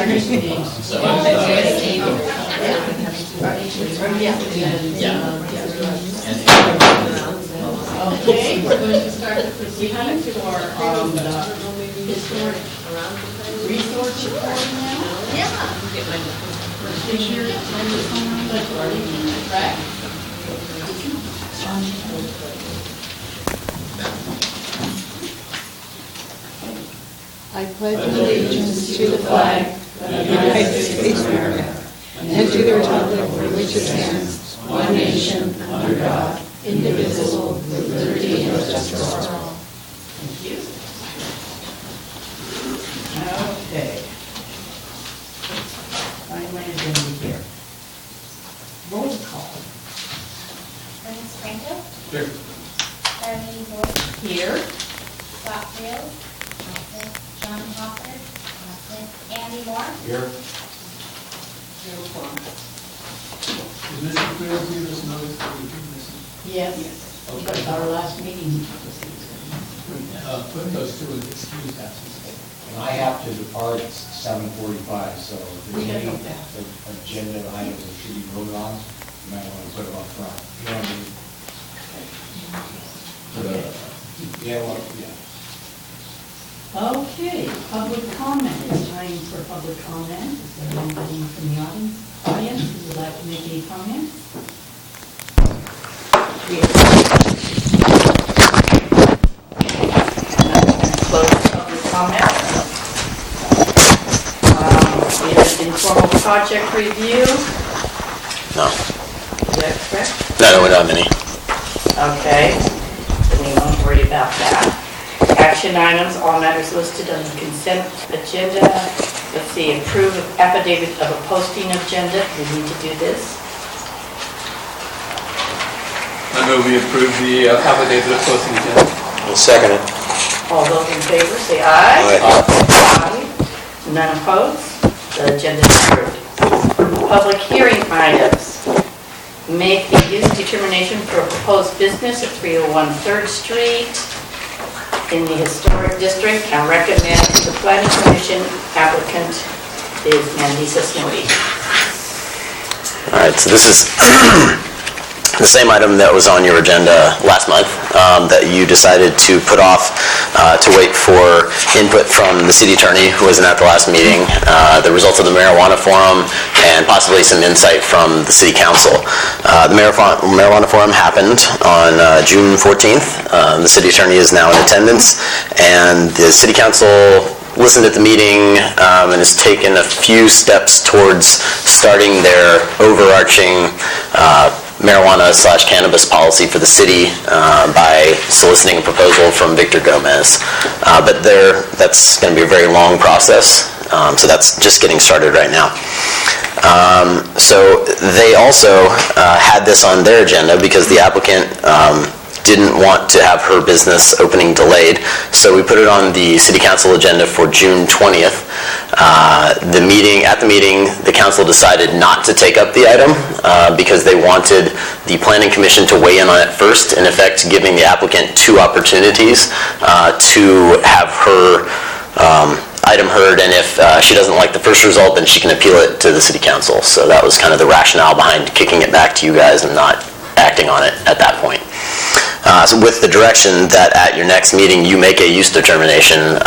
Okay, we're going to start the proceedings for the historic resource report now. Yeah. I pledge allegiance to the flag of the United States of America and to the republic for which it stands, one nation, under God, indivisible, with liberty and justice for all. Thank you. Okay. Finally, agenda here. Roll call. Ernest Franco. Here. Darlene Boyd. Here. Scott Field. Absent. John Hopper. Absent. Andy Moore. Here. Is Mr. Fields here this notice that we do this? Yes. Because our last meeting. Put those two in excused absence. And I have to depart at 7:45, so if We there's can any go back. agenda items that should be voted on, you might want to put them up front. You know what I mean? Yeah, well, yeah. Okay, public comment. It's time for public comment. Is there anybody from the audience who would like to make any comments? Close public comment. We have informal project review. No. Is that correct? No, we're not many. Okay, then we won't worry about that. Action items, all matters listed on the consent agenda. Let's see, approve affidavit of a posting agenda. We need to do this. I move we approve the affidavit of posting agenda. I'll second it. All those in favor, say aye. Aye. None opposed. The agenda is approved. Public hearing items. Make a use determination for a proposed business at 301 3rd Street in the historic district and recommend to the planning commission. Applicant is Mandisa Snowdy. All right, so this is the same item that was on your agenda last month that you decided to put off to wait for input from the city attorney who wasn't at the last meeting, the results of the marijuana forum, and possibly some insight from the city council. The marijuana forum happened on June 14th. The city attorney is now in attendance, and the city council listened at the meeting and has taken a few steps towards starting their overarching marijuana/cannabis policy for the city by soliciting a proposal from Victor Gomez. But that's going to be a very long process, so that's just getting started right now. So they also had this on their agenda because the applicant didn't want to have her business opening delayed, so we put it on the city council agenda for June 20th. At the meeting, the council decided not to take up the item because they wanted the planning commission to weigh in on it first, in effect giving the applicant two opportunities to have her item heard, and if she doesn't like the first result, then she can appeal it to the city council. So that was kind of the rationale behind kicking it back to you guys and not acting on it at that point. So with the direction that at your next meeting you make a use determination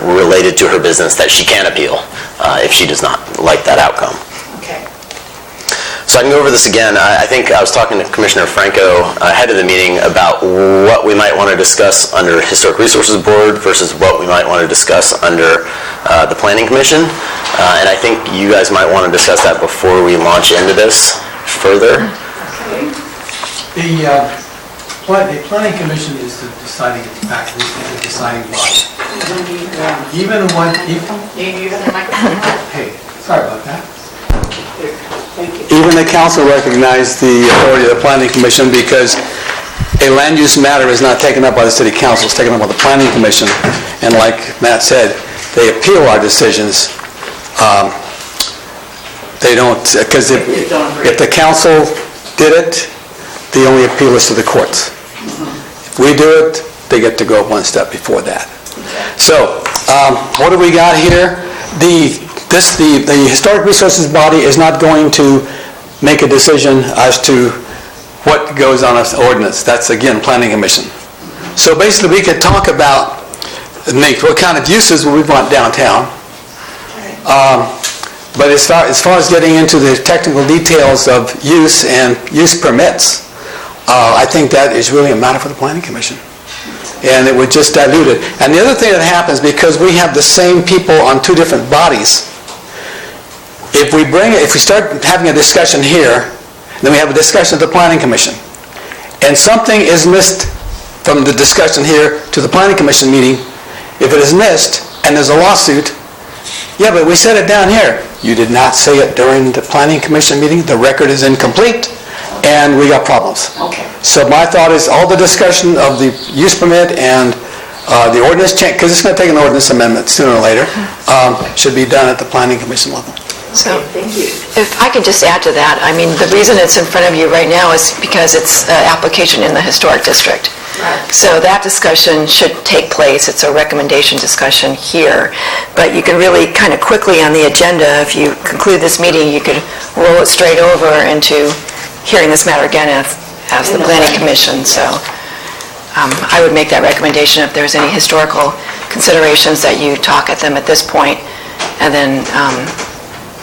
related to her business that she can appeal if she does not like that outcome. Okay. So I can go over this again. I think I was talking to Commissioner Franco ahead of the meeting about what we might want to discuss under Historic Resources Board versus what we might want to discuss under the Planning Commission. And I think you guys might want to discuss that before we launch into this further. The planning commission is the deciding factor, the deciding body. Even when, hey, sorry about that. Even the council recognized the authority of the planning commission because a land use matter is not taken up by the city council, it's taken up by the planning commission. And like Matt said, they appeal our decisions. They don't, because if the council did it, the only appeal is to the courts. If we do it, they get to go one step before that. So, what do we got here? The the Historic Resources Body is not going to make a decision as to what goes on an ordinance. That's, again, Planning Commission. So basically, we could talk about, Nate, what kind of uses we want downtown. But as far as getting into the technical details of use and use permits, I think that is really a matter for the Planning Commission. And it would just dilute it. And the other thing that happens, because we have the same people on two different bodies, if we start having a discussion here, then we have a discussion at the Planning Commission, and something is missed from the discussion here to the Planning Commission meeting, if it is missed and there's a lawsuit, yeah, but we said it down here. You did not say it during the Planning Commission meeting, the record is incomplete, and we got problems. Okay. So my thought is all the discussion of the use permit and the ordinance change, because it's going to take an ordinance amendment sooner or later, should be done at the Planning Commission level. So, Thank you. if I could just add to that, I mean, the reason it's in front of you right now is because it's an application in the historic district. Right. So that discussion should take place. It's a recommendation discussion here. But you can really kind of quickly on the agenda, if you conclude this meeting, you could roll it straight over into hearing this matter again as the Planning Commission. So I would make that recommendation if there's any historical considerations that you talk at them at this point, and then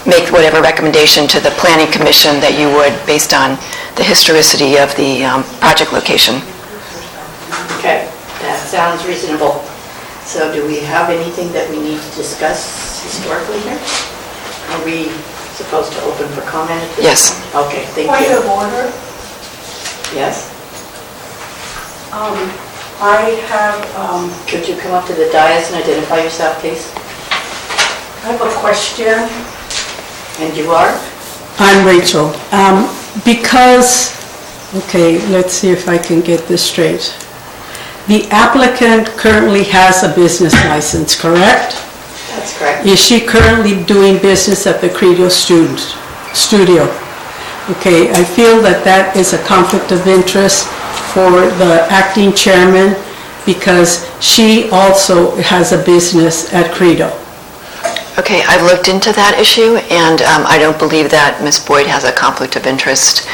make whatever recommendation to the Planning Commission that you would based on the historicity of the project location. Okay, that sounds reasonable. So do we have anything that we need to discuss historically here? Are we supposed to open for comment at this? Yes. point? Okay, thank Point you. of order. Yes? I have, Could you come up to the dais and identify yourself, please? I have a question. And you are? I'm Rachel. Let's see if I can get this straight. The applicant currently has a business license, correct? That's correct. Is she currently doing business at the Credo Studio? Okay, I feel that is a conflict of interest for the acting chairman because she also has a business at Credo. Okay, I've looked into that issue, and I don't believe that Ms. Boyd has a conflict of interest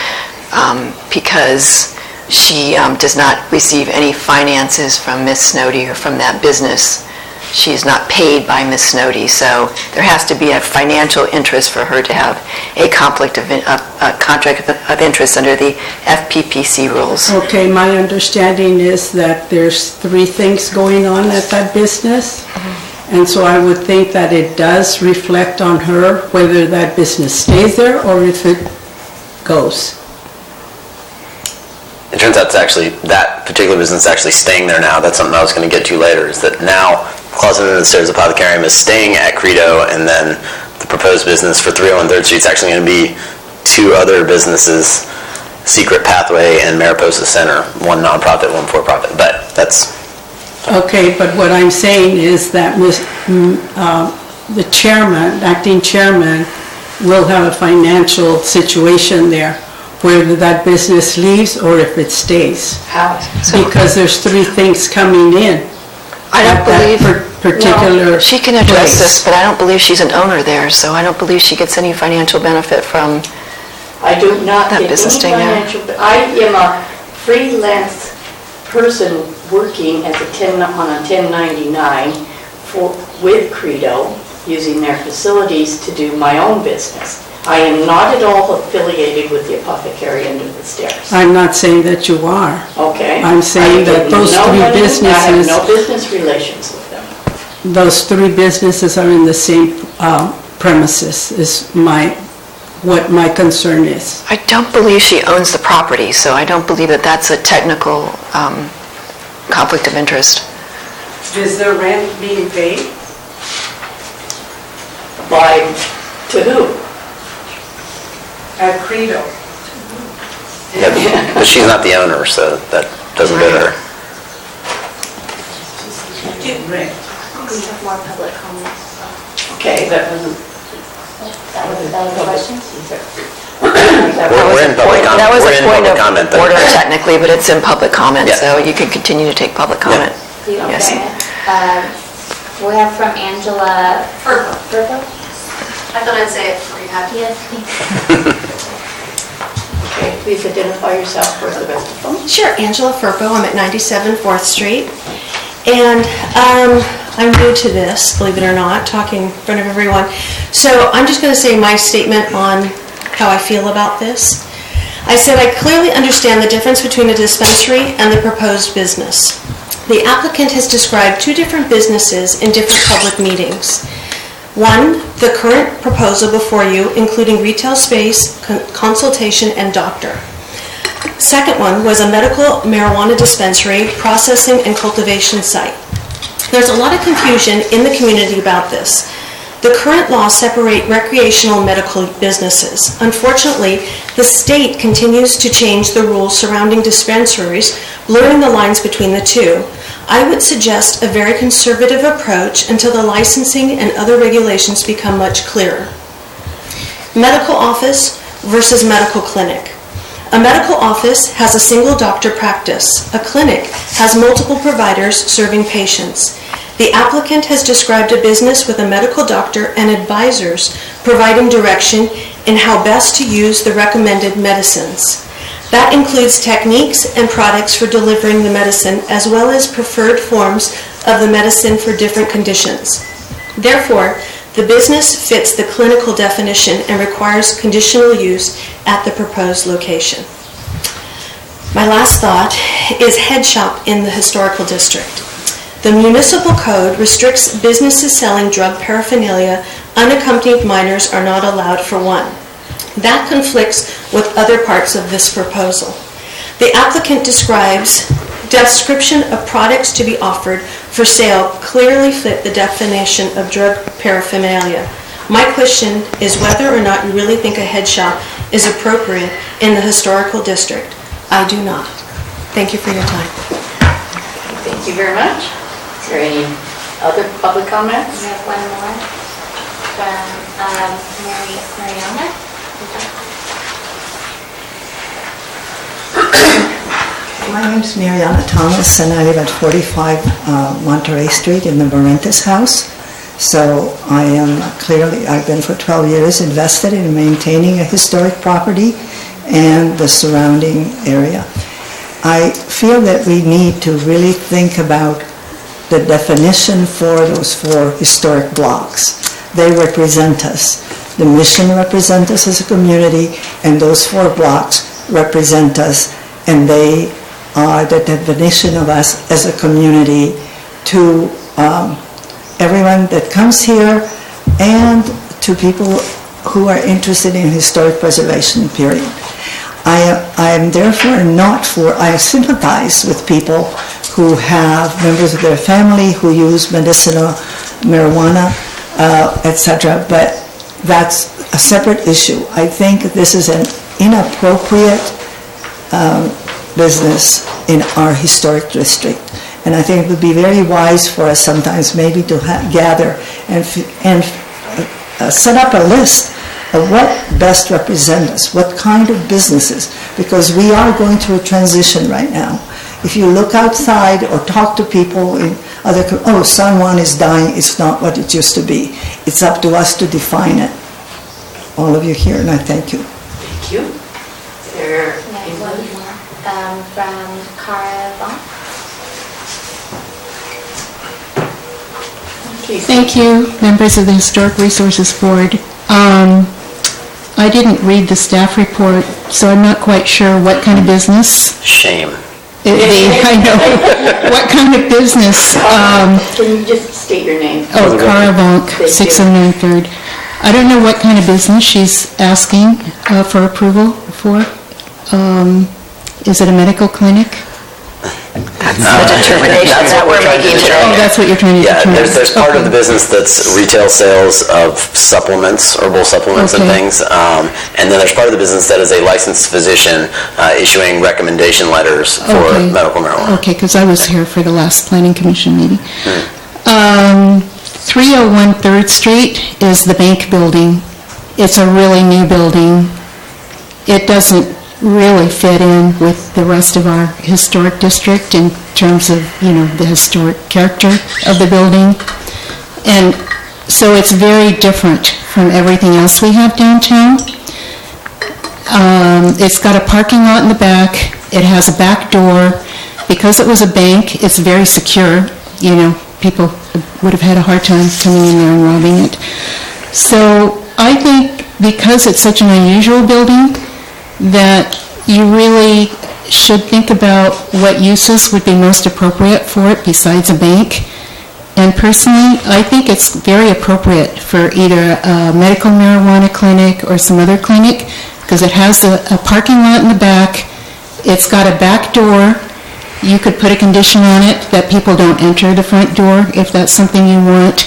because she does not receive any finances from Ms. Snowdy or from that business. She is not paid by Ms. Snowdy, so there has to be a financial interest for her to have a conflict of a contract of interest under the FPPC rules. Okay, my understanding is that there's 3 things going on at that business. And so I would think that it does reflect on her whether that business stays there or if it goes. It turns out that particular business is actually staying there now. That's something I was going to get to later, is that now Closet and the Stairs Apothecarium is staying at Credo, and then the proposed business for 301 3rd Street is actually going to be 2 other businesses, Secret Pathway and Mariposa Center, one nonprofit, one for-profit. But that's... Okay, but what I'm saying is that the chairman, acting chairman, will have a financial situation there, whether that business leaves or if it stays. How? Because there's 3 things coming in. I don't believe... particular She can address place. this, but I don't believe she's an owner there, so I don't believe she gets any financial benefit from... I do not That get business any staying there. financial, I am a freelance person working as on a 1099 with Credo, using their facilities to do my own business. I am not at all affiliated with the apothecary under the stairs. I'm not saying that you are. Okay? I'm saying that those 3 businesses... I have no business relations with them. Those 3 businesses are in the same premises, is what my concern is. I don't believe she owns the property, so I don't believe that that's a technical conflict of interest. Is the rent being paid? To who? At Credo. Yeah, but she's not the owner, so that doesn't go to her. Get rent. We have more public comments. Okay, that wasn't... That was the question? We're in public comment. That was We're a in point public of comment, though. order technically, but it's in public comment, Yeah. so you can continue to take public comment. Okay. Yes. We have from Angela Furbo. I thought I'd say it before you had to. Yes, please. Okay, please identify yourself for the rest of them. Sure, Angela Furpo, I'm at 97 4th Street. And I'm new to this, believe it or not, talking in front of everyone. So I'm just going to say my statement on how I feel about this. I said I clearly understand the difference between a dispensary and the proposed business. The applicant has described two different businesses in different public meetings. One, the current proposal before you, including retail space, consultation, and doctor. Second one was a medical marijuana dispensary, processing and cultivation site. There's a lot of confusion in the community about this. The current laws separate recreational and medical businesses. Unfortunately, the state continues to change the rules surrounding dispensaries, blurring the lines between the two. I would suggest a very conservative approach until the licensing and other regulations become much clearer. Medical office versus medical clinic. A medical office has a single doctor practice. A clinic has multiple providers serving patients. The applicant has described a business with a medical doctor and advisors providing direction in how best to use the recommended medicines. That includes techniques and products for delivering the medicine, as well as preferred forms of the medicine for different conditions. Therefore, the business fits the clinical definition and requires conditional use at the proposed location. My last thought is head shop in the historical district. The municipal code restricts businesses selling drug paraphernalia. Unaccompanied minors are not allowed for one. That conflicts with other parts of this proposal. The applicant description of products to be offered for sale clearly fit the definition of drug paraphernalia. My question is whether or not you really think a head shop is appropriate in the historical district. I do not. Thank you for your time. Thank you very much. Is there any other public comments? We have one more from Mariana. My name is Mariana Thomas, and I live at 45 Monterey Street in the Barrentes house. So I am I've been for 12 years invested in maintaining a historic property and the surrounding area. I feel that we need to really think about the definition for those 4 historic blocks. They represent us. The mission represents us as a community, and those 4 blocks represent us, and they are the definition of us as a community to everyone that comes here and to people who are interested in historic preservation, period. I am therefore not for, I sympathize with people who have members of their family who use medicinal marijuana, etc., but that's a separate issue. I think this is an inappropriate business in our historic district. And I think it would be very wise for us sometimes maybe to gather and set up a list of what best represents us, what kind of businesses, because we are going through a transition right now. If you look outside or talk to people in other, San Juan is dying, it's not what it used to be. It's up to us to define it. All of you here, and I thank you. Thank you. Is there One more from Cara Vaughn. Thank you, members of the Historic Resources Board. I didn't read the staff report, so I'm not quite sure what kind of business Shame. it would be. I know. What kind of business? Can you just state your name? Cara Vonk, Thank you. 609 3rd. I don't know what kind of business she's asking for approval for. Is it a medical clinic? That's the determination that we're making today. Oh, that's what you're trying to determine. Yeah, there's part of the Okay. business that's retail sales of supplements, herbal supplements and Okay. things. And then there's part of the business that is a licensed physician issuing recommendation letters for Okay. medical marijuana. Okay, because I was here for the last Planning Commission meeting. 301 3rd Street is the bank building. It's a really new building. It doesn't really fit in with the rest of our historic district in terms of, the historic character of the building. And so it's very different from everything else we have downtown. It's got a parking lot in the back. It has a back door. Because it was a bank, it's very secure. You know, people would have had a hard time coming in there and robbing it. So I think because it's such an unusual building, that you really should think about what uses would be most appropriate for it besides a bank. And personally, I think it's very appropriate for either a medical marijuana clinic or some other clinic, because it has a parking lot in the back. It's got a back door. You could put a condition on it that people don't enter the front door if that's something you want.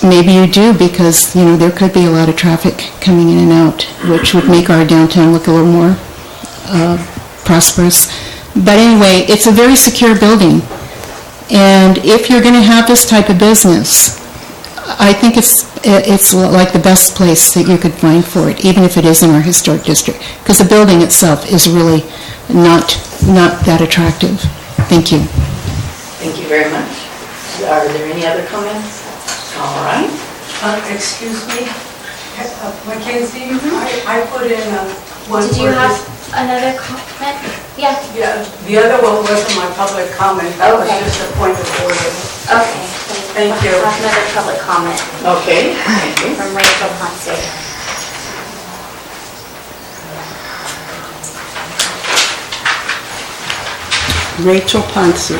Maybe you do, because, you know, there could be a lot of traffic coming in and out, which would make our downtown look a little more prosperous. But anyway, it's a very secure building. And if you're going to have this type of business, I think it's like the best place that you could find for it, even if it is in our historic district, because the building itself is really not that attractive. Thank you. Thank you very much. Are there any other comments? All right. Excuse me, Mackenzie, I put in one. Did you have another comment? Yeah. Yeah, the other one wasn't my public comment, that was Okay. just a point of order. Okay. Thank you. Have another public comment Okay, thank you. from Rachel Ponce. Rachel Ponce.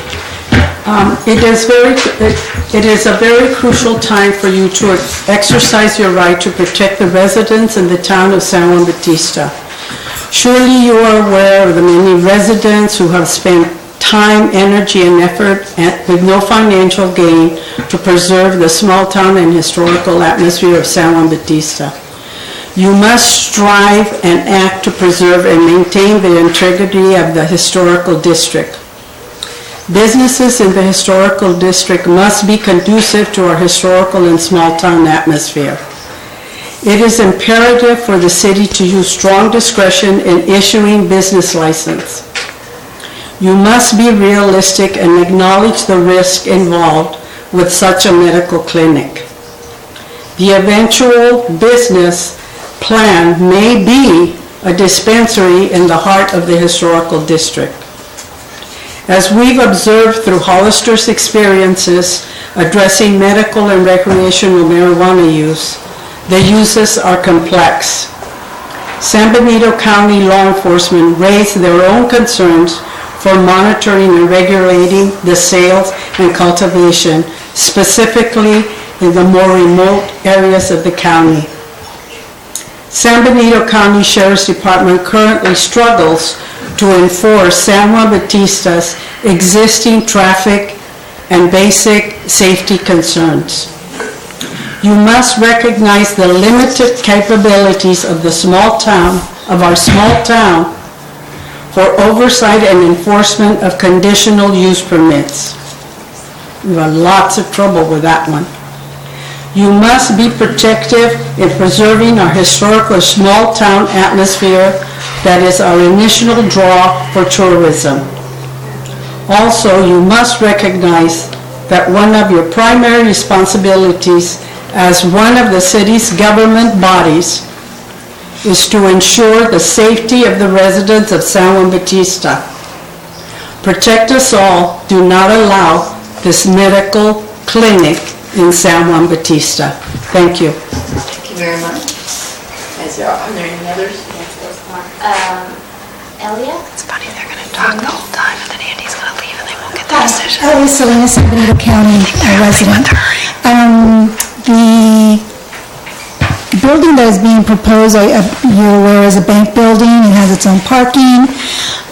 It is a very crucial time for you to exercise your right to protect the residents in the town of San Juan Bautista. Surely you are aware of the many residents who have spent time, energy, and effort with no financial gain to preserve the small town and historical atmosphere of San Juan Bautista. You must strive and act to preserve and maintain the integrity of the historical district. Businesses in the historical district must be conducive to our historical and small town atmosphere. It is imperative for the city to use strong discretion in issuing business license. You must be realistic and acknowledge the risk involved with such a medical clinic. The eventual business plan may be a dispensary in the heart of the historical district. As we've observed through Hollister's experiences addressing medical and recreational marijuana use, the uses are complex. San Benito County law enforcement raised their own concerns for monitoring and regulating the sales and cultivation, specifically in the more remote areas of the county. San Benito County Sheriff's Department currently struggles to enforce San Juan Bautista's existing traffic and basic safety concerns. You must recognize the limited capabilities of our small town for oversight and enforcement of conditional use permits. We have lots of trouble with that one. You must be protective in preserving our historical small town atmosphere that is our initial draw for tourism. Also, you must recognize that one of your primary responsibilities as one of the city's government bodies is to ensure the safety of the residents of San Juan Bautista. Protect us all. Do not allow this medical clinic in San Juan Bautista. Thank you. Thank you very much. Are there any others? Yes, there's more. Elia? It's funny, they're going to talk the whole time, and then Andy's going to leave, and they won't get the Hi, decision. Elia Salinas, San Benito County resident. The building that is being proposed, you're aware, is a bank building. It has its own parking.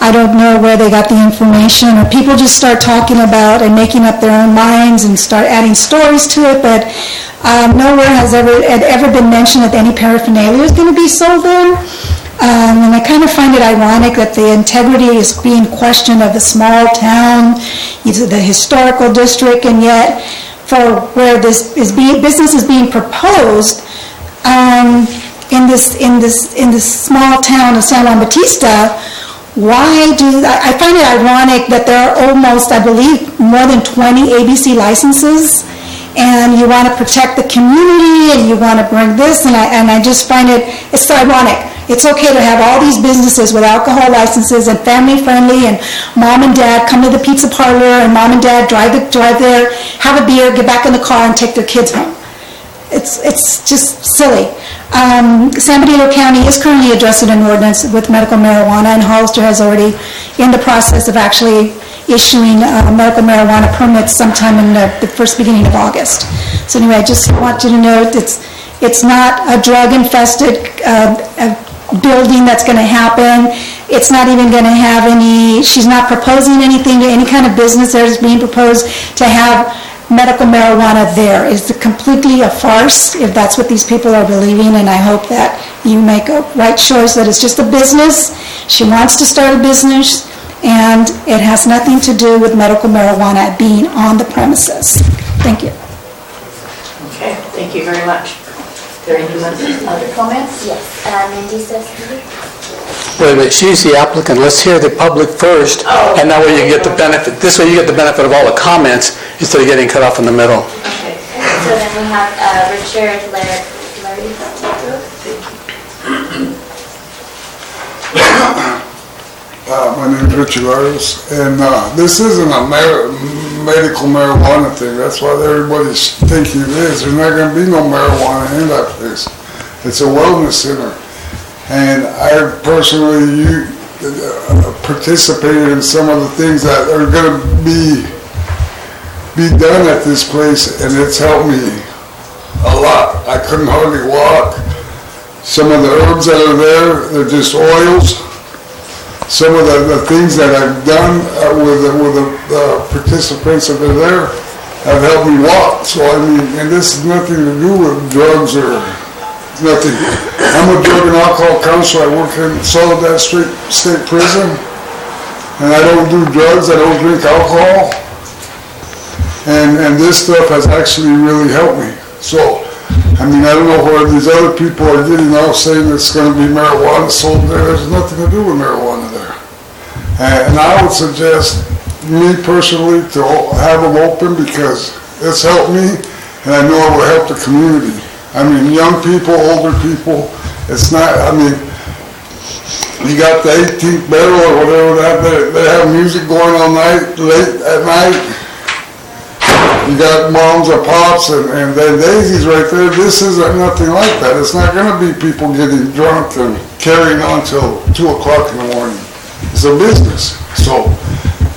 I don't know where they got the information, or people just start talking about and making up their own minds and start adding stories to it, but nowhere has ever been mentioned that any paraphernalia is going to be sold there. And I kind of find it ironic that the integrity is being questioned of the small town, the historical district, and yet for where this business is being proposed, in this small town of San Juan Bautista, I find it ironic that there are almost, I believe, more than 20 ABC licenses and you want to protect the community, and you want to bring this, and I just find it's so ironic. It's okay to have all these businesses with alcohol licenses and family-friendly, and mom and dad come to the pizza parlor, and mom and dad drive there, have a beer, get back in the car, and take their kids home. It's just silly. San Bernardino County is currently addressing an ordinance with medical marijuana, and Hollister has already in the process of actually issuing medical marijuana permits sometime in the first beginning of August. So anyway, I just want you to know it's not a drug-infested building that's going to happen. It's not even going to have she's not proposing anything to any kind of business that is being proposed to have medical marijuana there. It's completely a farce if that's what these people are believing, and I hope that you make a right choice that it's just a business. She wants to start a business, and it has nothing to do with medical marijuana being on the premises. Thank you. Okay, thank you very much. Is there any other comments? Yes, Mindy says. Wait a minute, she's the applicant. Let's hear the public first, and that way you get the benefit. This way you get the benefit of all the comments instead of getting cut off in the middle. Okay, so then we have Richard Larry. My name is Richard Lars, and this isn't a medical marijuana thing. That's what everybody's thinking it is. There's not going to be no marijuana in that place. It's a wellness center. And I personally participated in some of the things that are going to be done at this place, and it's helped me a lot. I couldn't hardly walk. Some of the herbs that are there, they're just oils. Some of the things that I've done with the participants that are there have helped me walk. So I mean, and this has nothing to do with drugs or nothing. I'm a drug and alcohol counselor. I work in Soledad State Prison, and I don't do drugs. I don't drink alcohol, and this stuff has actually really helped me. So, I mean, I don't know where these other people are getting out saying it's going to be marijuana sold there. There's nothing to do with marijuana there. And I would suggest, me personally, to have them open because it's helped me, and I know it will help the community. I mean, young people, older people, it's not, I mean, you got the 18th barrel or whatever that, they have music going all night, late at night. You got moms and pops and then daisies right there. This isn't nothing like that. It's not going to be people getting drunk and carrying on till 2 o'clock in the morning. It's a business. So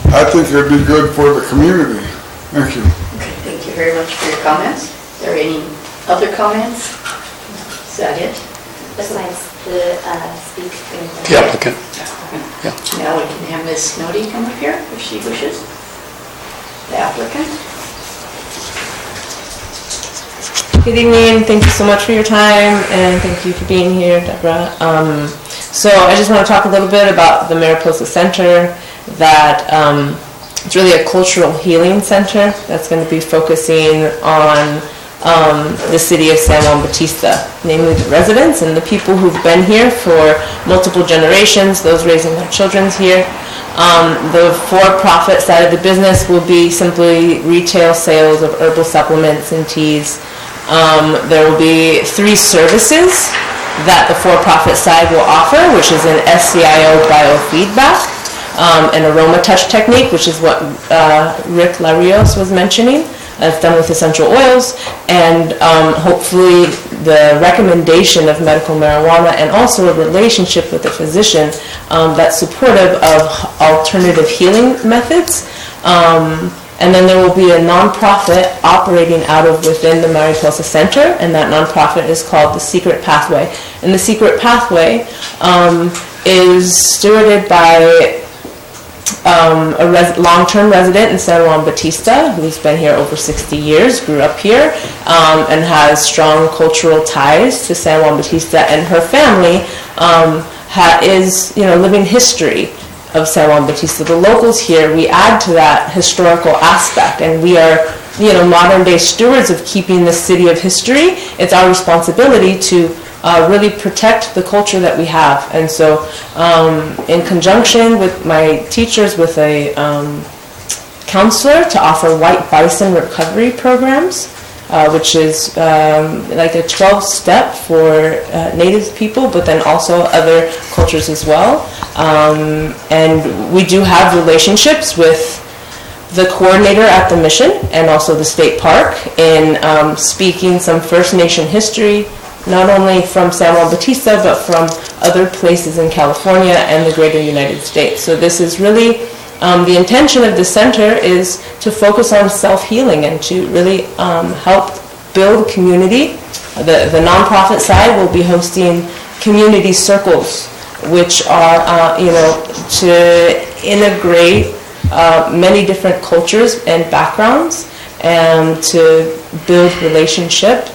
I think it would be good for the community. Thank you. Okay, thank you very much for your comments. Are there any other comments? Is that it? Besides the speaker. The applicant. Yeah. Now we can have Ms. Snowdy come up here if she wishes. The applicant. Good evening. Thank you so much for your time, and thank you for being here, Deborah. So I just want to talk a little bit about the Mariposa Center, that it's really a cultural healing center that's going to be focusing on the city of San Juan Bautista, namely the residents and the people who've been here for multiple generations, those raising their children here. The for-profit side of the business will be simply retail sales of herbal supplements and teas. There will be 3 services that the for-profit side will offer, which is an SCIO biofeedback, an aroma touch technique, which is what Rick Larios was mentioning. It's done with essential oils, and hopefully the recommendation of medical marijuana and also a relationship with a physician that's supportive of alternative healing methods. And then there will be a nonprofit operating out of within the Mariposa Center, and that nonprofit is called The Secret Pathway. And The Secret Pathway is stewarded by a long-term resident in San Juan Bautista who's been here over 60 years, grew up here, and has strong cultural ties to San Juan Bautista, and her family is, living history of San Juan Bautista. The locals here, we add to that historical aspect, and we are, modern day stewards of keeping the city of history. It's our responsibility to really protect the culture that we have. And so in conjunction with my teachers, with a counselor to offer white bison recovery programs which is like a 12-step for Native people, but then also other cultures as well. And we do have relationships with the coordinator at the mission and also the state park in speaking some First Nation history, not only from San Juan Bautista, but from other places in California and the greater United States. So this is really, the intention of the center is to focus on self-healing and to really help build community. The nonprofit side will be hosting community circles, which are, to integrate many different cultures and backgrounds and to build relationship.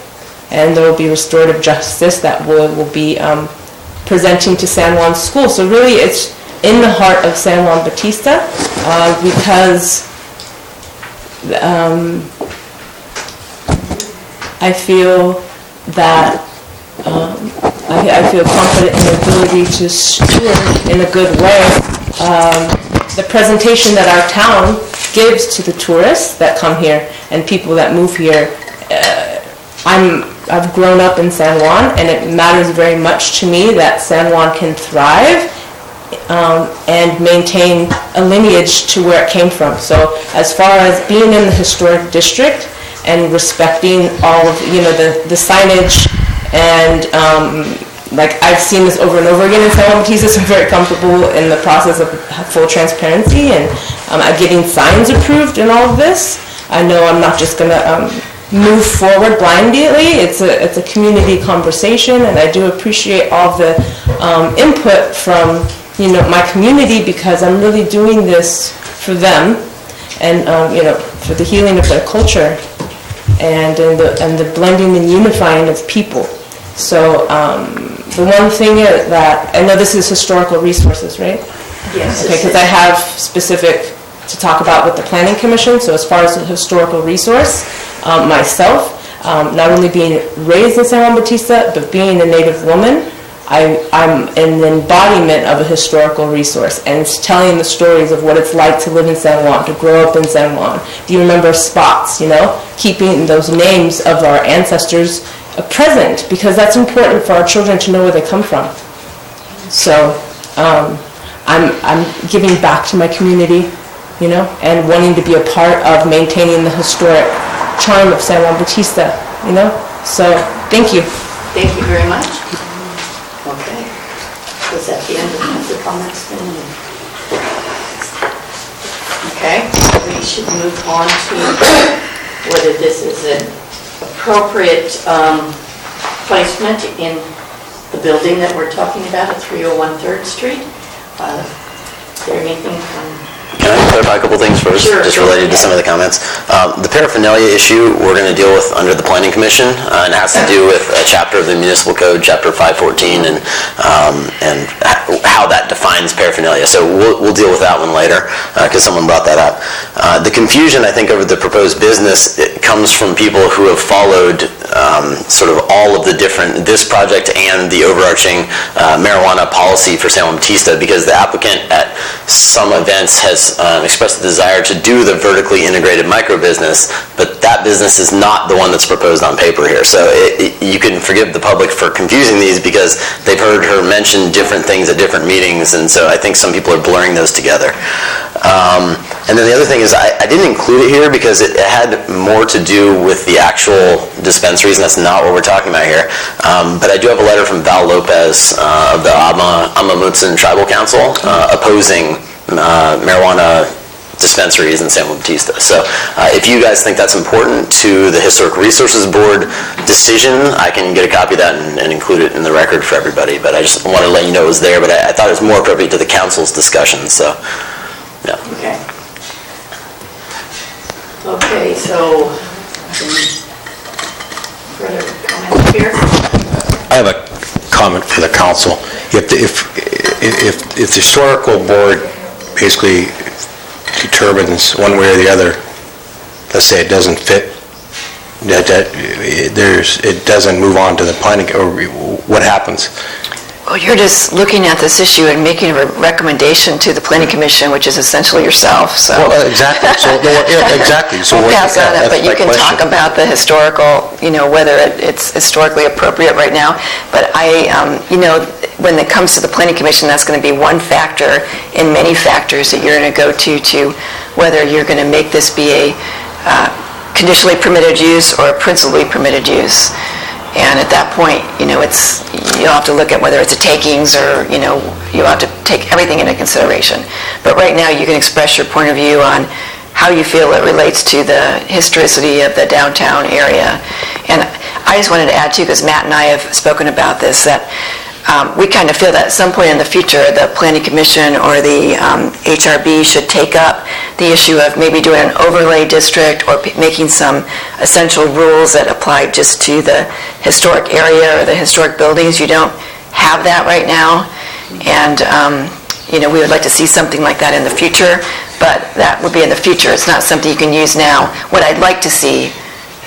And there will be restorative justice that will be presenting to San Juan schools. So really it's in the heart of San Juan Bautista because I feel that I feel confident in the ability to steward in a good way the presentation that our town gives to the tourists that come here and people that move here. I've grown up in San Juan, and it matters very much to me that San Juan can thrive and maintain a lineage to where it came from. So as far as being in the historic district and respecting all of the signage and like I've seen this over and over again in San Juan Bautista, so I'm very comfortable in the process of full transparency and getting signs approved and all of this. I know I'm not just going to move forward blindly. It's a community conversation, and I do appreciate all the input from my community because I'm really doing this for them and for the healing of their culture and the blending and unifying of people. So the one thing that I know, this is historical resources, right? Yes. Okay, because I have specific to talk about with the Planning Commission. So as far as the historical resource, myself, not only being raised in San Juan Bautista, but being a Native woman, I'm an embodiment of a historical resource, and it's telling the stories of what it's like to live in San Juan, to grow up in San Juan. Do you remember spots, keeping those names of our ancestors present, because that's important for our children to know where they come from. So I'm giving back to my community, and wanting to be a part of maintaining the historic charm of San Juan Bautista, So thank you. Thank you very much. Okay. Was that the end of the comments then? Okay, we should move on to whether this is an appropriate placement in the building that we're talking about at 301 3rd Street. Is there anything from... Can I clarify a couple things first, Sure, just related to some of the comments? The paraphernalia issue we're going to deal with under the Planning Commission, and it has to do with a chapter of the Municipal Code, Chapter 514, and how that defines paraphernalia. So we'll deal with that one later, because someone brought that up. The confusion, I think, over the proposed business, it comes from people who have followed sort of all of the different, this project and the overarching marijuana policy for San Juan Bautista, because the applicant at some events has expressed a desire to do the vertically integrated micro business, but that business is not the one that's proposed on paper here. So you can forgive the public for confusing these because they've heard her mention different things at different meetings, and so I think some people are blurring those together. And then the other thing is I didn't include it here because it had more to do with the actual dispensaries, and that's not what we're talking about here. But I do have a letter from Val Lopez of the Amamutsan Tribal Council opposing marijuana dispensaries in San Juan Bautista. So if you guys think that's important to the Historic Resources Board decision, I can get a copy of that and include it in the record for everybody. But I just wanted to let you know it was there, but I thought it was more appropriate to the council's discussion. So, yeah. Okay. Okay, so further comments here? I have a comment for the council. If the historical board basically determines one way or the other, let's say it doesn't fit, it doesn't move on to the planning, or what happens? Well, you're just looking at this issue and making a recommendation to the planning commission, which is essentially yourself, so. Well, exactly, so, exactly. So We'll what- pass on it, that's but you my can talk question. about the historical, whether it's historically appropriate right now. But when it comes to the planning commission, that's going to be one factor in many factors that you're going to go to whether you're going to make this be a conditionally permitted use or a principally permitted use. And at that point, you'll have to look at whether it's a takings or, you'll have to take everything into consideration. But right now, you can express your point of view on how you feel it relates to the historicity of the downtown area. And I just wanted to add too, because Matt and I have spoken about this, that we kind of feel that at some point in the future, the Planning Commission or the HRB should take up the issue of maybe doing an overlay district or making some essential rules that apply just to the historic area or the historic buildings. You don't have that right now. And, we would like to see something like that in the future, but that would be in the future. It's not something you can use now. What I'd like to see,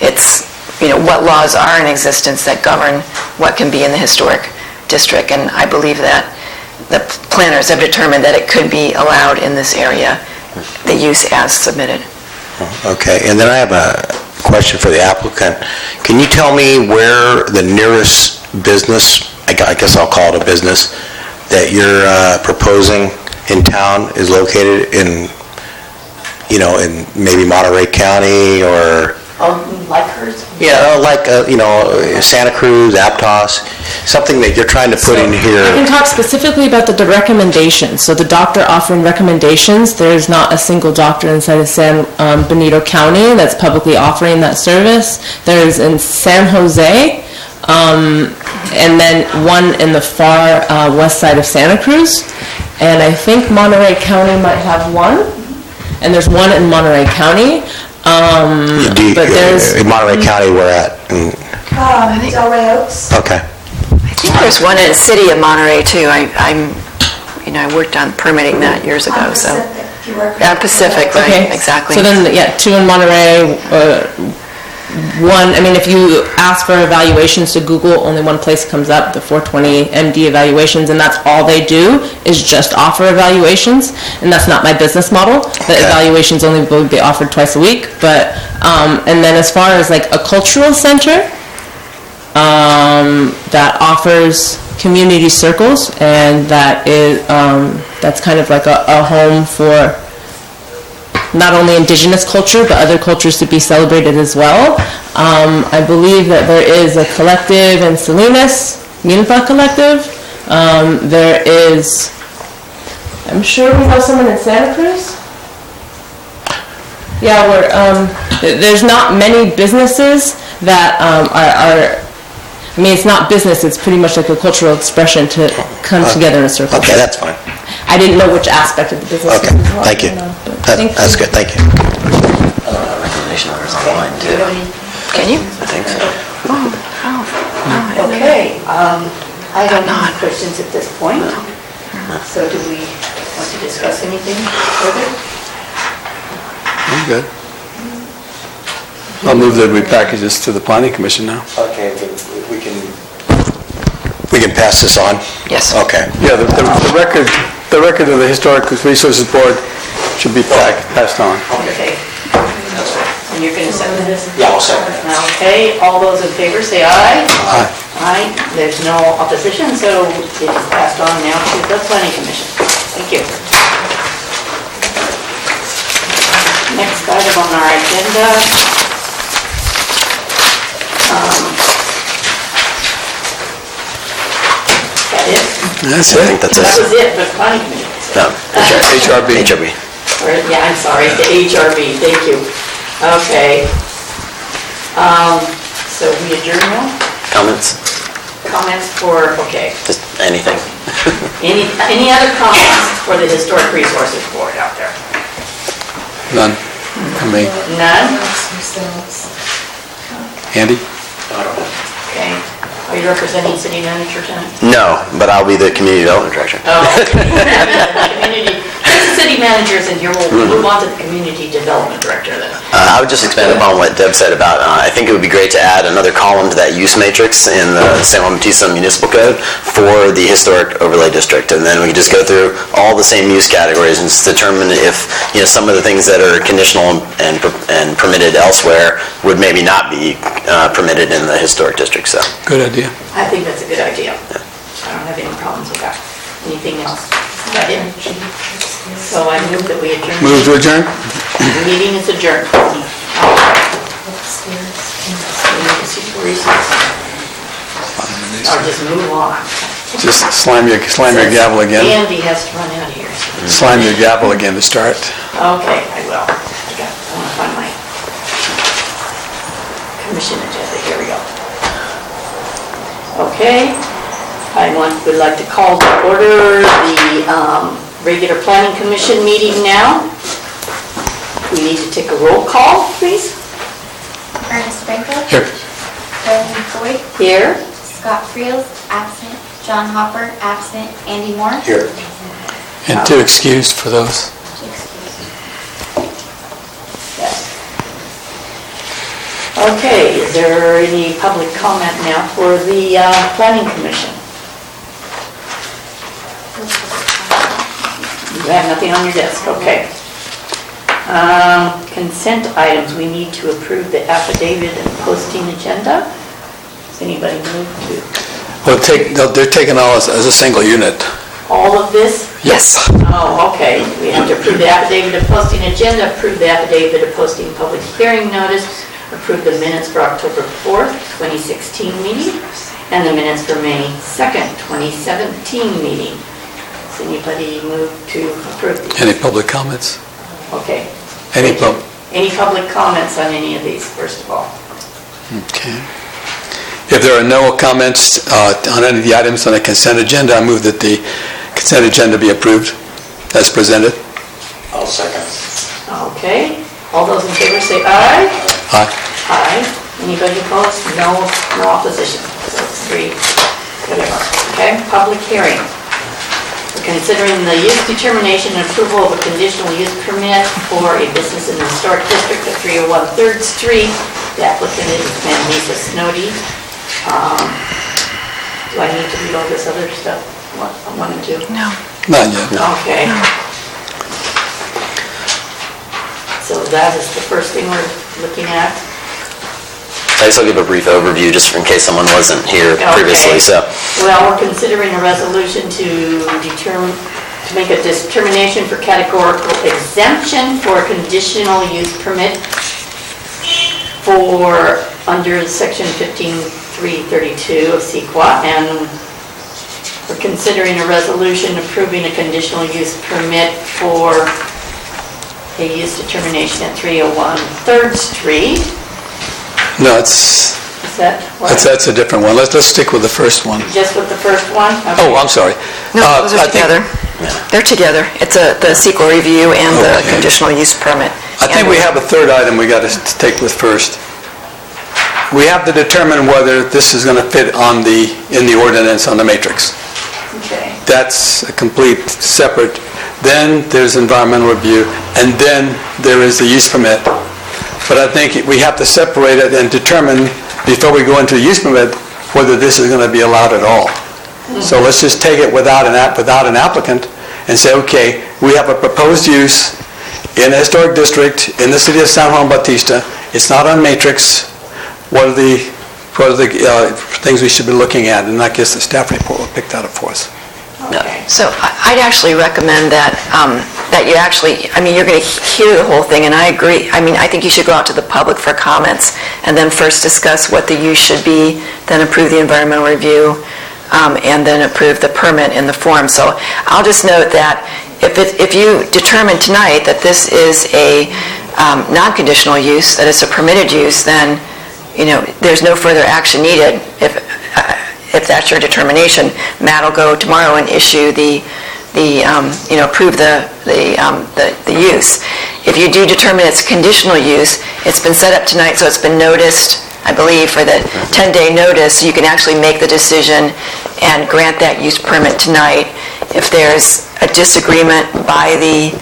it's, what laws are in existence that govern what can be in the historic district, and I believe that the planners have determined that it could be allowed in this area, the use as submitted. Okay, and then I have a question for the applicant. Can you tell me where the nearest business, I guess I'll call it a business, that you're proposing in town is located in, in maybe Monterey County or... Like hers? Yeah, like, Santa Cruz, Aptos, something that you're trying to put in here. I can talk specifically about the recommendations. So the doctor offering recommendations, there's not a single doctor inside of San Benito County that's publicly offering that service. There's in San Jose, and then one in the far west side of Santa Cruz. And I think Monterey County might have one. And there's one in Monterey County. But there's... In Monterey County, we're at? Delray Oaks. Okay. I think there's one in the city of Monterey too. I worked on permitting that years ago, so. Pacific, right, Okay. exactly. So then, two in Monterey, one, if you ask for evaluations to Google, only one place comes up, the 420 MD evaluations, and that's all they do, is just offer evaluations, and that's not my business model. The evaluations only will be offered twice a week, but, and then as far as like a cultural center, that offers community circles, and that is, that's kind of like a home for not only indigenous culture, but other cultures to be celebrated as well. I believe that there is a collective in Salinas, Milpa Collective. There is, I'm sure we have someone in Santa Cruz. Yeah, there's not many businesses that are it's not business, it's pretty much like a cultural expression to come together in a circle. Okay, that's fine. I didn't know which aspect of the business. Okay, thank you. That's good, thank you. Recommendation letters online too. Can you? I think so. Okay, I don't have any questions at this point. So do we want to discuss anything further? I'm good. I'll move that we package this to the planning commission now. Okay, we can pass this on? Yes. Okay. Yeah, the record of the Historic Resources Board should be passed on. Okay. And you're going to second this? Yeah, I'll second it. Okay, all those in favor say aye. Aye. Aye, there's no opposition, so it is passed on now to the planning commission. Thank you. Next item on our agenda. That it? That's I it. think that's That was it. it, but planning commission. No. HRB. HRB. Yeah, I'm sorry, the HRB, thank you. Okay. So we adjourn now? Comments? Comments for, okay. Just anything. Any other comments for the Historic Resources Board out there? None. I mean, None? Andy? Okay. Are you representing city manager tonight? No, but I'll be the community development director. Oh, community. This is city managers in here, we'll move on to the community development director then. I would just expand upon what Deb said about, I think it would be great to add another column to that use matrix in the San Juan Bautista Municipal Code for the historic overlay district. And then we could just go through all the same use categories and just determine if, some of the things that are conditional and permitted elsewhere would maybe not be permitted in the historic district, so. Good idea. I think that's a good idea. I don't have any problems with that. Anything else? Is that it? So I move that we adjourn. Move to adjourn? The meeting is adjourned. Or just move on. Just slam your gavel again. Andy has to run out of here. Slam your gavel again to start. Okay, I will. I want to find my commission agenda. Here we go. Okay. Would like to call to order the regular planning commission meeting now. We need to take a roll call, please. Ernest Frankel. Here. Darlene Floyd. Here. Scott Friels, absent. John Hopper, absent. Andy Moore. Here. And two excused for those. Okay, is there any public comment now for the planning commission? You have nothing on your desk, okay. Consent items, we need to approve the affidavit and posting agenda. Does anybody move to? Well, they're taking all as a single unit. All of this? Yes. Oh, okay. We have to approve the affidavit of posting agenda, approve the affidavit of posting public hearing notice, approve the minutes for October 4th, 2016 meeting, and the minutes for May 2nd, 2017 meeting. Does anybody move to approve these? Any public comments? Okay. Any public comments on any of these, first of all? Okay. If there are no comments on any of the items on the consent agenda, I move that the consent agenda be approved as presented. I'll second. Okay. All those in favor say aye. Aye. Aye. Anybody opposed? No opposition. So it's 3, whatever. Okay, public hearing. We're considering the use determination and approval of a conditional use permit for a business in the historic district at 301 3rd Street. The applicant is Manisa Snowdy. Do I need to read all this other stuff? 1 and 2? No. Not yet. No. Okay. So that is the first thing we're looking at. I guess I'll give a brief overview just in case someone wasn't here previously. So, well, we're considering a resolution to make a determination for categorical exemption for a conditional use permit for under section 15332 of CEQA, and we're considering a resolution approving a conditional use permit for a use determination at 301 3rd Street. No, it's... Is that what? That's a different one. Let's stick with the first one. Just with the first one? Okay. Oh, I'm sorry. No, those are together. They're together. It's the CEQA review and the conditional use permit. I think we have a third item we got to take with first. We have to determine whether this is going to fit in the ordinance on the matrix. Okay. That's a complete separate. Then there's environmental review, and then there is the use permit. But I think we have to separate it and determine before we go into the use permit whether this is going to be allowed at all. So let's just take it without an applicant and say, okay, we have a proposed use in a historic district in the city of San Juan Bautista. It's not on matrix. What are the things we should be looking at? And I guess the staff report will pick that up for us. Okay. So I'd actually recommend that you actually, you're going to hear the whole thing, and I agree. I think you should go out to the public for comments, and then first discuss what the use should be, then approve the environmental review, and then approve the permit in the form. So I'll just note that if you determine tonight that this is a non-conditional use, that it's a permitted use, then there's no further action needed. If that's your determination, Matt will go tomorrow and issue approve the use. If you do determine it's conditional use, it's been set up tonight, so it's been noticed, I believe, for the 10-day notice. You can actually make the decision and grant that use permit tonight. If there's a disagreement by the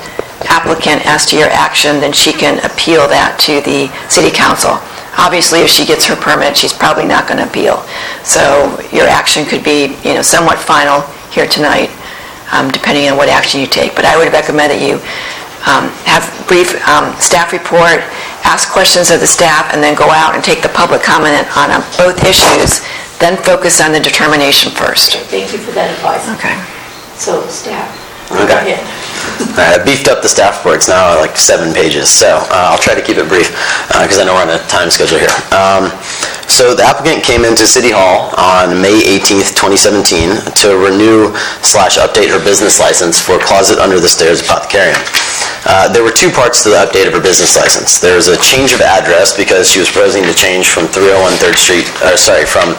applicant as to your action, then she can appeal that to the city council. Obviously, if she gets her permit, she's probably not going to appeal. So your action could be, somewhat final here tonight, depending on what action you take. But I would recommend that you have brief staff report, ask questions of the staff, and then go out and take the public comment on both issues, then focus on the determination first. Thank you for that advice. Okay. So, staff, go Okay. ahead. I beefed up the staff report. It's now like 7 pages, so I'll try to keep it brief because I know we're on a time schedule here. So the applicant came into City Hall on May 18th, 2017 to renew/update her business license for Closet Under the Stairs Apothecarium. There were 2 parts to the update of her business license. There was a change of address because she was proposing to change from 301 3rd Street, from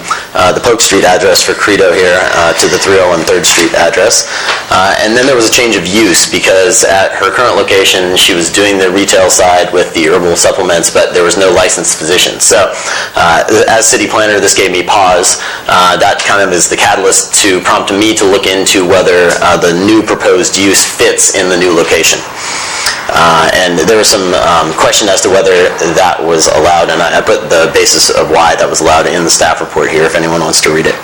the Polk Street address for Credo here to the 301 3rd Street address. And then there was a change of use because at her current location, she was doing the retail side with the herbal supplements, but there was no licensed physician. So as city planner, this gave me pause. That kind of is the catalyst to prompt me to look into whether the new proposed use fits in the new location. And there was some question as to whether that was allowed, and I put the basis of why that was allowed in the staff report here if anyone wants to read it.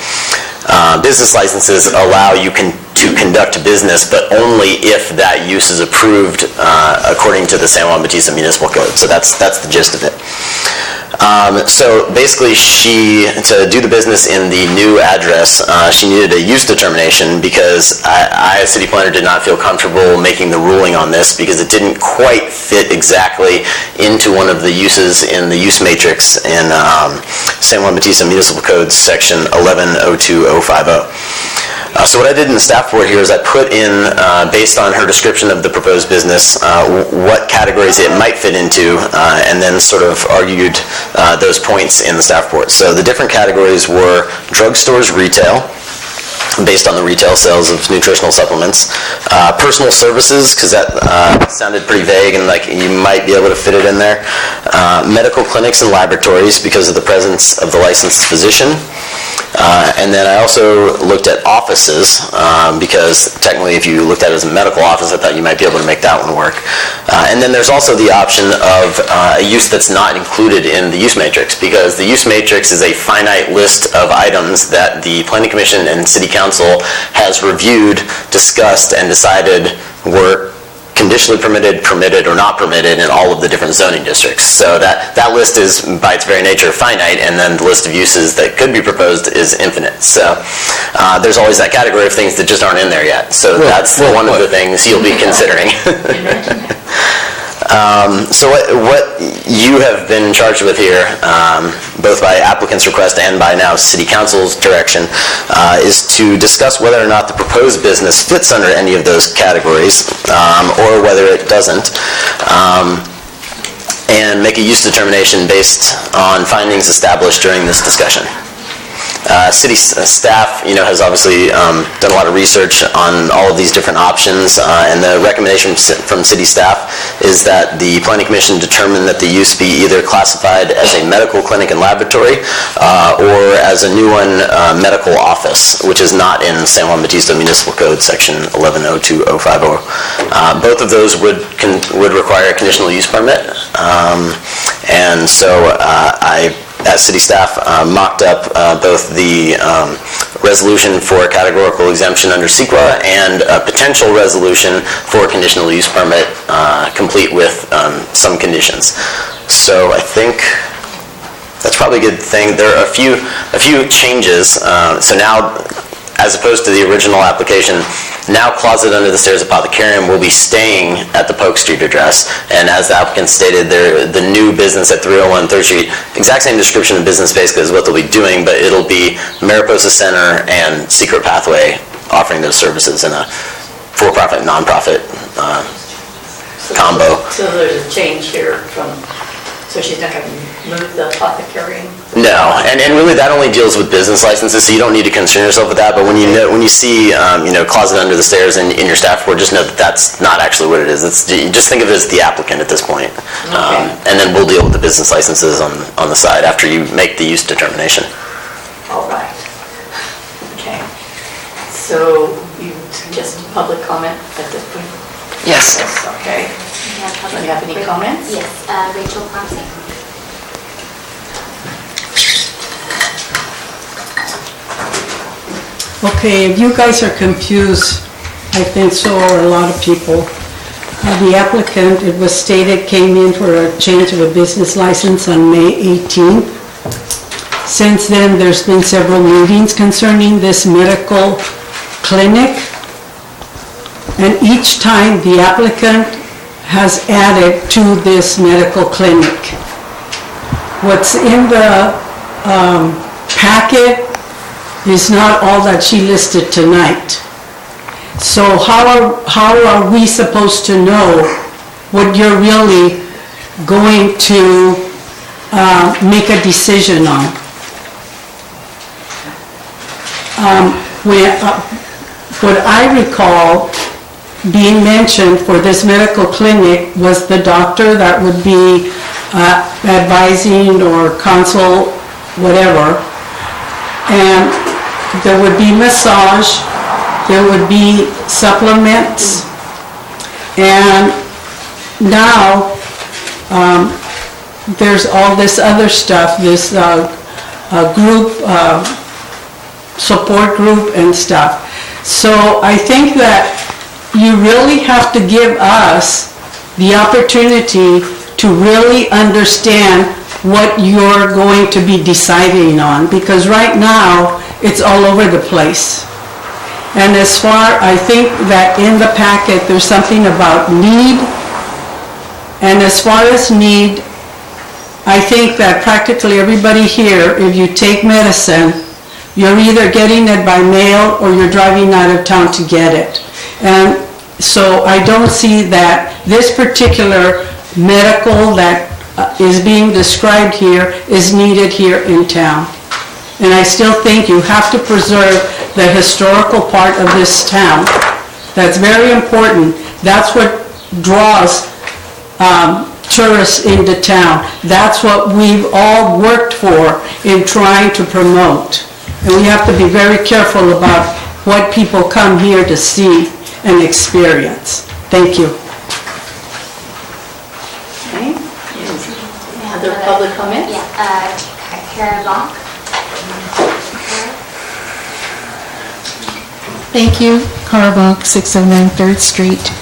Business licenses allow you to conduct business, but only if that use is approved according to the San Juan Bautista Municipal Code. So that's the gist of it. So basically, to do the business in the new address, she needed a use determination because I, as city planner, did not feel comfortable making the ruling on this because it didn't quite fit exactly into one of the uses in the use matrix in San Juan Bautista Municipal Code, section 1102050. So what I did in the staff report here is I put in, based on her description of the proposed business, what categories it might fit into, and then sort of argued those points in the staff report. So the different categories were drugstores, retail, based on the retail sales of nutritional supplements, personal services, because that sounded pretty vague and like you might be able to fit it in there, medical clinics and laboratories because of the presence of the licensed physician. And then I also looked at offices because technically if you looked at it as a medical office, I thought you might be able to make that one work. And then there's also the option of a use that's not included in the use matrix because the use matrix is a finite list of items that the Planning Commission and City Council has reviewed, discussed, and decided were conditionally permitted, permitted, or not permitted in all of the different zoning districts. So that list is, by its very nature, finite, and then the list of uses that could be proposed is infinite. So there's always that category of things that just aren't in there yet. So that's one of the things you'll be considering. So what you have been charged with here, both by applicant's request and by now City Council's direction, is to discuss whether or not the proposed business fits under any of those categories, or whether it doesn't, and make a use determination based on findings established during this discussion. City staff, has obviously done a lot of research on all of these different options, and the recommendation from city staff is that the Planning Commission determine that the use be either classified as a medical clinic and laboratory, or as a new one, medical office, which is not in San Juan Bautista Municipal Code, section 1102050. Both of those would require a conditional use permit, and so I, as city staff, mocked up both the resolution for a categorical exemption under CEQA and a potential resolution for a conditional use permit, complete with some conditions. So I think that's probably a good thing. There are a few changes. So now, as opposed to the original application, now Closet Under the Stairs Apothecarium will be staying at the Polk Street address. And as the applicant stated, the new business at 301 3rd Street, exact same description of business basically is what they'll be doing, but it'll be Mariposa Center and Secret Pathway offering those services in a for-profit, non-profit combo. So there's a change here so she's not going to move the apothecarium? No, and really that only deals with business licenses, so you don't need to concern yourself with that. But when you see Closet Under the Stairs in your staff report, just know that that's not actually what it is. Just think of it as the applicant at this point, and then we'll deal with the business licenses on the side after you make the use determination. All right. Okay. So you suggested public comment at this point? Yes. Okay. Do you have any comments? Yes, Rachel Proxy. Okay, if you guys are confused, I think so are a lot of people. The applicant, it was stated, came in for a change of a business license on May 18th. Since then, there's been several meetings concerning this medical clinic. And each time, the applicant has added to this medical clinic. What's in the packet is not all that she listed tonight. So how are we supposed to know what you're really going to make a decision on? What I recall being mentioned for this medical clinic was the doctor that would be advising or consult, whatever. And there would be massage, there would be supplements, and now there's all this other stuff, this group, support group and stuff. So I think that you really have to give us the opportunity to really understand what you're going to be deciding on, because right now it's all over the place. And I think that in the packet there's something about need, and as far as need, I think that practically everybody here, if you take medicine, you're either getting it by mail or you're driving out of town to get it. And so I don't see that this particular medical that is being described here is needed here in town. And I still think you have to preserve the historical part of this town. That's very important. That's what draws tourists into town. That's what we've all worked for in trying to promote. And we have to be very careful about what people come here to see and experience. Thank you. Okay. Other public comments? Yeah, Kara Bonk. Thank you. Cara Bonk, 609 3rd Street.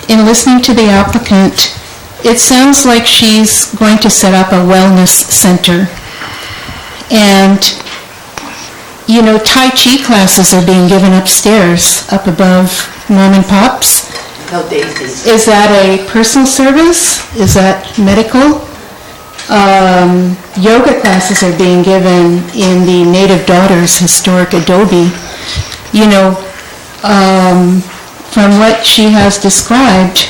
In listening to the applicant, it sounds like she's going to set up a wellness center. And, you know, Tai Chi classes are being given upstairs, up above Mom and Pop's. No, Daisy's. Is that a personal service? Is that medical? Yoga classes are being given in the Native Daughters Historic Adobe. You know, from what she has described,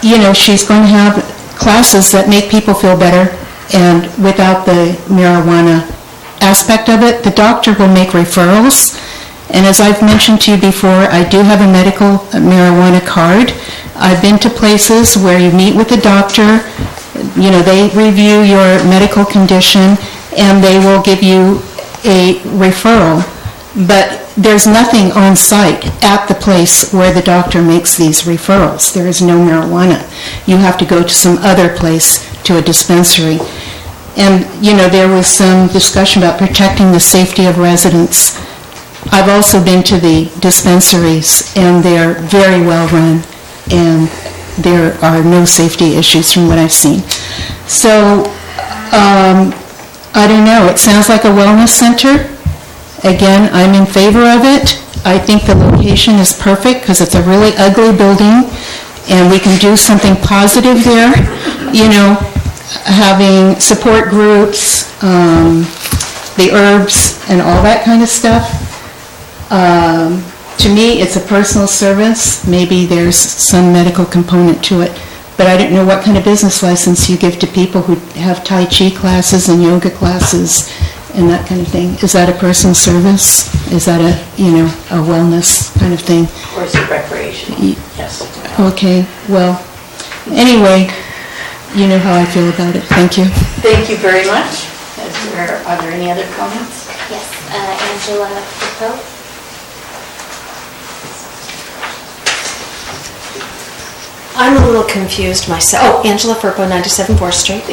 you know, she's going to have classes that make people feel better, and without the marijuana aspect of it. The doctor will make referrals, and as I've mentioned to you before, I do have a medical marijuana card. I've been to places where you meet with the doctor, you know, they review your medical condition, and they will give you a referral. But there's nothing on site at the place where the doctor makes these referrals. There is no marijuana. You have to go to some other place, to a dispensary. And, you know, there was some discussion about protecting the safety of residents. I've also been to the dispensaries, and they're very well run, and there are no safety issues from what I've seen. So, I don't know, it sounds like a wellness center. Again, I'm in favor of it. I think the location is perfect because it's a really ugly building, and we can do something positive there. You know, having support groups, the herbs, and all that kind of stuff. To me, it's a personal service. Maybe there's some medical component to it, but I don't know what kind of business license you give to people who have Tai Chi classes and yoga classes and that kind of thing. Is that a personal service? Is that a, you know, a wellness kind of thing? Or is it recreational? Yes. Okay, well, anyway, you know how I feel about it. Thank you. Thank you very much. Are there any other comments? Yes, Angela Pico. I'm a little confused myself. Oh, Angela Firpo, 97 4th Street.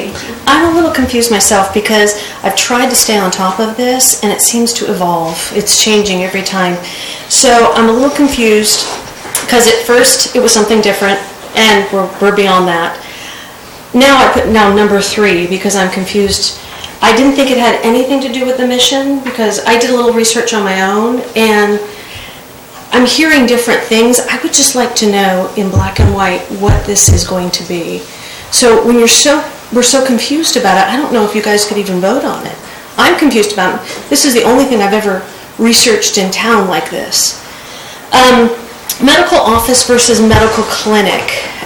I'm a little confused myself because I've tried to stay on top of this and it seems to evolve. It's changing every time. So I'm a little confused because at first it was something different and we're beyond that. Now I put number 3 because I'm confused. I didn't think it had anything to do with the mission because I did a little research on my own and I'm hearing different things. I would just like to know in black and white what this is going to be. So when we're so confused about it, I don't know if you guys could even vote on it. I'm confused about it. This is the only thing I've ever researched in town like this. Medical office versus medical clinic.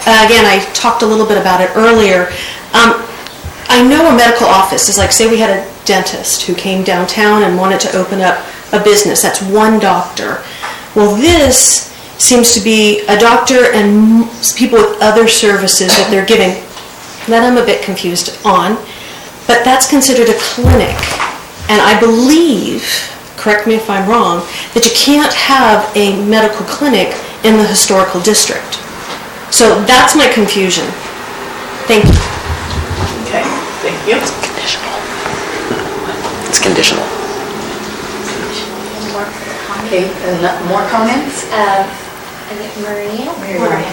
Again, I talked a little bit about it earlier. I know a medical office is like, say we had a dentist who came downtown and wanted to open up a business. That's one doctor. Well, this seems to be a doctor and people with other services that they're giving. That I'm a bit confused on, but that's considered a clinic. And I believe, correct me if I'm wrong, that you can't have a medical clinic in the historical district. So that's my confusion. Thank you. Okay, thank you. It's conditional. It's conditional. Okay, and more comments? Is it Maria? Maria.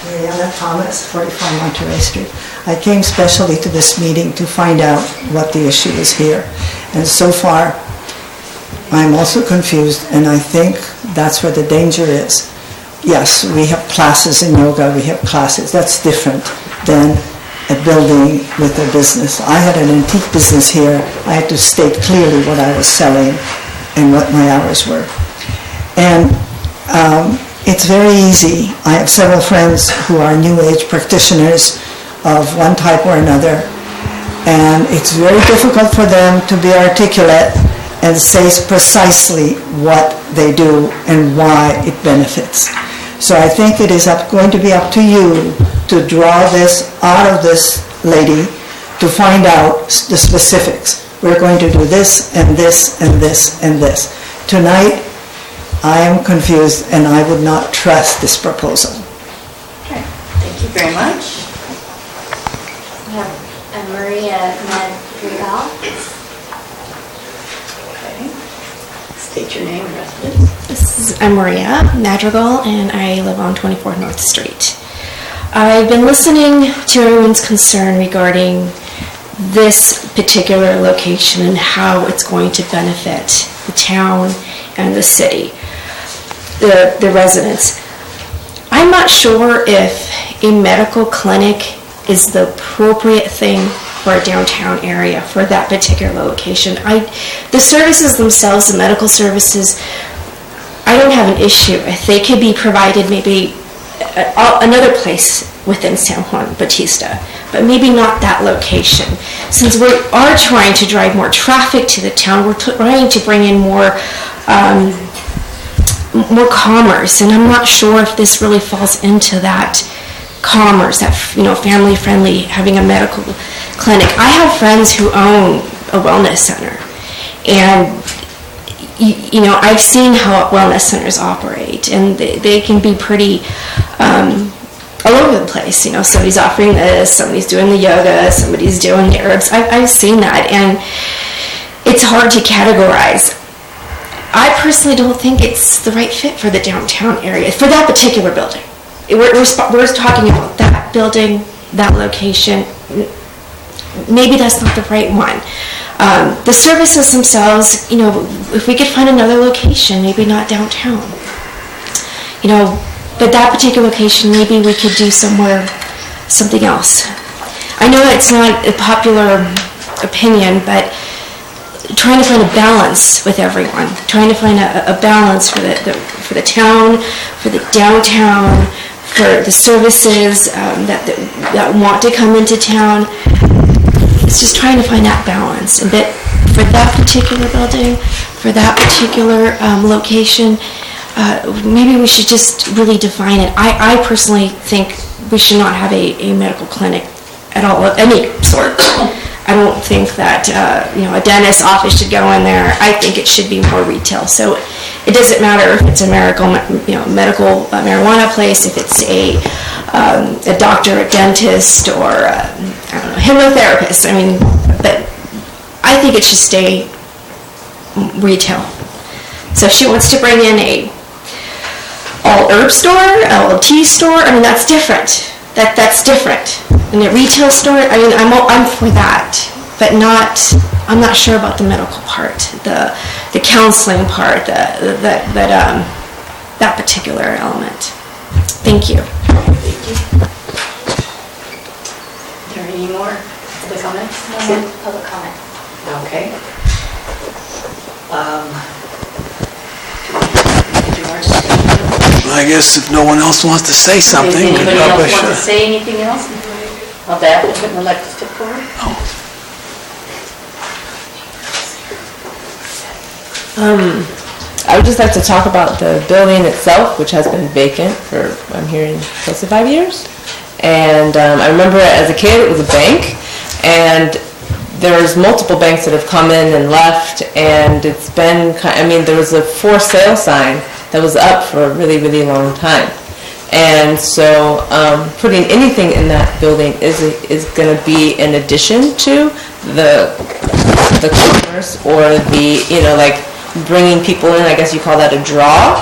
Mariana Thomas, 45 Monterey Street. I came specially to this meeting to find out what the issue is here. And so far, I'm also confused, and I think that's where the danger is. Yes, we have classes in yoga, we have classes. That's different than a building with a business. I had an antique business here. I had to state clearly what I was selling and what my hours were. And it's very easy. I have several friends who are New Age practitioners of one type or another, and it's very difficult for them to be articulate and say precisely what they do and why it benefits. So I think it is going to be up to you to draw this out of this lady to find out the specifics. We're going to do this and this and this and this. Tonight, I am confused and I would not trust this proposal. Okay, thank you very much. We have Maria Madrigal. Okay, state your name and address, please. I'm Maria Madrigal, and I live on 24 North Street. I've been listening to everyone's concern regarding this particular location and how it's going to benefit the town and the city, the residents. I'm not sure if a medical clinic is the appropriate thing for a downtown area for that particular location. The services themselves, the medical services, I don't have an issue if they could be provided maybe another place within San Juan Bautista, but maybe not that location. Since we are trying to drive more traffic to the town, we're trying to bring in more commerce, and I'm not sure if this really falls into that commerce, that family-friendly, having a medical clinic. I have friends who own a wellness center, and I've seen how wellness centers operate, and they can be pretty all over the place. Somebody's offering this, somebody's doing the yoga, somebody's doing the herbs. I've seen that, and it's hard to categorize. I personally don't think it's the right fit for the downtown area, for that particular building. We're talking about that building, that location. Maybe that's not the right one. The services themselves, if we could find another location, maybe not downtown, but that particular location, maybe we could do something else. I know it's not a popular opinion, but trying to find a balance with everyone, trying to find a balance for the town, for the downtown, for the services that want to come into town. It's just trying to find that balance. But for that particular building, for that particular location, maybe we should just really define it. I personally think we should not have a medical clinic at all, of any sort. I don't think that, a dentist's office should go in there. I think it should be more retail. So it doesn't matter if it's a medical marijuana place, if it's a doctor, a dentist, or a hypnotherapist. I mean, but I think it should stay retail. So if she wants to bring in a all herb store, all tea store, I mean, that's different. That's different. In a retail store, I mean, I'm for that, but I'm not sure about the medical part, the counseling part, that particular element. Thank you. Are there any more public comments? No more public comment. Okay. I guess if no one else wants to say something. Does anybody else want to say anything else? Of the applicant would like to step forward? I would just like to talk about the building itself, which has been vacant for, I'm hearing, close to 5 years. And I remember as a kid, it was a bank, and there's multiple banks that have come in and left, and it's been, there was a for sale sign that was up for a really, really long time. And so putting anything in that building is going to be in addition to the commerce or the, like bringing people in, I guess you call that a draw.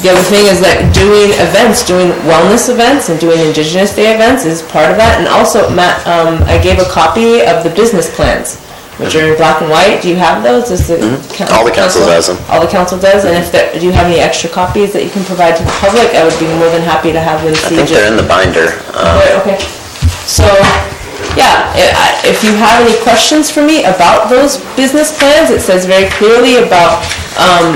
The other thing is that doing events, doing wellness events and doing Indigenous Day events is part of that. And also, Matt, I gave a copy of the business plans, which are in black and white. Do you have those? All the council does them. All the council does. And if do you have any extra copies that you can provide to the public? I would be more than happy to have them see. I think they're in the binder. Okay. So, yeah, if you have any questions for me about those business plans, it says very clearly about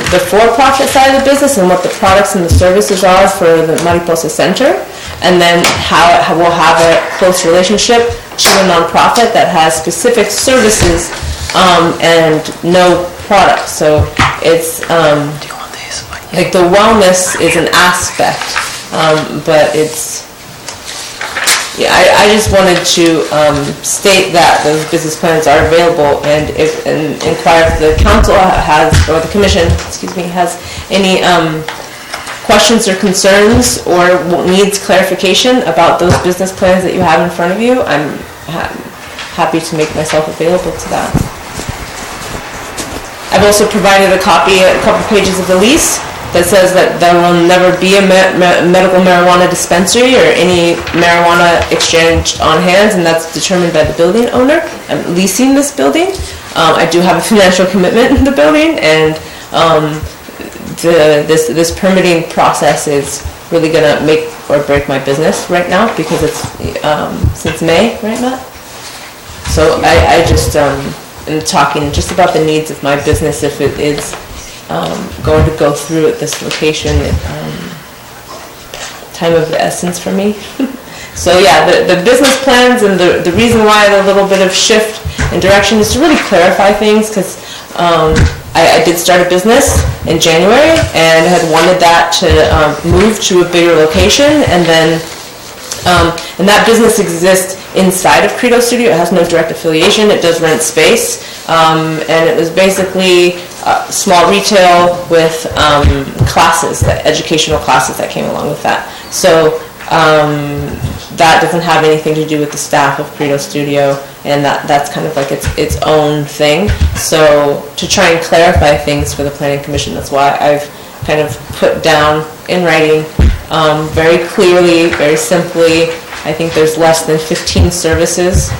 the for-profit side of the business and what the products and the services are for the Mariposa Center, and then how it will have a close relationship to a nonprofit that has specific services and no products. So it's like the wellness is an aspect, but it's. Yeah, I just wanted to state that those business plans are available, and inquire if the council has, or the commission, has any questions or concerns or needs clarification about those business plans that you have in front of you. I'm happy to make myself available to that. I've also provided a couple pages of the lease that says that there will never be a medical marijuana dispensary or any marijuana exchanged on hands, and that's determined by the building owner. I'm leasing this building. I do have a financial commitment in the building, and this permitting process is really going to make or break my business right now, because it's since May, right, Matt? So I just am talking just about the needs of my business if it is going to go through at this location. Time of the essence for me. So yeah, the business plans and the reason why the little bit of shift in direction is to really clarify things, because I did start a business in January and had wanted that to move to a bigger location, and then and that business exists inside of Credo Studio. It has no direct affiliation. It does rent space, and it was basically small retail with classes, educational classes that came along with that. So that doesn't have anything to do with the staff of Credo Studio, and that's kind of like its own thing. So to try and clarify things for the Planning Commission, that's why I've kind of put down in writing very clearly, very simply. I think there's less than 15 services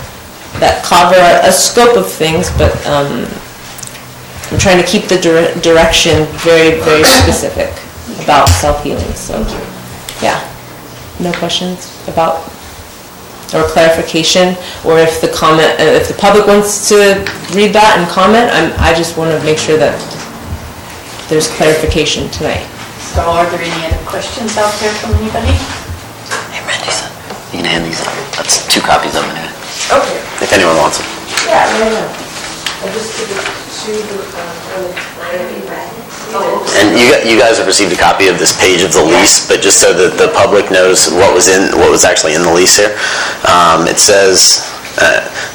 that cover a scope of things, but I'm trying to keep the direction very, very specific about self-healing. So, yeah, no questions about or clarification, or if the public wants to read that and comment, I just want to make sure that there's clarification tonight. So are there any other questions out there from anybody? Hey, Randy, you can hand these out. That's 2 copies of them. Okay. If anyone wants them. Yeah, no. I just took it to And you guys have received a copy of this page of the lease, but just so that the public knows what was actually in the lease here. It says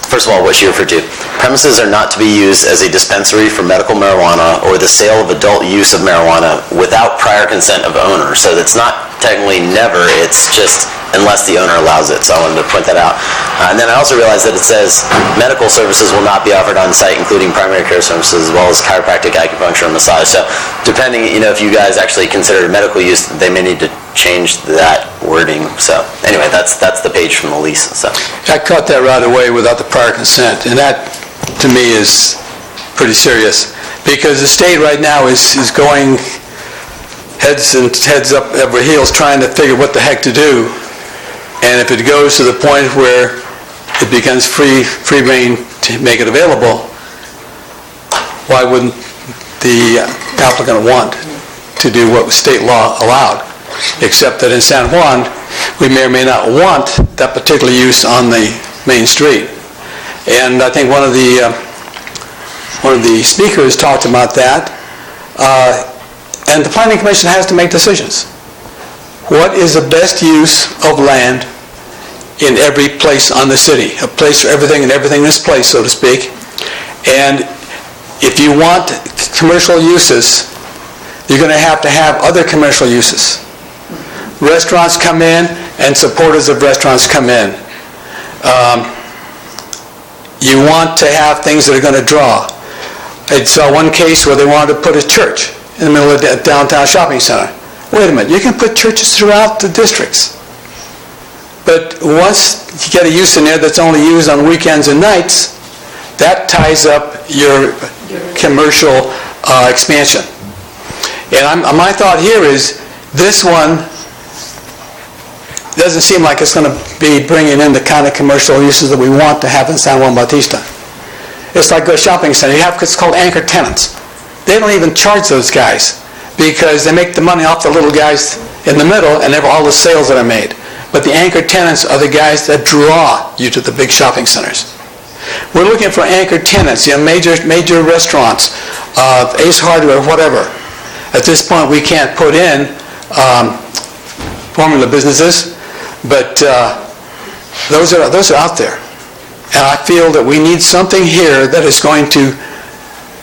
first of all, what she referred to. Premises are not to be used as a dispensary for medical marijuana or the sale of adult use of marijuana without prior consent of owner. So it's not technically never, it's just unless the owner allows it. So I wanted to point that out. And then I also realized that it says medical services will not be offered on site, including primary care services as well as chiropractic, acupuncture, and massage. So depending, if you guys actually consider medical use, they may need to change that wording. So anyway, that's the page from the lease. So I caught that right away without the prior consent, and that to me is pretty serious, because the state right now is going heads up over heels trying to figure what the heck to do. And if it goes to the point where it becomes free reign to make it available, why wouldn't the applicant want to do what state law allowed? Except that in San Juan, we may or may not want that particular use on the main street. And I think one of the speakers talked about that. And the Planning Commission has to make decisions. What is the best use of land in every place on the city? A place for everything and everything in this place, so to speak. And if you want commercial uses, you're going to have other commercial uses. Restaurants come in and supporters of restaurants come in. You want to have things that are going to draw. I saw one case where they wanted to put a church in the middle of the downtown shopping center. Wait a minute, you can put churches throughout the districts. But once you get a use in there that's only used on weekends and nights, that ties up your commercial expansion. And my thought here is, this one doesn't seem like it's going to be bringing in the kind of commercial uses that we want to have in San Juan Bautista. It's like a shopping center. You have what's called anchor tenants. They don't even charge those guys because they make the money off the little guys in the middle and all the sales that are made. But the anchor tenants are the guys that draw you to the big shopping centers. We're looking for anchor tenants, major restaurants, Ace Hardware, whatever. At this point, we can't put in formula businesses, but those are out there. And I feel that we need something here that is going to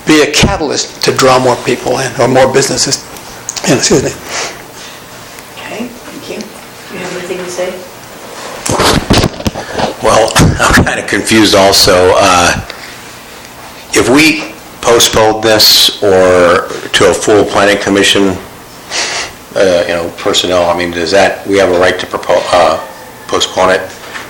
be a catalyst to draw more people in, or more businesses in. Excuse me. Okay, thank you. Do you have anything to say? Well, I'm kind of confused also. If we postpone this or to a full planning commission, personnel, does that, we have a right to postpone it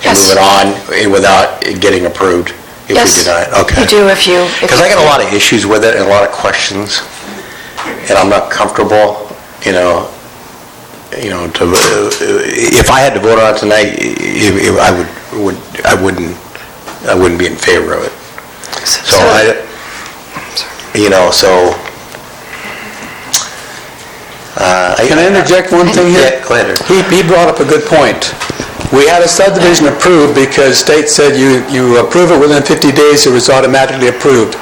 and move it on without it getting approved? If we deny it? Okay. You do if you... Because I got a lot of issues with it and a lot of questions, and I'm not comfortable, if I had to vote on it tonight, I wouldn't be in favor of it. Can I interject one thing here? Yeah, go ahead. He brought up a good point. We had a subdivision approved because state said you approve it within 50 days, it was automatically approved.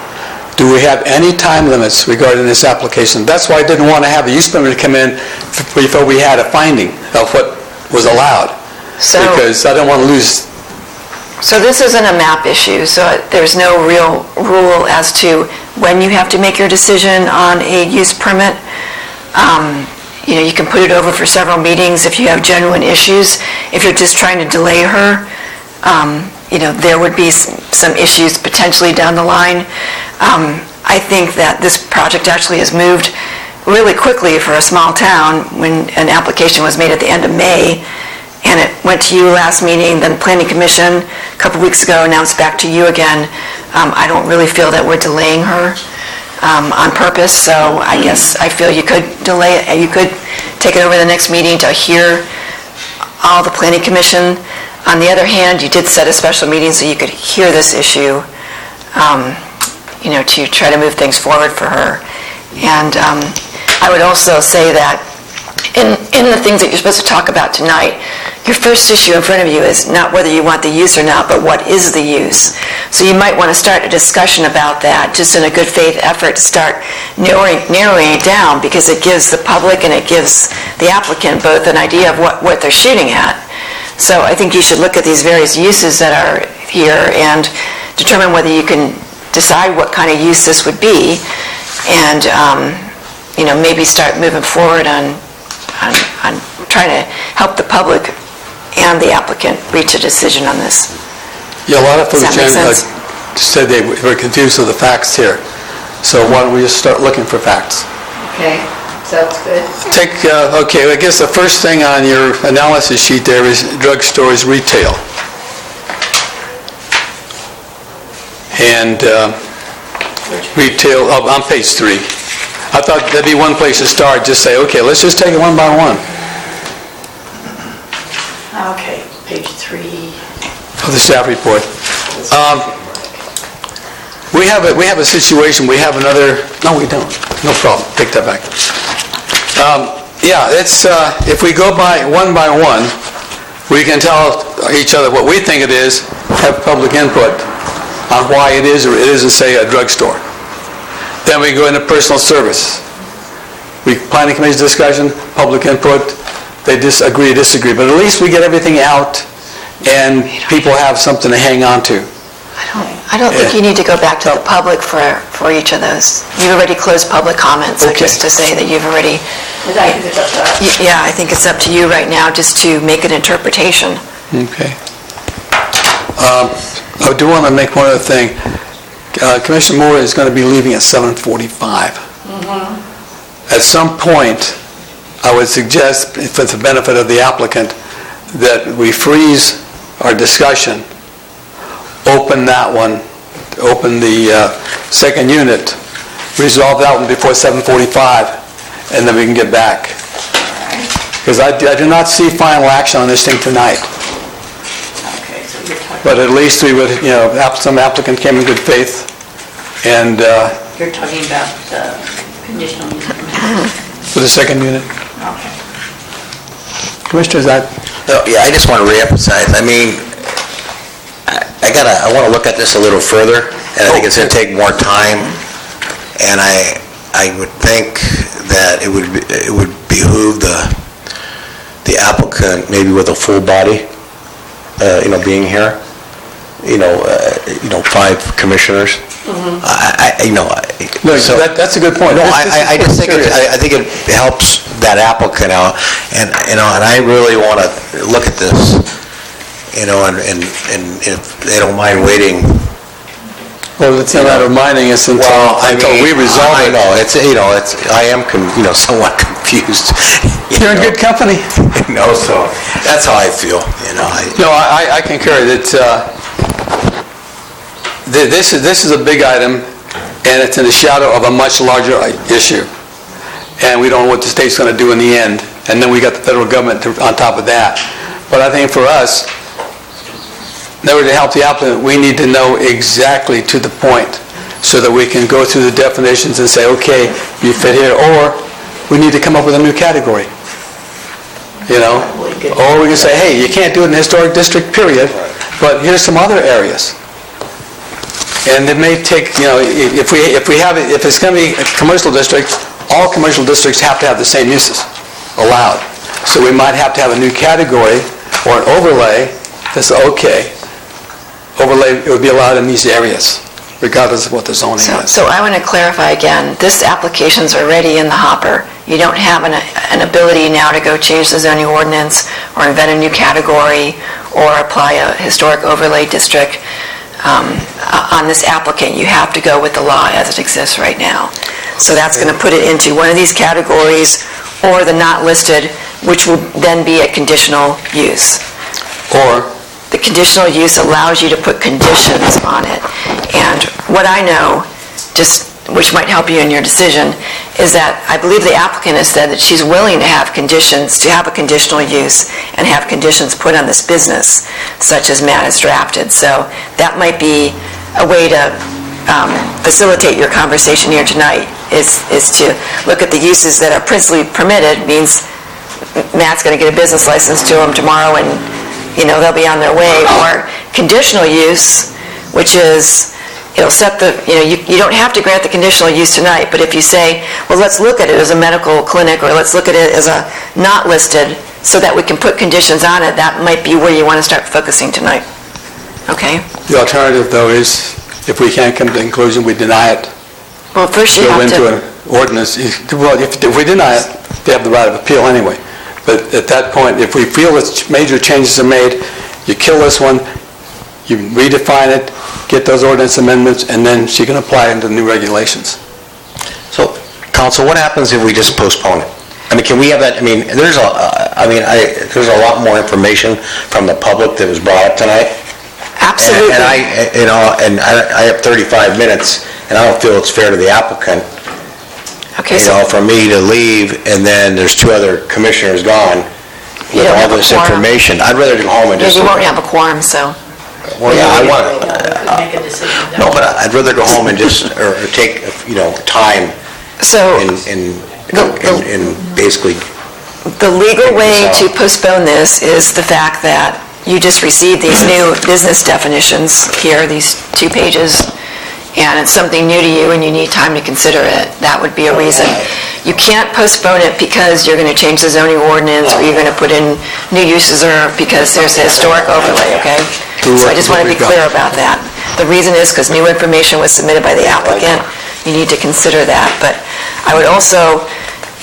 Do we have any time limits regarding this application? That's why I didn't want to have a use permit come in before we had a finding of what was allowed. Because I don't want to lose. So this isn't a map issue, so there's no real rule as to when you have to make your decision on a use permit. You can put it over for several meetings if you have genuine issues. If you're just trying to delay her, there would be some issues potentially down the line. I think that this project actually has moved really quickly for a small town when an application was made at the end of May, and it went to you last meeting, then Planning Commission a couple weeks ago, now it's back to you again. I don't really feel that we're delaying her on purpose, so I guess I feel you could delay it. You could take it over the next meeting to hear all the Planning Commission. On the other hand, you did set a special meeting so you could hear this issue, to try to move things forward for her. And I would also say that in the things that you're supposed to talk about tonight, your first issue in front of you is not whether you want the use or not, but what is the use. So you might want to start a discussion about that, just in a good faith effort to start narrowing it down, because it gives the public and it gives the applicant both an idea of what they're shooting at. So I think you should look at these various uses that are here and determine whether you can decide what kind of use this would be, and, maybe start moving forward on trying to help the public and the applicant reach a decision on this. Yeah, a lot of folks Does that make sense? said they were confused with the facts here. So why don't we just start looking for facts? Okay, sounds good. Okay, I guess the first thing on your analysis sheet there is drugstores retail. And retail, on page 3. I thought that'd be one place to start, just say, okay, let's just take it one by one. Okay, page 3. Of the staff report. We have a situation, we have another, no we don't, no problem, take that back. Yeah, it's, if we go by one, we can tell each other what we think it is, have public input on why it is or it isn't, say, a drugstore. Then we go into personal service. Planning commission discussion, public input, they disagree, but at least we get everything out and people have something to hang on to. I don't think you need to go back to the public for each of those. You've already closed public comments, so just to say that you've already... Yeah, I think it's up to you right now just to make an interpretation. Okay. I do want to make one other thing. Commissioner Moore is going to be leaving at 7:45. At some point, I would suggest, for the benefit of the applicant, that we freeze our discussion, open that one, open the second unit, resolve that one before 7:45, and then we can get back. Because I do not see final action on this thing tonight. Okay, so you're talking... But at least we would, some applicant came in good faith, and... You're talking about the conditional use permit. For the second unit. Okay. Commissioner, is that... Yeah, I just want to reemphasize, I mean, I want to look at this a little further, and I think it's going to take more time, and I would think that it would behoove the applicant, maybe with a full body, being here, 5 commissioners. That's a good point. No, I just think I think it helps that applicant out, and I really want to look at this, and if they don't mind waiting. Well, it's not reminding us until we resolve it. I know I am somewhat confused. You're in good company. So that's how I feel. No, I concur that this is a big item, and it's in the shadow of a much larger issue, and we don't know what the state's going to do in the end, and then we got the federal government on top of that. But I think for us, in order to help the applicant, we need to know exactly to the point so that we can go through the definitions and say, okay, you fit here, or we need to come up with a new category. Or we can say, hey, you can't do it in the historic district, period, but here's some other areas. And it may take, if it's going to be a commercial district, all commercial districts have to have the same uses allowed. So we might have to have a new category or an overlay that's okay. Overlay, it would be allowed in these areas, regardless of what the zoning is. So I want to clarify again, this application's already in the hopper. You don't have an ability now to go change the zoning ordinance or invent a new category or apply a historic overlay district. On this applicant, you have to go with the law as it exists right now. So that's going to put it into one of these categories or the not listed, which will then be a conditional use. Or the conditional use allows you to put conditions on it. And what I know, which might help you in your decision, is that I believe the applicant has said that she's willing to have conditions, to have a conditional use and have conditions put on this business, such as Matt has drafted. So that might be a way to facilitate your conversation here tonight, is to look at the uses that are principally permitted. Means Matt's going to get a business license to him tomorrow, and they'll be on their way. Or conditional use, which is it'll set the, you don't have to grant the conditional use tonight, but if you say, well, let's look at it as a medical clinic, or let's look at it as a not listed, so that we can put conditions on it, that might be where you want to start focusing tonight. Okay? The alternative, though, is if we can't come to the conclusion, we deny it. Well, first you Go have into to... an ordinance. Well, if we deny it, they have the right of appeal anyway. But at that point, if we feel that major changes are made, you kill this one, you redefine it, get those ordinance amendments, and then she can apply into the new regulations. So, council, what happens if we just postpone it? I mean, can we have that, I mean, there's a lot more information from the public that was brought up tonight. Absolutely. And I have 35 minutes, and I don't feel it's fair to the applicant, for me to leave, and then there's 2 other commissioners gone with all this information. I'd rather go home and just... Yeah, you won't have a quorum, so... Well, yeah, I want Make a decision. No, but I'd rather go home and just, or take, time So... in basically... The legal way to postpone this is the fact that you just received these new business definitions here, these 2 pages, and it's something new to you and you need time to consider it. That would be a reason. You can't postpone it because you're going to change the zoning ordinance or you're going to put in new uses or because there's a historic overlay, okay? So I just want to be clear about that. The reason is because new information was submitted by the applicant. You need to consider that. But I would also,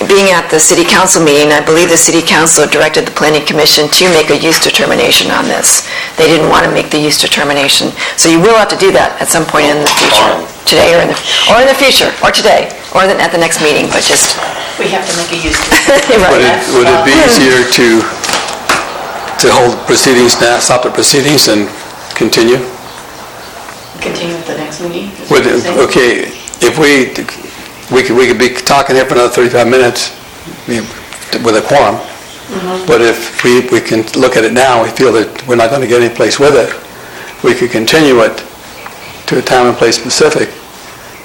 being at the city council meeting, I believe the city council directed the planning commission to make a use determination on this. They didn't want to make the use determination. So you will have to do that at some point in the future, today or in the future, or today, or at the next meeting, but just... We have to make a use determination. Right. Would it be easier to hold proceedings now, stop the proceedings and continue? Continue at the next meeting? Okay, if we could be talking here for another 35 minutes with a quorum, but if we can look at it now, we feel that we're not going to get any place with it, we could continue it to a time and place specific,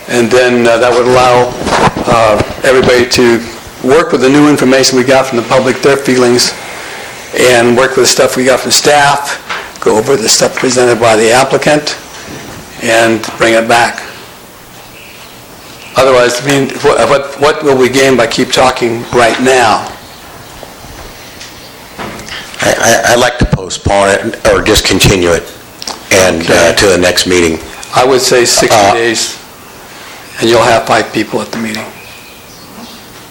and then that would allow everybody to work with the new information we got from the public, their feelings, and work with the stuff we got from staff, go over the stuff presented by the applicant, and bring it back. Otherwise, I mean, what will we gain by keep talking right now? I'd like to postpone it or just continue it and to the next meeting. I would say 60 days, and you'll have 5 people at the meeting.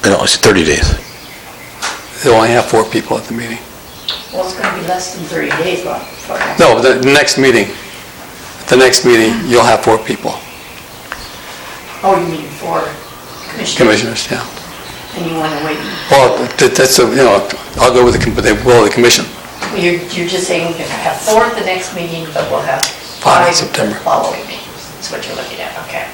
No, it's 30 days. They'll only have 4 people at the meeting. Well, it's going to be less than 30 days, Bob. No, the next meeting. The next meeting, you'll have 4 people. Oh, you mean 4 Commissioners, yeah. And you want to wait? Well, that's I'll go with the will of the commission. You're just saying we're going to have 4 at the next meeting, but we'll have 5 5 in September. the following meeting. That's what you're looking at, okay.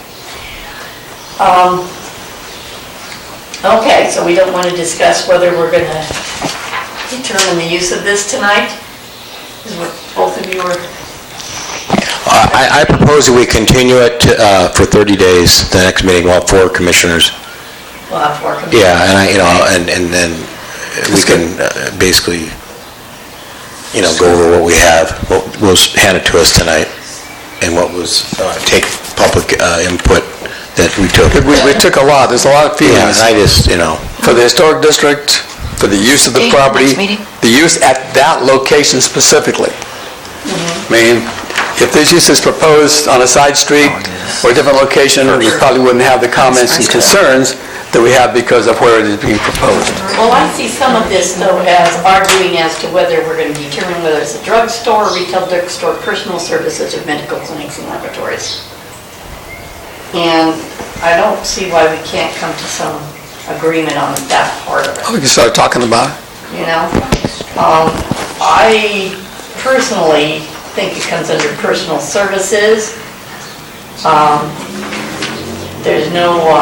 Okay, so we don't want to discuss whether we're going to determine the use of this tonight? Is what both of you are... I propose that we continue it for 30 days, the next meeting, we'll have 4 commissioners. We'll have 4 commissioners. Yeah, and then we can basically, go over what we have, what was handed to us tonight, and what was, take public input that we took. We took a lot, there's a lot of feelings. Yeah, I just, For the historic district, for the use of the property, the use at that location specifically. I mean, if this use is proposed on a side street or a different location, we probably wouldn't have the comments and concerns that we have because of where it is being proposed. Well, I see some of this, though, as arguing as to whether we're going to determine whether it's a drugstore, retail drugstore, personal services, or medical clinics and laboratories. And I don't see why we can't come to some agreement on that part of it. We can start talking about it. I personally think it comes under personal services. There's no,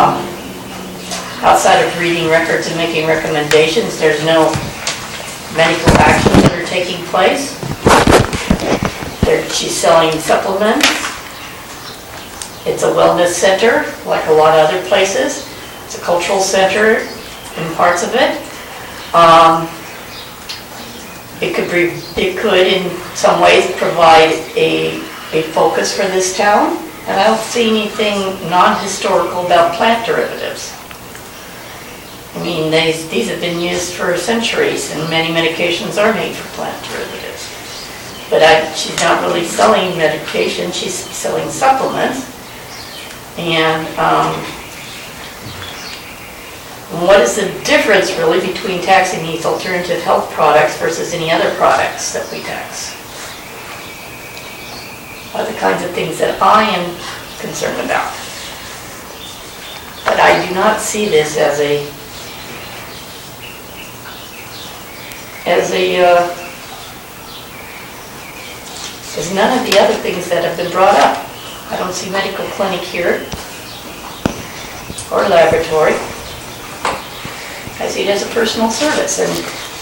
outside of reading records and making recommendations, there's no medical actions that are taking place. She's selling supplements. It's a wellness center, like a lot of other places. It's a cultural center in parts of it. It could in some ways provide a focus for this town, and I don't see anything non-historical about plant derivatives. I mean, these have been used for centuries, and many medications are made from plant derivatives. but she's not really selling medication, she's selling supplements. And what is the difference really between taxing these alternative health products versus any other products that we tax? Are the kinds of things that I am concerned about. But I do not see this as none of the other things that have been brought up. I don't see medical clinic here or laboratory. I see it as a personal service, and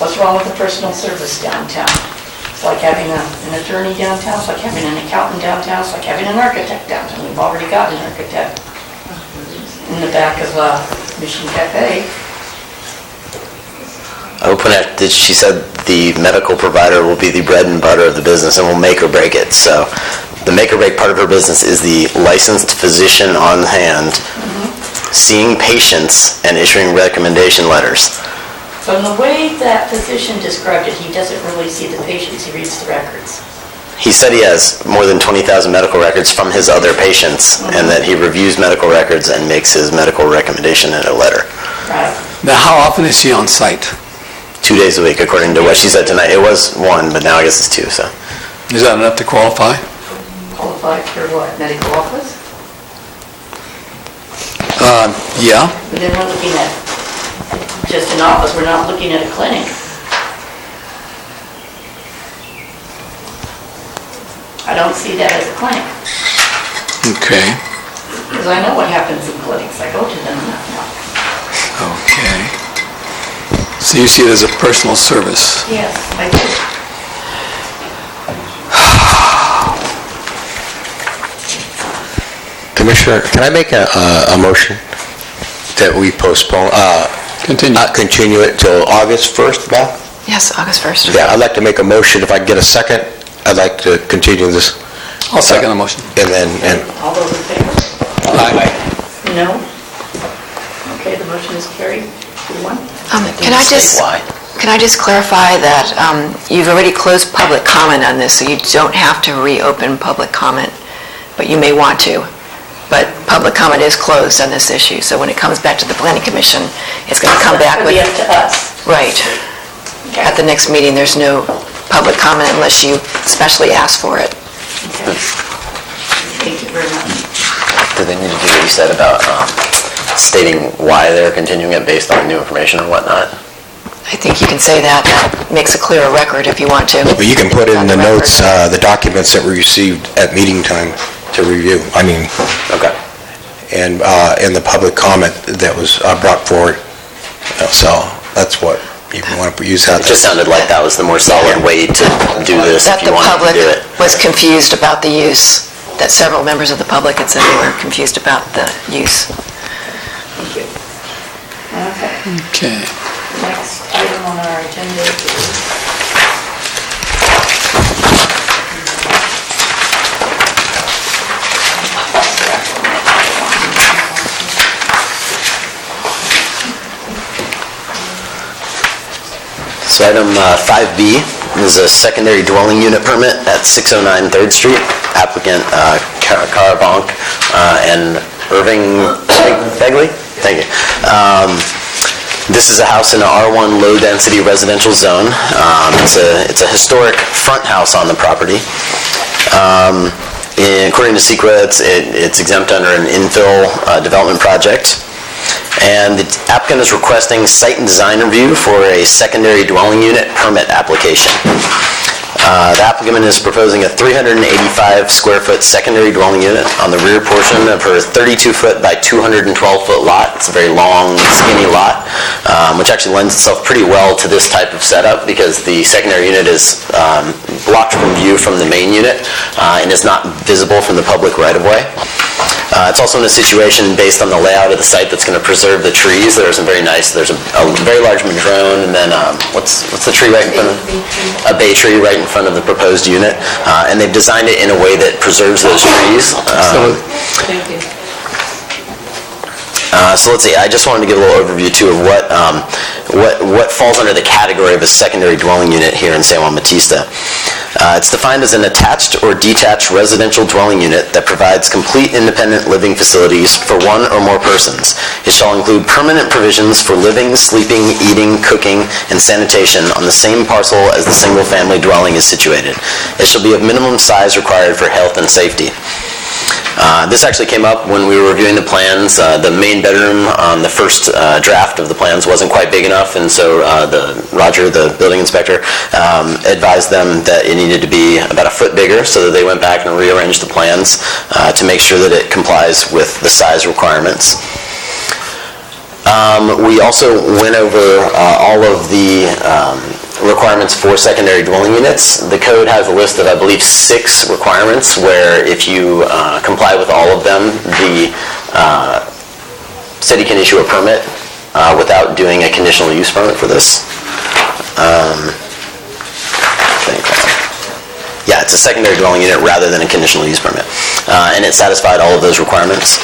what's wrong with a personal service downtown? It's like having an attorney downtown, it's like having an accountant downtown, it's like having an architect downtown. We've already got an architect in the back of Mission Cafe. She said the medical provider will be the bread and butter of the business and will make or break it. So the make or break part of her business is the licensed physician on hand, seeing patients and issuing recommendation letters. From the way that physician described it, he doesn't really see the patients, he reads the records. He said he has more than 20,000 medical records from his other patients, and that he reviews medical records and makes his medical recommendation in a letter. Right. Now, how often is she on site? 2 days a week, according to what she said tonight. It was 1, but now I guess it's 2, so. Is that enough to qualify? Qualified for what, medical office? Yeah. But then we're looking at just an office, we're not looking at a clinic. I don't see that as a clinic, Okay. because I know what happens in clinics, I go to them now. Okay. So you see it as a personal service? Yes, I do. Commissioner, can I make a motion that we postpone, continue it till August 1st, Val? Yes, August 1st. Yeah, I'd like to make a motion, if I can get a second, I'd like to continue this. I'll second the motion. And then, All those in favor? Aye. No? Okay, the motion is carried, 2-1. Can I just clarify that you've already closed public comment on this, so you don't have to reopen public comment, but you may want to. But public comment is closed on this issue, so when it comes back to the Planning Commission, it's going to come back with... It's going to be up to us. Right. At the next meeting, there's no public comment unless you specially ask for it. Okay. Thank you very much. Do they need to do what you said about stating why they're continuing it based on new information or whatnot? I think you can say that. That makes a clearer record if you want to. but you can put in the notes, the documents that were received at meeting time to review. Okay. And the public comment that was brought forward. So that's what you want to use that. It just sounded like that was the more solid way to do this if you wanted to do it. That the public was confused about the use, that several members of the public had said they were confused about the use. Thank you. Okay. Okay. Next item on our agenda is... So item 5B is a secondary dwelling unit permit at 609 3rd Street. Applicant Cara Bonk and Irving Begley. Thank you. This is a house in an R1 low-density residential zone. It's a historic front house on the property. According to SEQA, it's exempt under an infill development project. And the applicant is requesting site and design review for a secondary dwelling unit permit application. The applicant is proposing a 385 square foot secondary dwelling unit on the rear portion of her 32 foot by 212 foot lot. It's a very long, skinny lot, which actually lends itself pretty well to this type of setup because the secondary unit is blocked from view from the main unit and is not visible from the public right-of-way. It's also in a situation based on the layout of the site that's going to preserve the trees. There's a very large madrone, and then what's the tree right in front of a bay tree right in front of the proposed unit, and they've designed it in a way that preserves those trees. Thank you. So let's see. I just wanted to give a little overview too of what falls under the category of a secondary dwelling unit here in San Juan Bautista. It's defined as an attached or detached residential dwelling unit that provides complete independent living facilities for one or more persons. It shall include permanent provisions for living, sleeping, eating, cooking, and sanitation on the same parcel as the single-family dwelling is situated. It shall be of minimum size required for health and safety. This actually came up when we were reviewing the plans. The main bedroom on the first draft of the plans wasn't quite big enough, and so Roger, the building inspector, advised them that it needed to be about a foot bigger, so that they went back and rearranged the plans to make sure that it complies with the size requirements. We also went over all of the requirements for secondary dwelling units. The code has a list of, I believe, 6 requirements where if you comply with all of them, the city can issue a permit without doing a conditional use permit for this. Yeah, it's a secondary dwelling unit rather than a conditional use permit. And it satisfied all of those requirements.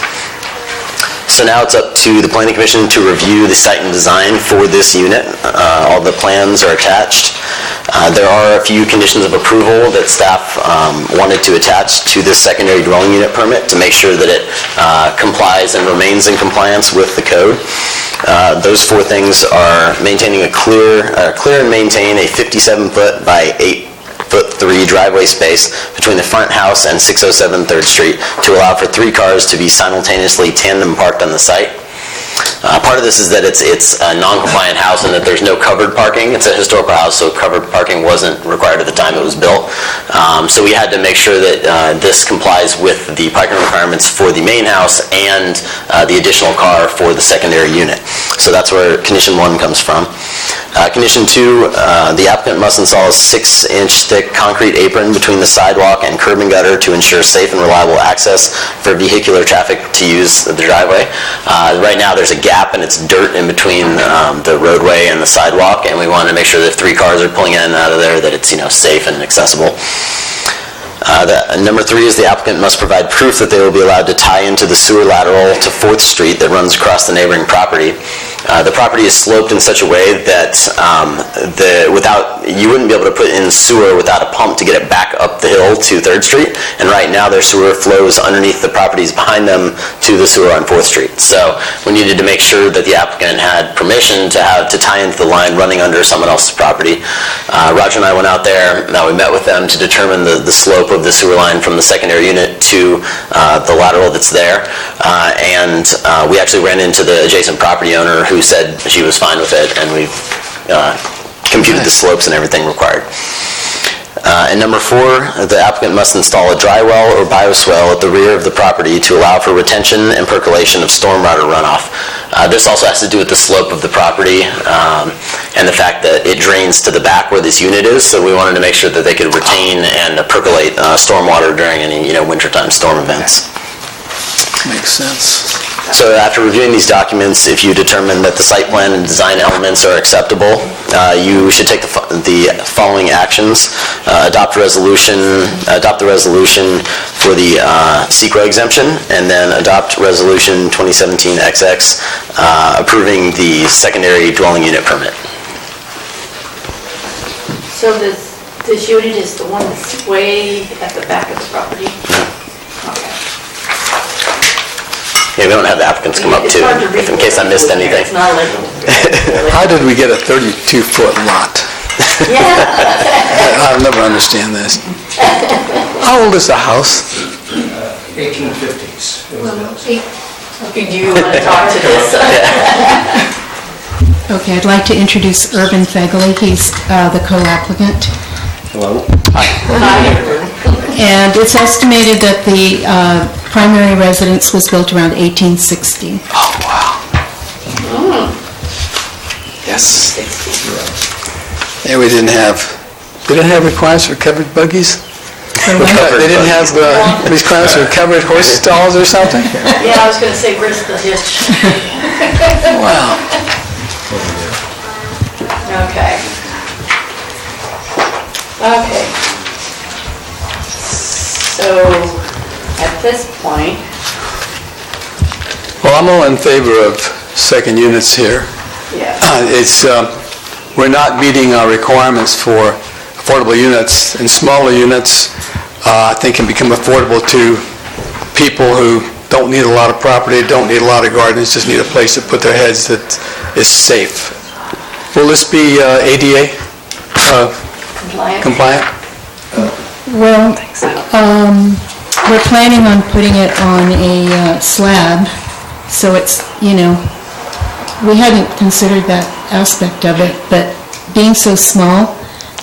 So now it's up to the Planning Commission to review the site and design for this unit. All the plans are attached. There are a few conditions of approval that staff wanted to attach to this secondary dwelling unit permit to make sure that it complies and remains in compliance with the code. Those 4 things are maintaining clear and maintain a 57-foot by 8'3" driveway space between the front house and 607 3rd Street to allow for 3 cars to be simultaneously tandem parked on the site. Part of this is that it's a non-compliant house and that there's no covered parking. It's a historical house, so covered parking wasn't required at the time it was built. So we had to make sure that this complies with the parking requirements for the main house and the additional car for the secondary unit. So that's where condition 1 comes from. Condition 2, the applicant must install a 6-inch thick concrete apron between the sidewalk and curb and gutter to ensure safe and reliable access for vehicular traffic to use the driveway. Right now there's a gap and it's dirt in between the roadway and the sidewalk, and we want to make sure that if 3 cars are pulling in and out of there that it's safe and accessible. Number 3 is the applicant must provide proof that they will be allowed to tie into the sewer lateral to 4th Street that runs across the neighboring property. The property is sloped in such a way that you wouldn't be able to put in sewer without a pump to get it back up the hill to 3rd Street, and right now their sewer flows underneath the properties behind them to the sewer on 4th Street. So we needed to make sure that the applicant had permission to tie into the line running under someone else's property. Roger and I went out there, we met with them to determine the slope of the sewer line from the secondary unit to the lateral that's there, and we actually ran into the adjacent property owner who said she was fine with it, and we've computed the slopes and everything required. And number 4, the applicant must install a dry well or bioswale at the rear of the property to allow for retention and percolation of stormwater runoff. This also has to do with the slope of the property and the fact that it drains to the back where this unit is, so we wanted to make sure that they could retain and percolate stormwater during any wintertime storm events. Makes sense. So after reviewing these documents, if you determine that the site plan and design elements are acceptable, you should take the following actions. Adopt the resolution for the SEQA exemption, and then adopt resolution 2017-XX approving the secondary dwelling unit permit. So this unit is the one that's way at the back of the property? Okay. Yeah, we don't have the applicants come up too, in case I missed anything. It's not like... How did we get a 32-foot lot? I'll never understand this. How old is the house? 1850s. Okay, do you want to talk to this? Okay, I'd like to introduce Irvin Fegley. He's the co-applicant. Hello. Hi. And it's estimated that the primary residence was built around 1860. Oh, wow. Yes. Yeah, they didn't have requirements for covered buggies? They didn't have requirements for covered horse stalls or something? Yeah, I was going to say, where's the hitch? Wow. Okay. Okay. So, at this point... Well, I'm all in favor of second units here. Yeah. We're not meeting our requirements for affordable units, and smaller units, I think can become affordable to people who don't need a lot of property, don't need a lot of gardens, just need a place to put their heads that is safe. Will this be ADA compliant? Well, we're planning on putting it on a slab, so it's, we hadn't considered that aspect of it, but being so small,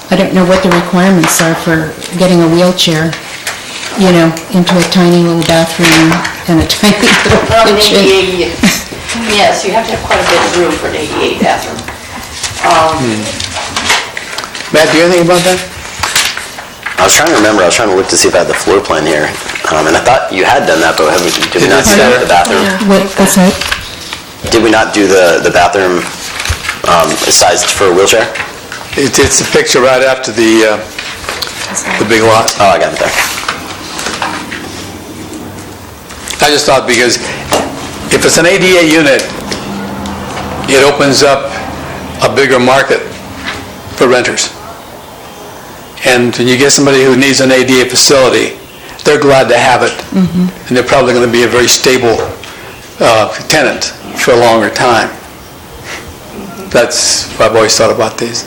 I don't know what the requirements are for getting a wheelchair, into a tiny little bathroom and a tiny little Well, an kitchen. ADA, yes, you have to have quite a bit of room for an ADA bathroom. Matt, do you know anything about that? I was trying to remember, I was trying to look to see if I had the floor plan here, and I thought you had done that, but did we not do that with the bathroom? What's that? Did we not do the bathroom sized for a wheelchair? It's a picture right after the big lot. Oh, I got it there. I just thought because if it's an ADA unit, it opens up a bigger market for renters. And when you get somebody who needs an ADA facility, they're glad to have it. And they're probably going to be a very stable tenant for a longer time. That's what I've always thought about these.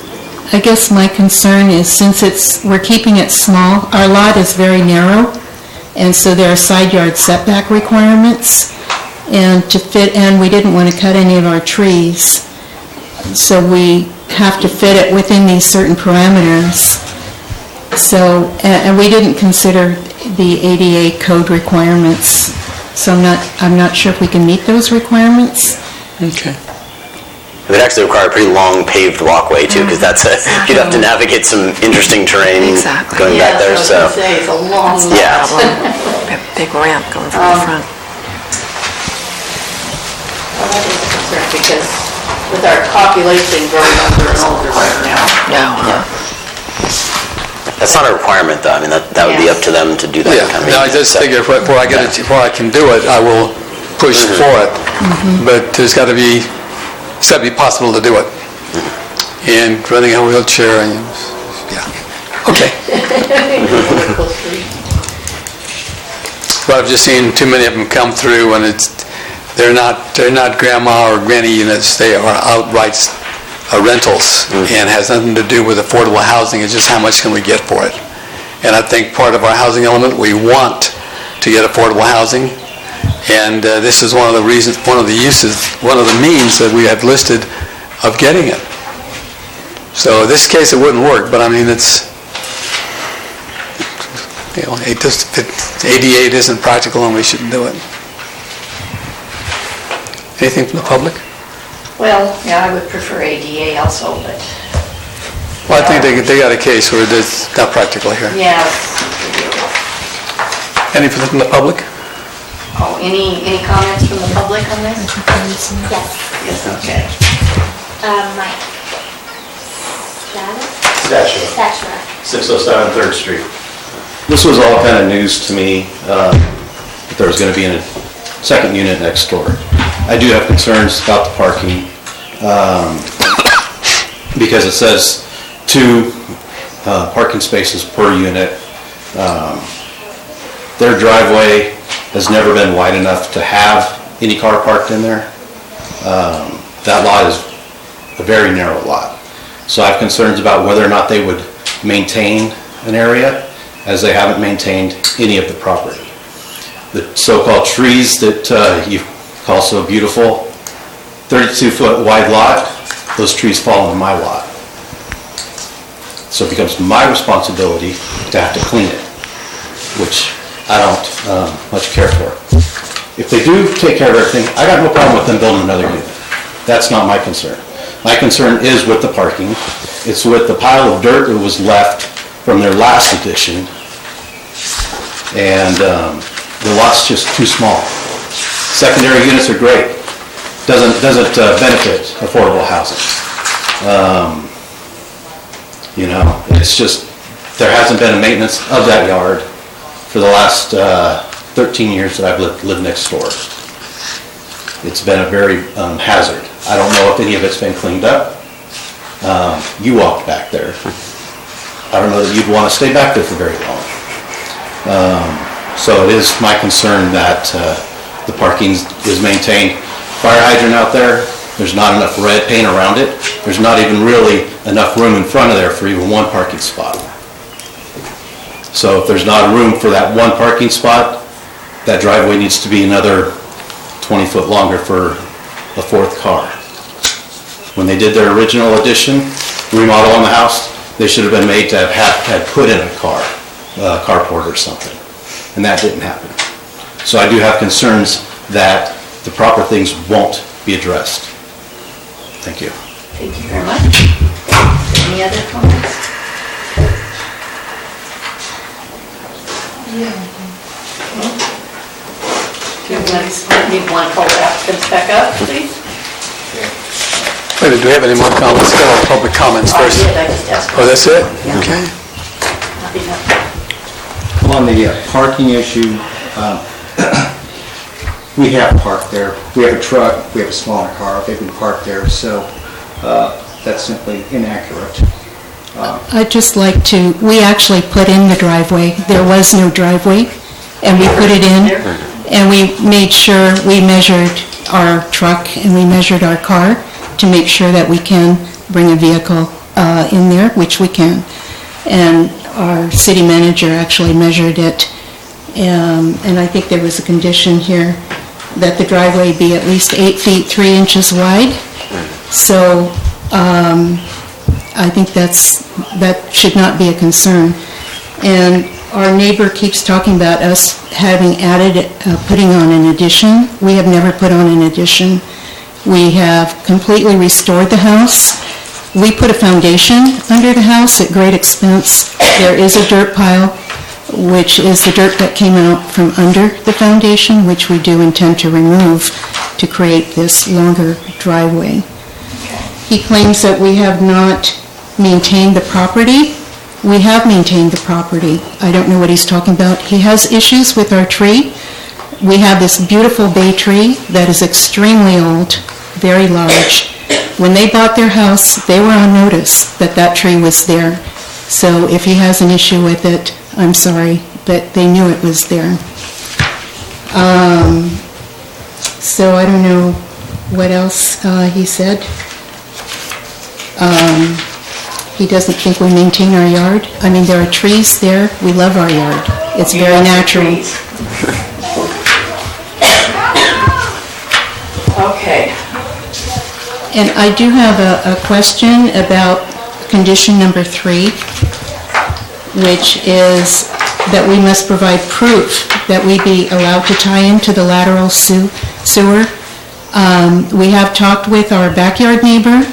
I guess my concern is since we're keeping it small, our lot is very narrow, and so there are side yard setback requirements, and we didn't want to cut any of our trees, so we have to fit it within these certain parameters. So, and we didn't consider the ADA code requirements, so I'm not sure if we can meet those requirements. Okay. It would actually require a pretty long paved walkway too, because you'd have to navigate some interesting terrain going back there. Yes, I was going to say, it's a long lot. Yeah. Big ramp going from the front. Well, that is a concern, because with our population growing older and older right now. That's not a requirement though. I mean, that would be up to them to do that. Yeah, no, I just figure before I can do it, I will push for it. But it's got to be possible to do it. And running a wheelchair, and okay. But I've just seen too many of them come through, and they're not grandma or granny units. They are outright rentals, and has nothing to do with affordable housing. It's just how much can we get for it. And I think part of our housing element, we want to get affordable housing. And this is one of the reasons, one of the means that we have listed of getting it. So in this case, it wouldn't work, but I mean, ADA isn't practical and we shouldn't do it. Anything from the public? Well, yeah, I would prefer ADA also, but... Well, I think they got a case where it's not practical here. Yes. Anything from the public? Oh, any comments from the public on this? Yes. Yes, okay. Mike. Statue. 607 3rd Street. This was all kind of news to me, that there was going to be a second unit next door. I do have concerns about the parking, because it says 2 parking spaces per unit. Their driveway has never been wide enough to have any car parked in there. That lot is a very narrow lot. So I have concerns about whether or not they would maintain an area, as they haven't maintained any of the property. The so-called trees that you call so beautiful, 32-foot wide lot, those trees fall into my lot. So it becomes my responsibility to have to clean it, which I don't much care for. If they do take care of everything, I got no problem with them building another unit. That's not my concern. My concern is with the parking. It's with the pile of dirt that was left from their last addition, and the lot's just too small. Secondary units are great. Doesn't benefit affordable housing. It's just, there hasn't been a maintenance of that yard for the last 13 years that I've lived next door. It's been a very hazard. I don't know if any of it's been cleaned up. You walked back there. I don't know that you'd want to stay back there for very long. So it is my concern that the parking is maintained. Fire hydrant out there, there's not enough red paint around it. There's not even really enough room in front of there for even one parking spot. So if there's not room for that one parking spot, that driveway needs to be another 20 foot longer for a fourth car. When they did their original addition, remodel on the house, they should have been made to have had put in a carport or something, and that didn't happen. So I do have concerns that the proper things won't be addressed. Thank you. Thank you very much. Any other comments? Do you want to call the applicants back up, please? Wait, do we have any more comments? Let's go on public comments first. I just asked. Oh, that's it? Yeah. Okay. Nothing else. On the parking issue, we have parked there. We have a truck, we have a smaller car, they've been parked there, so that's simply inaccurate. I'd just like to, we actually put in the driveway. There was no driveway, and we put it in, and we made sure we measured our truck and we measured our car to make sure that we can bring a vehicle in there, which we can. And our city manager actually measured it, and I think there was a condition here that the driveway be at least 8 feet 3 inches wide. So I think that should not be a concern. And our neighbor keeps talking about us having added, putting on an addition. We have never put on an addition. We have completely restored the house. We put a foundation under the house at great expense. There is a dirt pile, which is the dirt that came out from under the foundation, which we do intend to remove to create this longer driveway. He claims that we have not maintained the property. We have maintained the property. I don't know what he's talking about. He has issues with our tree. We have this beautiful bay tree that is extremely old, very large. When they bought their house, they were on notice that that tree was there. So if he has an issue with it, I'm sorry, but they knew it was there. So I don't know what else he said. He doesn't think we maintain our yard. I mean, there are trees there. We love our yard. It's very natural. Okay. And I do have a question about condition number 3, which is that we must provide proof that we be allowed to tie into the lateral sewer. We have talked with our backyard neighbor,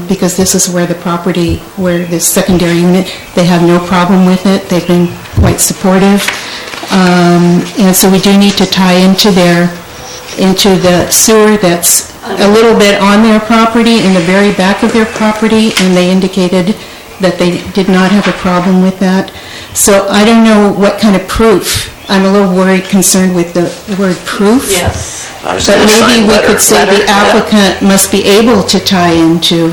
because this is where the property, where the secondary unit, they have no problem with it. They've been quite supportive. And so we do need to tie into the sewer that's a little bit on their property, in the very back of their property, and they indicated that they did not have a problem with that. So I don't know what kind of proof. I'm a little concerned with the word proof. Yes. But maybe we could say the applicant must be able to tie into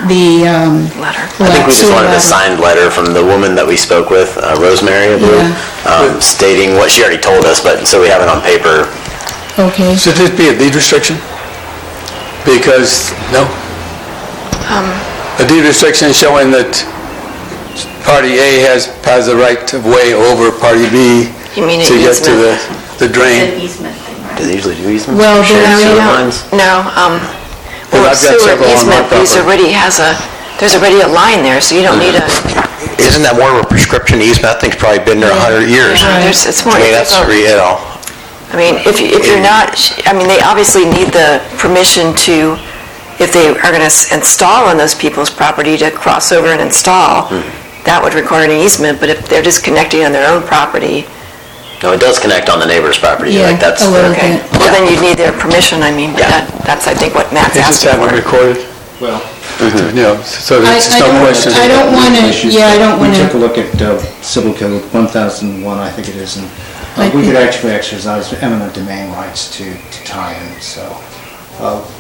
the I think we just wanted a signed letter from the woman that we spoke with, Rosemary, I believe, stating what she already told us, but so we have it on paper. Okay. Should this be a deed restriction? Because, no? A deed restriction showing that party A has the right of way over party B to get to the drain. An easement thing, right? Do they usually do easements? Well, Well, sewer easement, but there's already a line there, so you don't need a... Isn't that more of a prescription easement? That thing's probably been there 100 years. Yeah, it's more... I mean, that's, I mean, if you're not, I mean, they obviously need the permission to, if they are going to install on those people's property to cross over and install, that would require an easement, but if they're just connecting on their own property... No, it does connect on the neighbor's property. Yeah, like that's a little Okay, bit. well, then you'd need their permission, I mean, but that's, I think, what Matt's They just asking have for. it recorded. Well, So there's no question. I don't want to, we took a look at Civil Code 1001, I think it is, and we could actually exercise eminent domain rights to tie in, so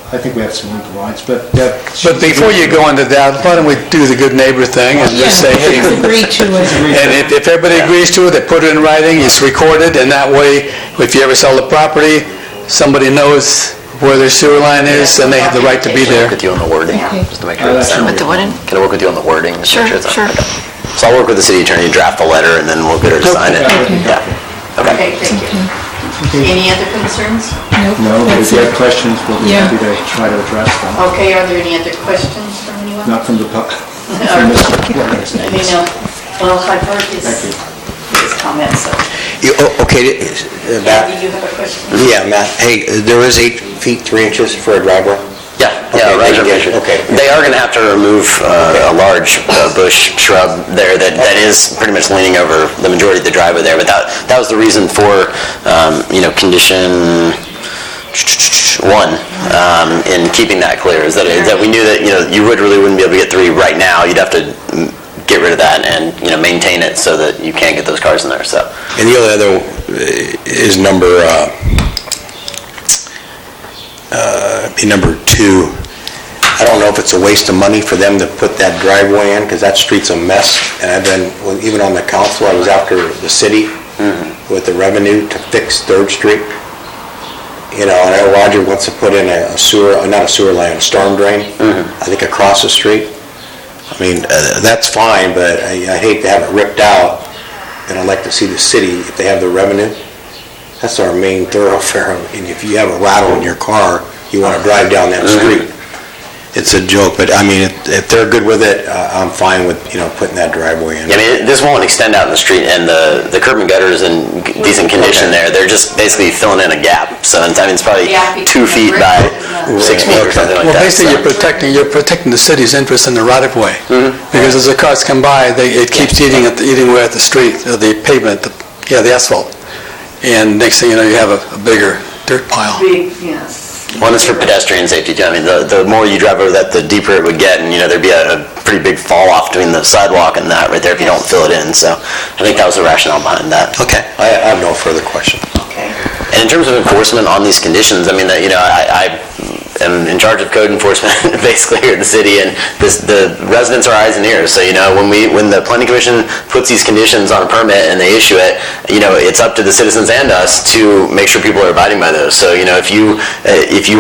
I think we have some legal rights, but... But before you go into that, why don't we do the good neighbor thing and just say, hey... Agree to it. And if everybody agrees to it, they put it in writing, it's recorded, and that way, if you ever sell the property, somebody knows where their sewer line is, and they have the right to be there. With you on the wording, just to make sure it's With the wooden? Can I work with you on the wording? Just to make Sure, it's on? sure. Okay. So I'll work with the city attorney, draft the letter, and then we'll get her to sign it. Yeah. Okay, thank you. Any other concerns? No, but if you have questions, we'll be happy to try to address them. Okay, are there any other questions from anyone? Not from the public. Well, I've heard his comments, so. Okay, Matt? Do you have a question? Yeah, Matt, hey, there is 8 feet 3 inches for a driveway? Yeah, reservation. Okay. They are going to have to remove a large bush shrub there that is pretty much leaning over the majority of the driveway there, but that was the reason for, condition 1 in keeping that clear, is that we knew that, you really wouldn't be able to get 3 right now. You'd have to get rid of that and, maintain it so that you can't get those cars in there, so. And the other is number 2. I don't know if it's a waste of money for them to put that driveway in, because that street's a mess. And I've been, even on the council, I was after the city with the revenue to fix 3rd Street. And I know Roger wants to put in a sewer, not a sewer line, a storm drain, I think across the street. I mean, that's fine, but I hate to have it ripped out, and I'd like to see the city, if they have the revenue, that's our main thoroughfare, and if you have a rattle in your car, you want to drive down that street. It's a joke, but I mean, if they're good with it, I'm fine with, putting that driveway in. I mean, this won't extend out in the street, and the curb and gutter is in decent condition there. They're just basically filling in a gap. So, I mean, it's probably 2 feet by 6 feet or something like that. Well, basically, you're protecting the city's interest in the right-of-way. Because as the cars come by, it keeps eating away at the street, the pavement, the asphalt. And next thing you know, you have a bigger dirt pile. Yes. One is for pedestrian safety too. I mean, the more you drive over that, the deeper it would get, and there'd be a pretty big fall off between the sidewalk and that right there if you don't fill it in. So I think that was the rationale behind that. Okay, I have no further question. Okay. And in terms of enforcement on these conditions, I mean, I am in charge of code enforcement basically here at the city, and the residents are eyes and ears. So when the planning commission puts these conditions on a permit and they issue it, it's up to the citizens and us to make sure people are abiding by those. So if you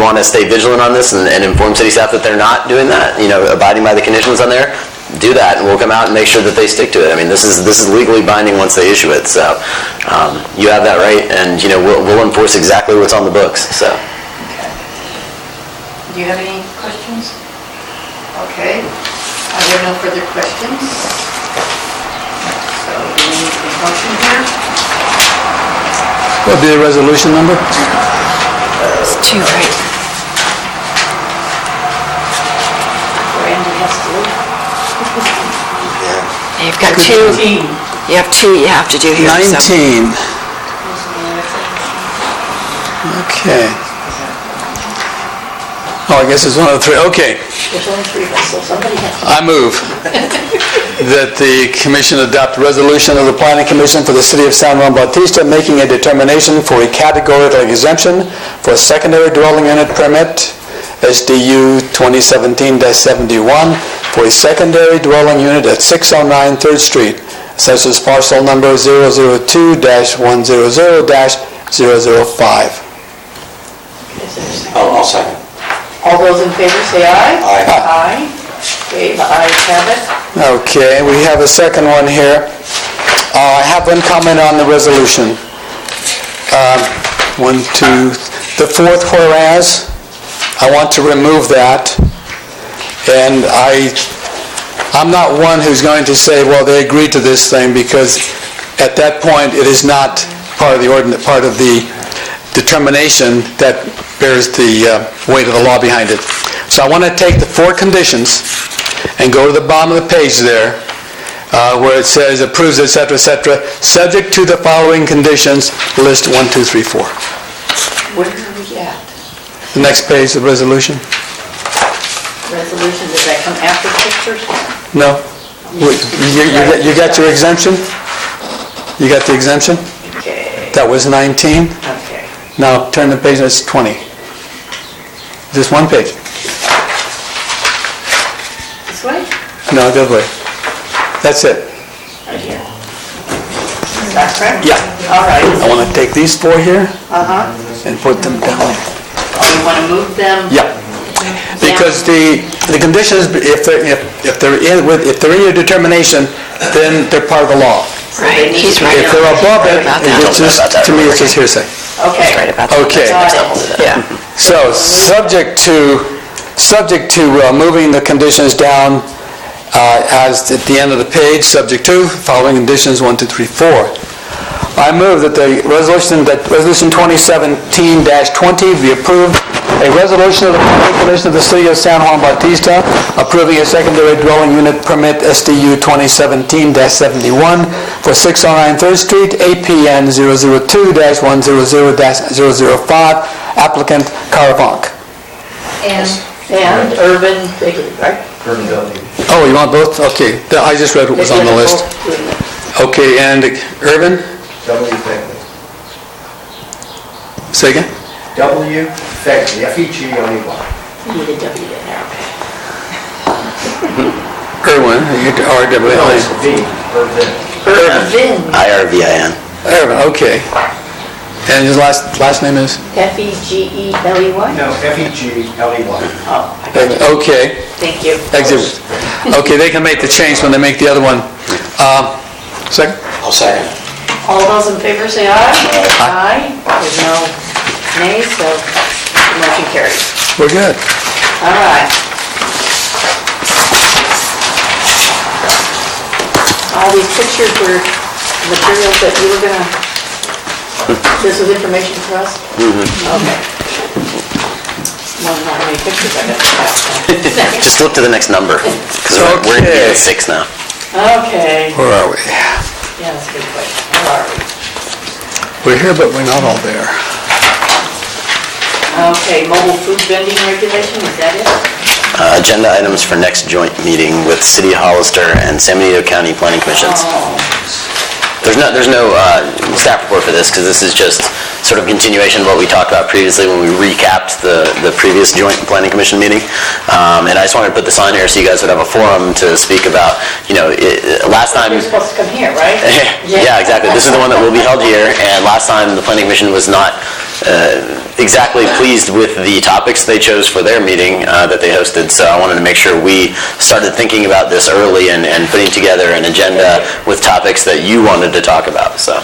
want to stay vigilant on this and inform city staff that they're not doing that, abiding by the conditions on there, do that, and we'll come out and make sure that they stick to it. I mean, this is legally binding once they issue it. So you have that right, and we'll enforce exactly what's on the books. So. Do you have any questions? Okay. Are there no further questions? So do we need a motion here? What would be the resolution number? It's 2, right? Randy has to. You've got 2. You have 2 you have to do here. 19. Okay. Oh, I guess it's one of the 3. Okay. There's only 3 of us, so somebody has to. I move that the commission adopt a resolution of the planning commission for the city of San Juan Bautista making a determination for a categorical exemption for a secondary dwelling unit permit, SDU 2017-71, for a secondary dwelling unit at 609 3rd Street, such as parcel number 002-100-005. I'll second. All those in favor say aye. Aye. Aye. Okay, the ayes have it. Okay, we have a second one here. I have one comment on the resolution. 1, 2, the 4th whereas, I want to remove that. And I'm not one who's going to say, well, they agreed to this thing, because at that point, it is not part of the part of the determination that bears the weight of the law behind it. So I want to take the 4 conditions and go to the bottom of the page there, where it says approves, etc., etc., subject to the following conditions, list 1, 2, 3, 4. Where are we at? The next page, the resolution. Resolution, does that come after pictures? No. You got your exemption? You got the exemption? Okay. That was 19. Okay. Now turn the page, that's 20. Just one page. This way? No, the other way. That's it. Right here. Is that correct? Yeah. All right. I want to take these four here Uh-huh. and put them down. Oh, you want to move them? Yeah. Because the conditions, if they're in your determination, then they're part of the law. Right, he's right. If they're above it, it's just, to me, it's just hearsay. Okay. Right about that. Okay. Got it. Yeah. So, subject to moving the conditions down as at the end of the page, subject to, following conditions 1, 2, 3, 4. I move that Resolution 2017-20 be approved. A resolution of the Planning Commission of the City of San Juan Bautista approving a secondary dwelling unit permit SDU 2017-71 for 609 3rd Street, APN 002-100-005, applicant Caravonk. And Urban Bakery, right? Oh, you want both? Okay, I just read what was on the list. Okay, and Urban? W. Feckley. Say again? W. Feckley, F-E-G-L-E-Y. You need a W in there, okay. Irwin, R-W-L-E. No, it's V, Irvin. Irvin. I-R-V-I-N. Irvin, okay. And his last name is? F-E-G-E-L-E-Y? No, F-E-G-L-E-Y. Oh, Irvin, okay. thank you. Exhibit. Okay, they can make the change when they make the other one. Second? I'll second. All those in favor say aye. Aye. There's no nays, so the motion carries. We're good. All right. All these pictures were materials that you were gonna, this was information for us? Okay. Well, not many pictures I got to pass. Just look to the next number, because we're Okay. at 6 now. Okay. Where are we? Yeah, that's a good question. Where are we? We're here, but we're not all there. Okay, mobile food vending regulation, is that it? Agenda items for next joint meeting with City of Hollister and San Benito County Planning Commissions. There's no staff report for this, because this is just sort of continuation of what we talked about previously when we recapped the previous joint planning commission meeting. And I just wanted to put this on here so you guys would have a forum to speak about, last time... You're supposed to come here, right? Yeah, exactly. This is the one that will be held here, and last time the planning commission was not exactly pleased with the topics they chose for their meeting that they hosted, so I wanted to make sure we started thinking about this early and putting together an agenda with topics that you wanted to talk about, so.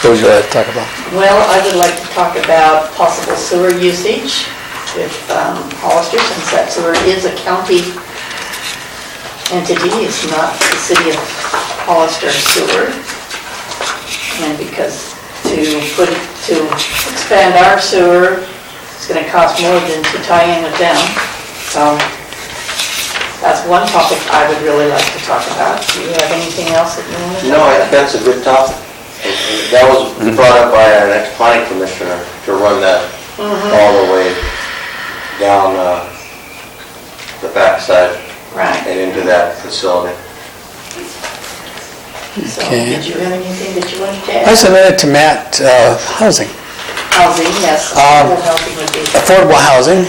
What would you like to talk about? Well, I would like to talk about possible sewer usage with Hollister, since that sewer is a county entity, it's not the city of Hollister sewer. And because to expand our sewer, it's gonna cost more than to tie in with them. So that's one topic I would really like to talk about. Do you have anything else that you want to talk No, I about? think that's a good topic. That was brought up by our next planning commissioner to run that all the way down the backside and into that facility. So, Okay. did you have anything that you wanted to add? I submitted to Matt housing. Housing, yes. Affordable housing would be. Affordable housing,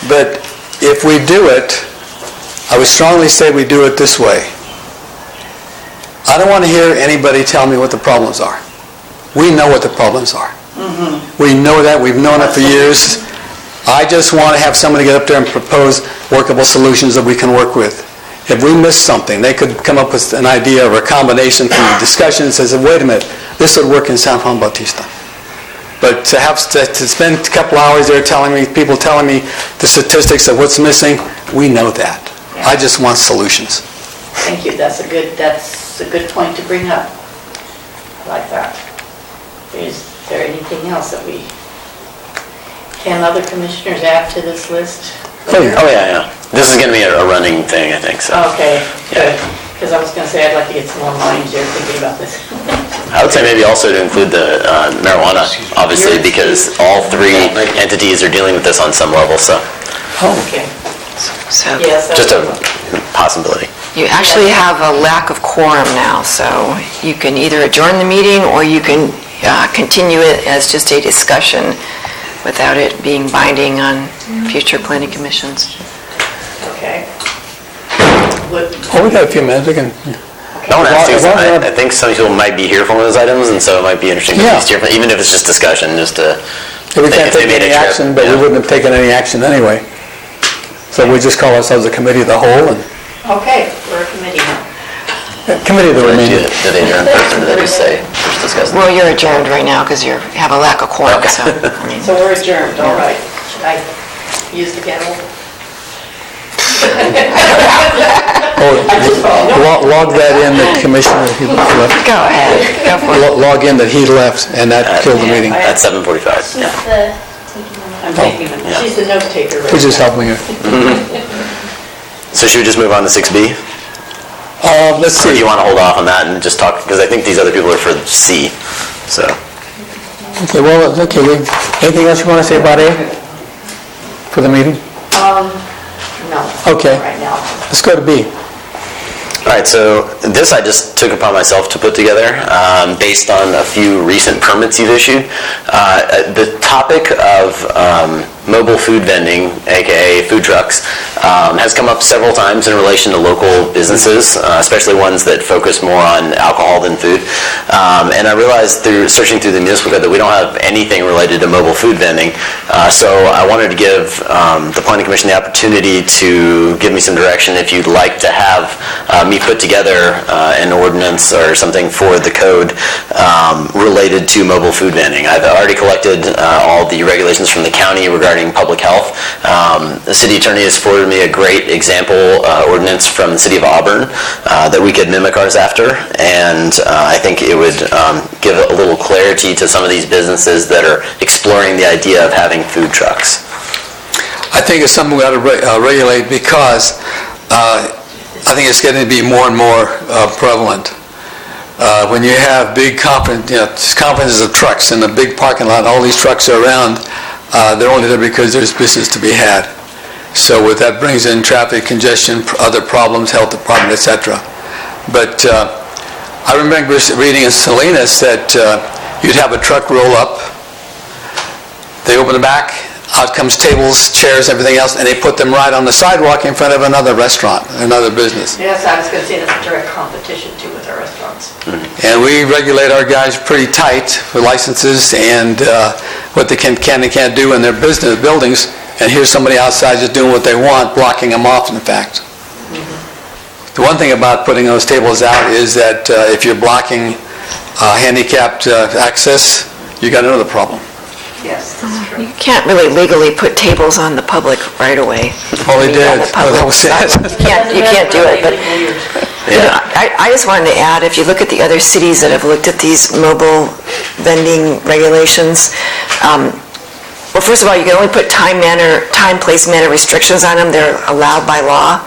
but if we do it, I would strongly say we do it this way. I don't want to hear anybody tell me what the problems are. We know what the problems are. We know that, we've known it for years. I just want to have somebody get up there and propose workable solutions that we can work with. If we miss something, they could come up with an idea or a combination from the discussion and says, wait a minute, this would work in San Juan Bautista. But to spend a couple hours there people telling me the statistics of what's missing, we know that. I just want solutions. Thank you, that's a good point to bring up. I like that. Is there anything else that can other commissioners add to this list? Oh, yeah. This is going to be a running thing, I think, so. Okay, good. Because I was going to say, I'd like to get some more minds there thinking about this. I would say maybe also to include the marijuana, obviously, because all three entities are dealing with this on some level, so. Okay. So Yes, Just a possibility. you actually have a lack of quorum now, so you can either adjourn the meeting or you can continue it as just a discussion without it being binding on future planning commissions. Okay. Oh, we got a few minutes, we can... I want to ask you, I think some people might be here for one of those items, and so it might be interesting to Yeah. hear, even if it's just discussion, just to... We can't if they take made a any trip, action, but we yeah. wouldn't have taken any action anyway. So we just call ourselves a committee of the whole and Okay, we're a committee now. committee of the remainder. Did they adjourn first, or did they just say, first discuss? Well, you're adjourned right now because you have a lack of quorum, so. So we're adjourned, all right. Should I use the gavel? Log that in, the commissioner, he left. Go ahead, go for it. Log in that he left, and that killed the meeting. At 7:45. I'm taking them. She's the note taker. We're just helping her. So should we just move on to 6B? Let's Or do see. you want to hold off on that and just talk, because I think these other people are for C, so. Okay, well, okay, anything else you want to say about A for the meeting? No. Okay. Right now. Let's go to B. All right, so this I just took upon myself to put together based on a few recent permits you've issued. The topic of mobile food vending, aka food trucks, has come up several times in relation to local businesses, especially ones that focus more on alcohol than food. And I realized through searching through the municipal code that we don't have anything related to mobile food vending. So I wanted to give the Planning Commission the opportunity to give me some direction if you'd like to have me put together an ordinance or something for the code related to mobile food vending. I've already collected all the regulations from the county regarding public health. The city attorney has forwarded me a great example ordinance from the city of Auburn that we could mimic ours after, and I think it would give a little clarity to some of these businesses that are exploring the idea of having food trucks. I think it's something we ought to regulate because I think it's getting to be more and more prevalent. When you have big conferences of trucks in a big parking lot, all these trucks are around, they're only there because there's business to be had. So with that brings in traffic congestion, other problems, health department, etc. But I remember reading in Salinas that you'd have a truck roll up, they open the back, out comes tables, chairs, everything else, and they put them right on the sidewalk in front of another restaurant, another business. Yes, I was going to say that's a direct competition too with our restaurants. And we regulate our guys pretty tight for licenses and what they can and can't do in their business buildings, and here's somebody outside just doing what they want, blocking them off, in fact. The one thing about putting those tables out is that if you're blocking handicapped access, you got another problem. Yes, that's true. You can't really legally put tables on the public right away. Oh, they did. That was it. You can't do it, but you know, I just wanted to add, if you look at the other cities that have looked at these mobile vending regulations, well, first of all, you can only put time, place, manner restrictions on them. They're allowed by law.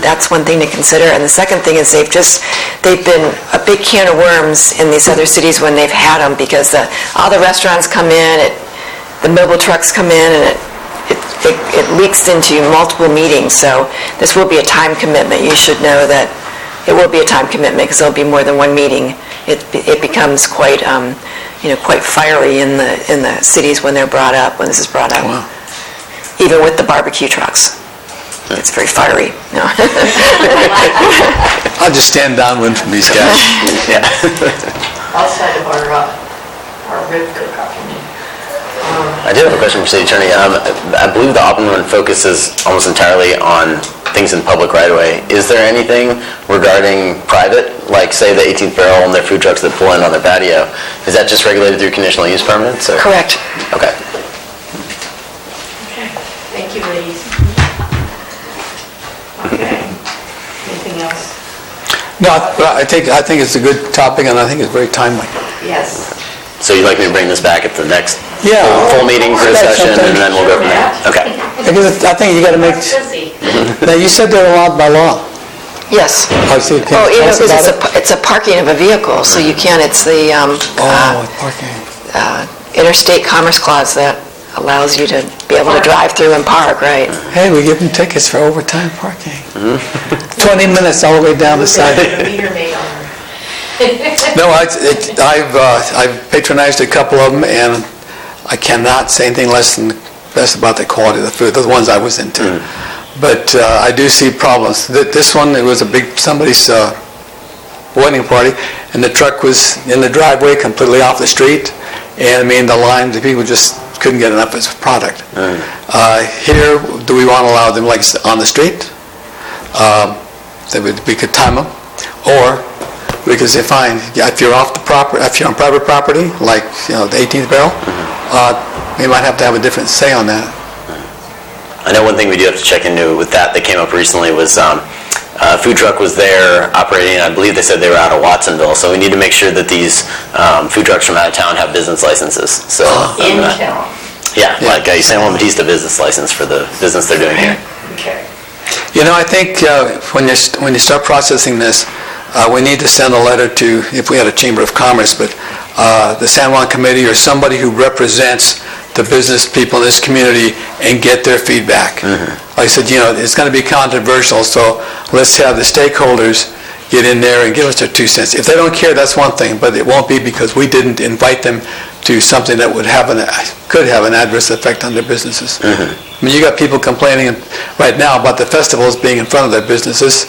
That's one thing to consider. And the second thing is they've been a big can of worms in these other cities when they've had them, because all the restaurants come in, the mobile trucks come in, and it leaks into multiple meetings. So this will be a time commitment. You should know that it will be a time commitment because there'll be more than one meeting. It becomes quite quite fiery in the cities when they're brought up, when this is brought up. Wow. Even with the barbecue trucks. It's very fiery. No. I'll just stand downwind from these guys. Yeah. Outside of our rib cook-off. I do have a question for City Attorney. I believe the Auburn one focuses almost entirely on things in public right-of-way. Is there anything regarding private, like say the 18th Barrel and their food trucks that pull in on their patio? Is that just regulated through conditional use permits? Or? Correct. Okay. Thank you, ladies. Okay. Anything else? No, I think it's a good topic, and I think it's very timely. Yes. So you'd like me to bring this back at the next Yeah. full meeting for discussion, and then we'll go from there? Okay. Because I think you got to make... Now, you said they're allowed by law. Yes. Oh, so you can't Well, tell us because about it? it's a parking of a vehicle, so you can't, it's the Parking. Interstate Commerce Clause that allows you to be able to drive through and park, right? Hey, we give them tickets for overtime parking. 20 minutes all the way down the side. No, I've patronized a couple of them, and I cannot say anything less than best about the quality of the food, the ones I was into. But I do see problems. This one, it was a big, somebody's wedding party, and the truck was in the driveway completely off the street, and I mean, the line, the people just couldn't get enough of the product. Here, do we want to allow them like on the street? We could time them, or we could say, fine, if you're off the property, if you're on private property, like, you know, the 18th barrel, we might have to have a different say on that. I know one thing we do have to check into with that came up recently was a food truck was there operating, I believe they said they were out of Watsonville, so we need to make sure that these food trucks from out of town have business licenses. So In town. Yeah, like a San Juan Bautista business license for the business they're doing here. Okay. You know, I think when you start processing this, we need to send a letter to, if we had a Chamber of Commerce, but the San Juan Committee or somebody who represents the business people in this community and get their feedback. Like I said, you know, it's going to be controversial, so let's have the stakeholders get in there and give us their 2 cents. If they don't care, that's one thing, but it won't be because we didn't invite them to something that would have could have an adverse effect on their businesses. I mean, you got people complaining right now about the festivals being in front of their businesses.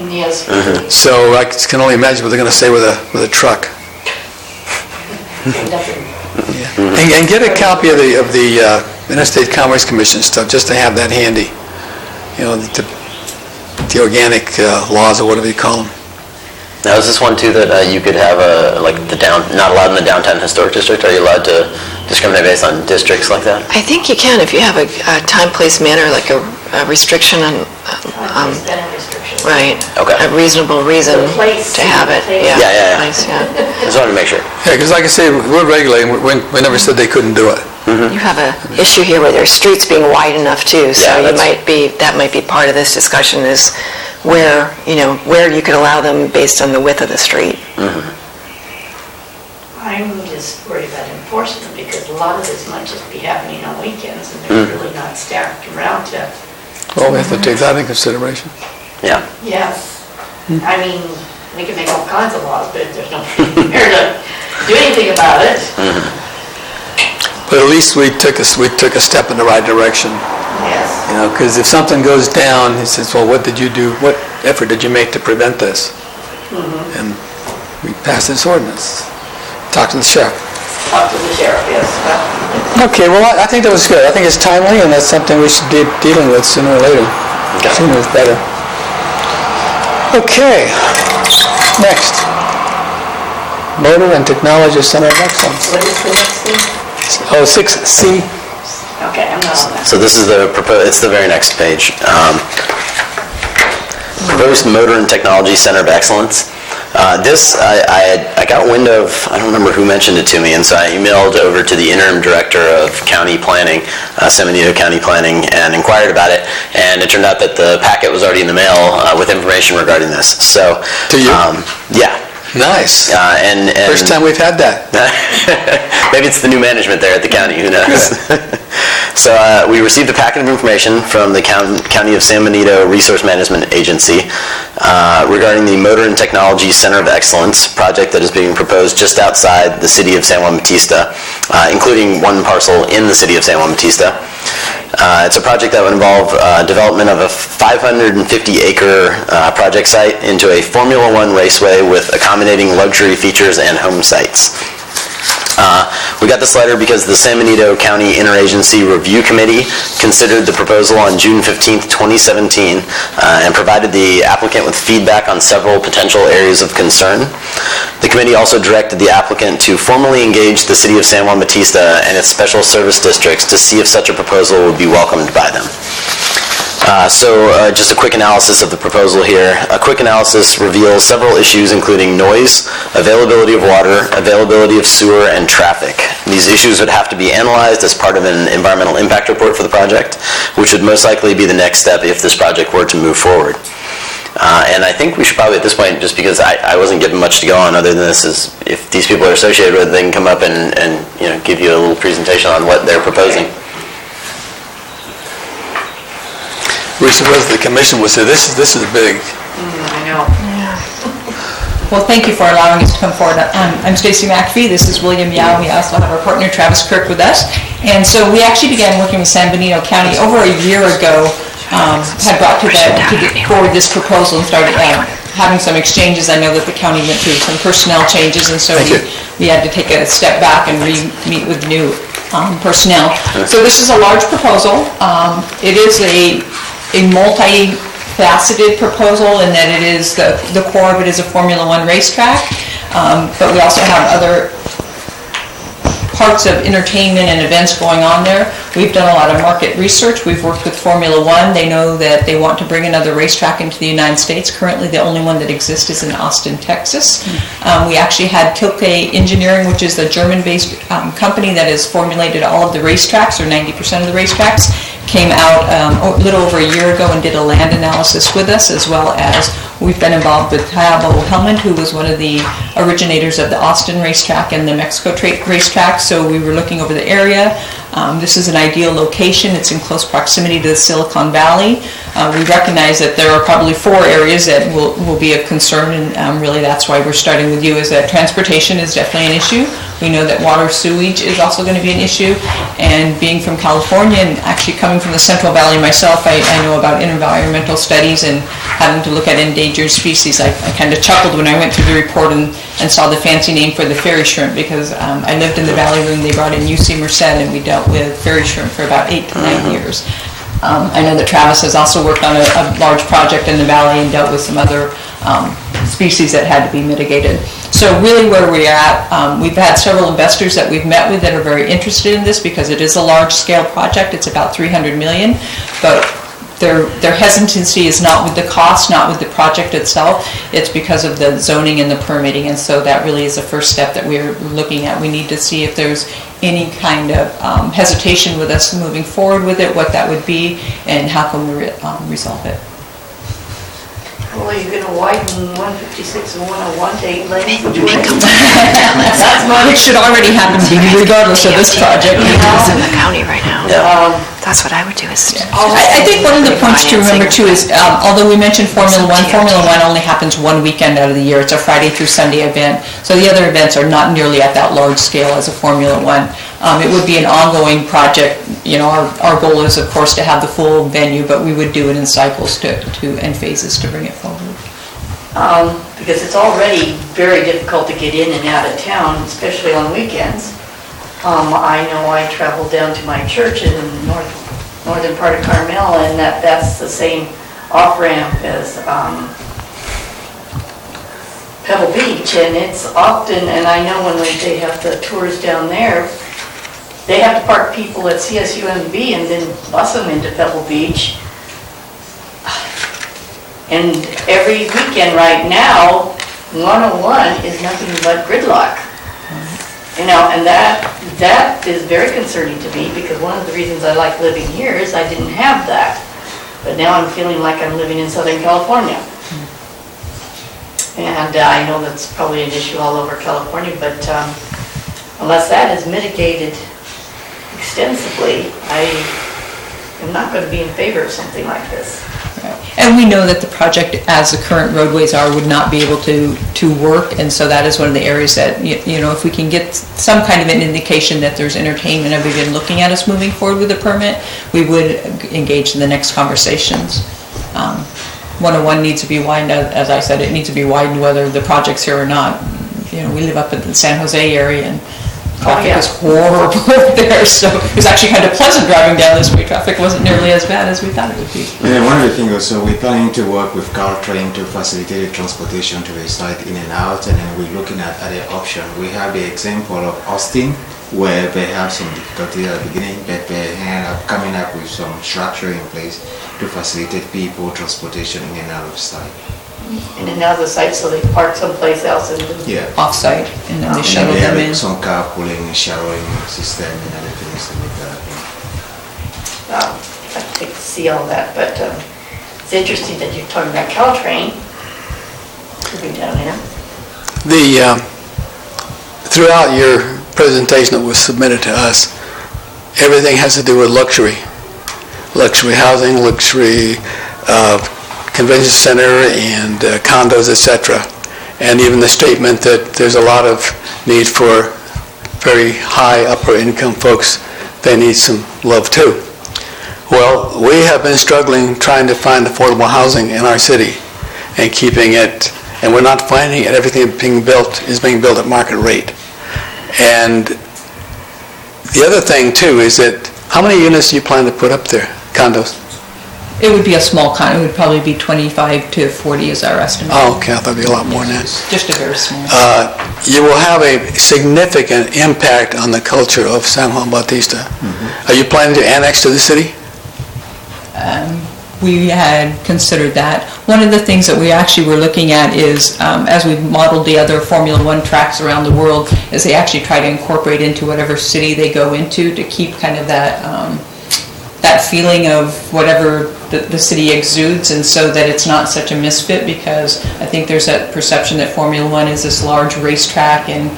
Yes. So I can only imagine what they're going to say with a truck. And get a copy of the Interstate Commerce Commission stuff, just to have that handy. You know, the organic laws or whatever you call them. Now, is this one too that you could have not allowed in the downtown historic district? Are you allowed to discriminate based on districts like that? I think you can if you have a time, place, manner, like a restriction on, right, okay, a reasonable reason to have it. Yeah. Place, yeah. Just wanted to make sure. Yeah, because like I say, we're regulating. We never said they couldn't do it. You have an issue here where there's streets being wide enough too, so that might be part of this discussion is where you could allow them based on the width of the street. I'm just worried about enforcement because a lot of this might just be happening on weekends and they're really not staffed around to. Well, we have to take that in consideration. Yeah. Yes. I mean, we can make all kinds of laws, but if there's nobody here to do anything about it. But at least we took a step in the right direction. Yes. You know, because if something goes down, he says, well, what did you do? What effort did you make to prevent this? And we passed this ordinance. Talk to the sheriff. Talk to the sheriff, yes. Okay, well, I think that was good. I think it's timely, and that's something we should be dealing with sooner or later. Sooner is better. Okay, next. Motor and Technology Center of Excellence. What is the next thing? Oh, 6C. Okay, I'm not on that. So this is it's the very next page. Proposed Motor and Technology Center of Excellence. This, I got wind of, I don't remember who mentioned it to me, and so I emailed over to the interim director of county planning, San Benito County Planning, and inquired about it, and it turned out that the packet was already in the mail with information regarding this. So, to you? Yeah. Nice. And first time we've had that. Maybe it's the new management there at the county, who knows? So we received a packet of information from the County of San Benito Resource Management Agency regarding the Motor and Technology Center of Excellence project that is being proposed just outside the city of San Juan Bautista, including one parcel in the city of San Juan Bautista. It's a project that would involve development of a 550-acre project site into a Formula One raceway with accommodating luxury features and home sites. We got this letter because the San Benito County Interagency Review Committee considered the proposal on June 15th, 2017, and provided the applicant with feedback on several potential areas of concern. The committee also directed the applicant to formally engage the City of San Juan Bautista and its special service districts to see if such a proposal would be welcomed by them. Just a quick analysis of the proposal here. A quick analysis reveals several issues including noise, availability of water, availability of sewer, and traffic. These issues would have to be analyzed as part of an environmental impact report for the project, which would most likely be the next step if this project were to move forward. And I think we should probably at this point, just because I wasn't given much to go on other than this, is if these people are associated with it, they can come up and give you a little presentation on what they're proposing. We suppose the commission would say, this is big. I know. Well, thank you for allowing us to come forward. I'm Stacy McAfee, this is William Yao. We also have our partner Travis Kirk with us. And so we actually began working with San Benito County over a year ago, had brought forward this proposal and started having some exchanges. I know that the county went through some personnel changes, and so we had to take a step back and meet with new personnel. So this is a large proposal. It is a multi-faceted proposal in that it is, the core of it is a Formula One racetrack, but we also have other parts of entertainment and events going on there. We've done a lot of market research. We've worked with Formula One. They know that they want to bring another racetrack into the United States. Currently, the only one that exists is in Austin, Texas. We actually had Tilke Engineering, which is a German-based company that has formulated all of the racetracks, or 90% of the racetracks, came out a little over a year ago and did a land analysis with us, as well as we've been involved with Tayabo Hellman, who was one of the originators of the Austin racetrack and the Mexico racetrack. So we were looking over the area. This is an ideal location. It's in close proximity to the Silicon Valley. We recognize that there are probably 4 areas that will be of concern, and really that's why we're starting with you, is that transportation is definitely an issue. We know that water sewage is also going to be an issue, and being from California and actually coming from the Central Valley myself, I know about environmental studies and having to look at endangered species. I kind of chuckled when I went through the report and saw the fancy name for the fairy shrimp, because I lived in the valley when they brought in UC Merced, and we dealt with fairy shrimp for about 8 to 9 years. I know that Travis has also worked on a large project in the valley and dealt with some other species that had to be mitigated. So really where we're at, we've had several investors that we've met with that are very interested in this, because it is a large-scale project. It's about $300 million, but their hesitancy is not with the cost, not with the project itself. It's because of the zoning and the permitting, and so that really is the first step that we're looking at. We need to see if there's any kind of hesitation with us moving forward with it, what that would be, and how can we resolve it. Well, you're going to widen 156 and 101 to 8 lanes. Which should already happen regardless of this project. It's in the county right now. That's what I would do. I think one of the points to remember too is, although we mentioned Formula One only happens one weekend out of the year. It's a Friday through Sunday event. So the other events are not nearly at that large scale as a Formula One. It would be an ongoing project. You know, our goal is, of course, to have the full venue, but we would do it in cycles and phases to bring it forward. Because it's already very difficult to get in and out of town, especially on weekends. I know I travel down to my church in the northern part of Carmel, and that's the same off-ramp as Pebble Beach, and it's often, and I know when they have the tours down there, they have to park people at CSUMB and then bus them into Pebble Beach. And every weekend right now, 101 is nothing but gridlock. You know, and that is very concerning to me, because one of the reasons I like living here is I didn't have that. But now I'm feeling like I'm living in Southern California. And I know that's probably an issue all over California, but unless that is mitigated extensively, I am not going to be in favor of something like this. And we know that the project, as the current roadways are, would not be able to work, and so that is one of the areas that, you know, if we can get some kind of an indication that there's entertainment of even looking at us moving forward with the permit, we would engage in the next conversations. 101 needs to be widened, as I said, it needs to be widened whether the project's here or not. You know, we live up in the San Jose area, and traffic is horrible there, so it was actually kind of pleasant driving down this way. Traffic wasn't nearly as bad as we thought it would be. And one of the things also, we're planning to work with Caltrain to facilitate the transportation to the site in and out, and then we're looking at other options. We have the example of Austin, where they have some difficulty at the beginning, but they end up coming up with some structure in place to facilitate people transportation in and out of the site. In and out of the site, so they park someplace else and off-site, and then they shuttle them in. Some carpooling, showering system, and other things to make that happen. I'd like to see all that, but it's interesting that you're talking about Caltrain moving down here. Throughout your presentation that was submitted to us, everything has to do with luxury housing, luxury convention center, and condos, etc. and even the statement that there's a lot of need for very high upper income folks, they need some love too. Well, we have been struggling trying to find affordable housing in our city and keeping it, and we're not finding it. Everything being built is being built at market rate. And the other thing too is that, how many units do you plan to put up there, condos? It would be a small condo. It would probably be 25 to 40 is our estimate. Oh, okay, I thought it'd be a lot more than that. Just a very small. You will have a significant impact on the culture of San Juan Bautista. Are you planning to annex to the city? We had considered that. One of the things that we actually were looking at is, as we've modeled the other Formula One tracks around the world, is they actually try to incorporate into whatever city they go into to keep kind of that that feeling of whatever the city exudes, and so that it's not such a misfit, because I think there's that perception that Formula One is this large racetrack and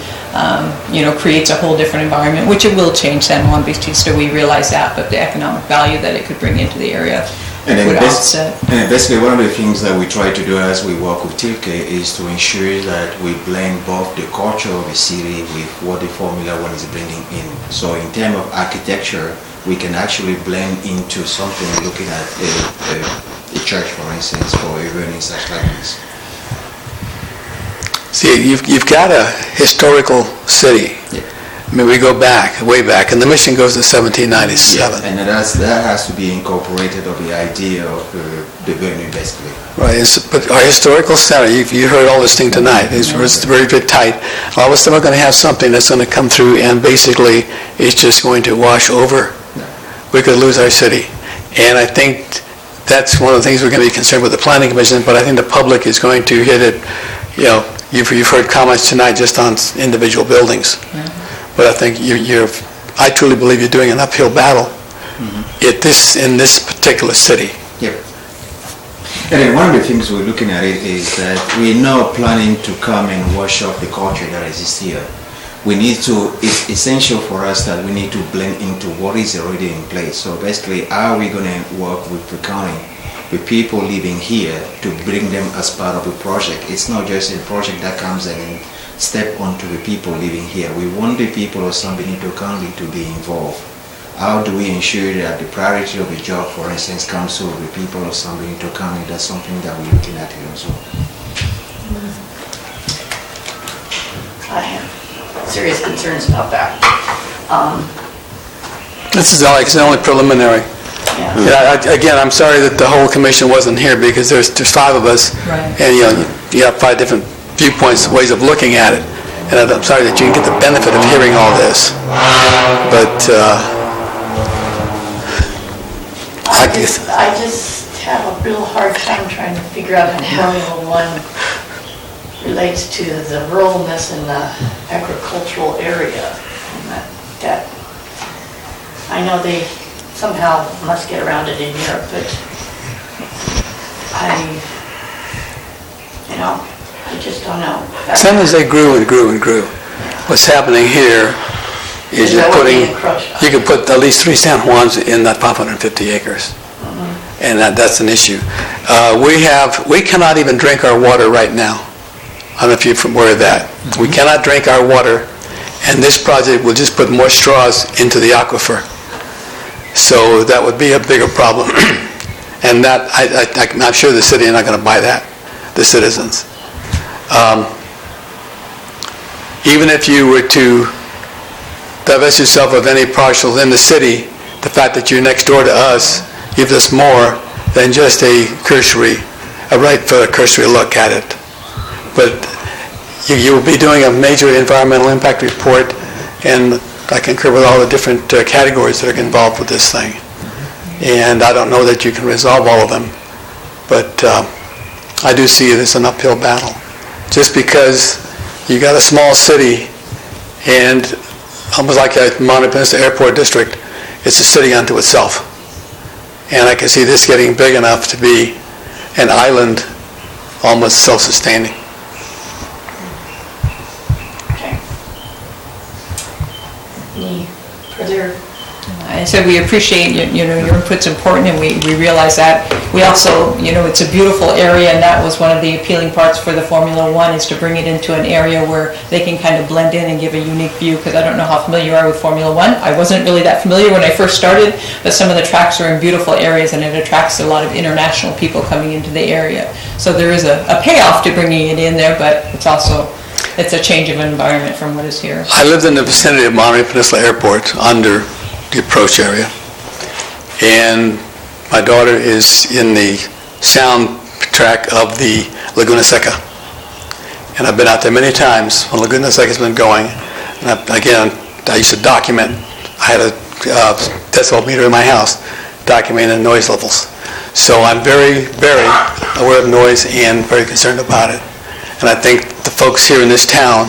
creates a whole different environment, which it will change San Juan Bautista, we realize that, but the economic value that it could bring into the area would offset. And basically one of the things that we try to do as we work with Tilke is to ensure that we blend both the culture of the city with what the Formula One is bringing in. So in terms of architecture, we can actually blend into something looking at a church, for instance, or even in such like this. See, you've got a historical city. Yeah. I mean, we go back, way back, and the mission goes to 1797. Yeah, and that has to be incorporated of the idea of the venue, basically. Right, but our historical center, you heard all this thing tonight, it's very, very tight. All of a sudden we're going to have something that's going to come through and basically it's just going to wash over. We could lose our city. And I think that's one of the things we're going to be concerned with the Planning Commission, but I think the public is going to hit it, you've heard comments tonight just on individual buildings. But I think I truly believe you're doing an uphill battle in this particular city. Yep. And then one of the things we're looking at it is that we're now planning to come and wash off the culture that exists here. It's essential for us that we need to blend into what is already in place. So basically, how are we going to work with the county, with people living here, to bring them as part of the project? It's not just a project that comes in and step onto the people living here. We want the people of San Benito County to be involved. How do we ensure that the priority of the job, for instance, comes to the people of San Benito County? That's something that we're looking at here as well. I have serious concerns about that. This is Alex, only preliminary. Yeah, again, I'm sorry that the whole commission wasn't here, because there's 5 of us, and you have 5 different viewpoints, ways of looking at it, and I'm sorry that you didn't get the benefit of hearing all this. But I just have a real hard time trying to figure out how Formula One relates to the ruralness in the agricultural area. And that I know they somehow must get around it in Europe, but I just don't know. San Jose grew and grew and grew. What's happening here is you can put at least 3 San Juans in that 550 acres. And that's an issue. We cannot even drink our water right now. I don't know if you're aware of that. We cannot drink our water, and this project will just put more straws into the aquifer. So that would be a bigger problem. And that, I'm sure the city is not going to buy that, the citizens. Even if you were to divest yourself of any parcels in the city, the fact that you're next door to us gives us more than just a right for a cursory look at it. But you will be doing a major environmental impact report, and I concur with all the different categories that are involved with this thing. And I don't know that you can resolve all of them, but I do see it as an uphill battle. Just because you got a small city, and almost like a Monte Vista Airport District, it's a city unto itself. And I can see this getting big enough to be an island, almost self-sustaining. Okay. Any further I said we appreciate, your input's important, and we realize that. We also, it's a beautiful area, and that was one of the appealing parts for the Formula One, is to bring it into an area where they can kind of blend in and give a unique view, because I don't know how familiar you are with Formula One. I wasn't really that familiar when I first started, but some of the tracks are in beautiful areas, and it attracts a lot of international people coming into the area. So there is a payoff to bringing it in there, but it's a change of environment from what is here. I lived in the vicinity of Monterey Peninsula Airport under the approach area, and my daughter is in the sound track of the Laguna Seca, and I've been out there many times when Laguna Seca's been going, and I used to document. I had a decibel meter in my house documenting noise levels, so I'm very, very aware of noise and very concerned about it. And I think the folks here in this town,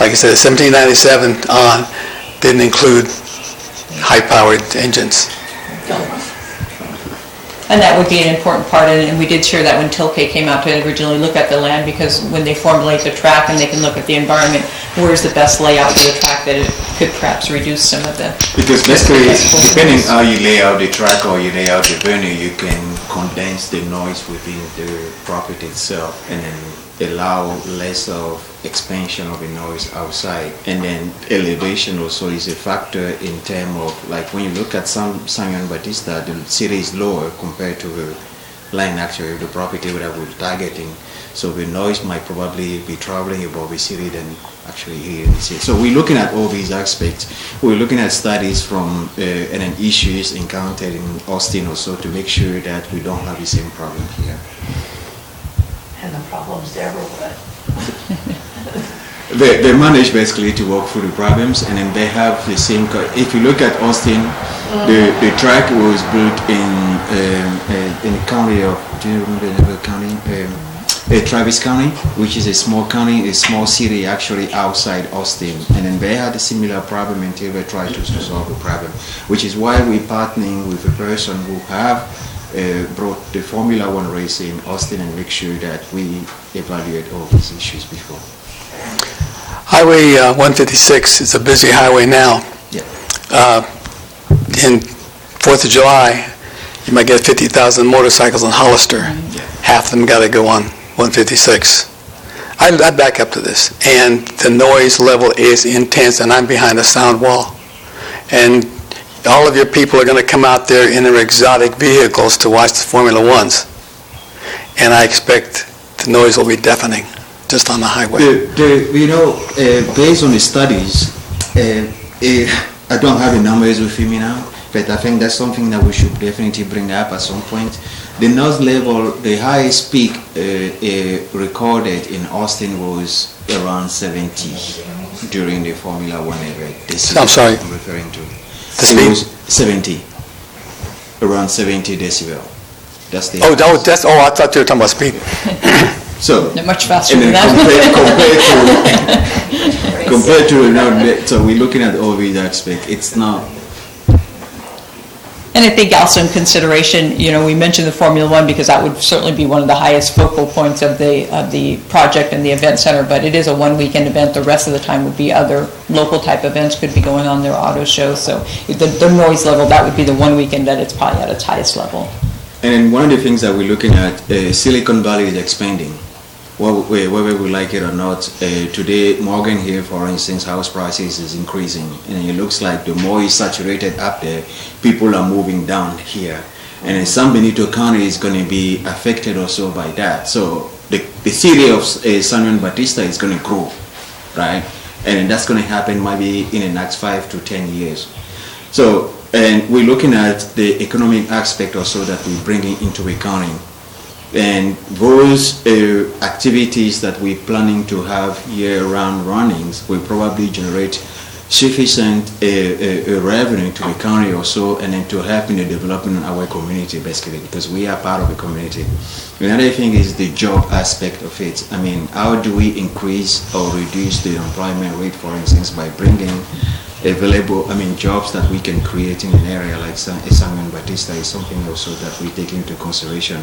like I said, 1797 on, didn't include high-powered engines. And that would be an important part, and we did share that when Tilcay came out to originally look at the land, because when they formulate the track and they can look at the environment, where's the best layout for the track that it could perhaps reduce some of the... Because basically, depending how you lay out the track or you lay out the venue, you can condense the noise within the property itself and then allow less of expansion of the noise outside. And then elevation also is a factor in terms of, like when you look at San Juan Bautista, the city is lower compared to the line actually of the property that we're targeting. So the noise might probably be traveling above the city than actually here in the city. So we're looking at all these aspects. We're looking at studies from and then issues encountered in Austin also to make sure that we don't have the same problem here. And the problems there were what? They manage basically to work through the problems, and then they have the same. If you look at Austin, the track was built in the county of, do you remember the county? Travis County, which is a small county, a small city actually outside Austin, and then they had a similar problem until they tried to solve the problem, which is why we're partnering with a person who have brought the Formula One race in Austin and make sure that we evaluate all these issues before. Highway 156 is a busy highway now. Yeah. In 4th of July, you might get 50,000 motorcycles in Hollister. Yeah. Half of them got to go on 156. I back up to this, and the noise level is intense, and I'm behind a sound wall. And all of your people are going to come out there in their exotic vehicles to watch the Formula Ones. And I expect the noise will be deafening just on the highway. Based on the studies, I don't have the numbers with me now, but I think that's something that we should definitely bring up at some point. The noise level, the highest peak recorded in Austin was around 70 during the Formula One event. I'm sorry. I'm referring to. The speed? It was 70, around 70 decibel. That's the. I thought you were talking about speed. So they're much faster and than then that. compared to so we're looking at all these aspects. It's not. And I think also in consideration, we mentioned the Formula One because that would certainly be one of the highest focal points of the project and the event center, but it is a one-weekend event. The rest of the time would be other local type events could be going on, there auto shows. So the noise level, that would be the one weekend that it's probably at its highest level. And one of the things that we're looking at, Silicon Valley is expanding. Whether we like it or not, today Morgan here, for instance, house prices is increasing, and it looks like the more it's saturated up there, people are moving down here, and in San Benito County is going to be affected also by that. So the city of San Juan Bautista is going to grow, right? And that's going to happen maybe in the next 5 to 10 years. So, and we're looking at the economic aspect also that we're bringing into accounting. And those activities that we're planning to have year-round runnings will probably generate sufficient revenue to the county also, and then to help in the development of our community basically, because we are part of the community. Another thing is the job aspect of it. I mean, how do we increase or reduce the employment rate, for instance, by bringing available, jobs that we can create in an area like San Juan Bautista is something also that we take into consideration.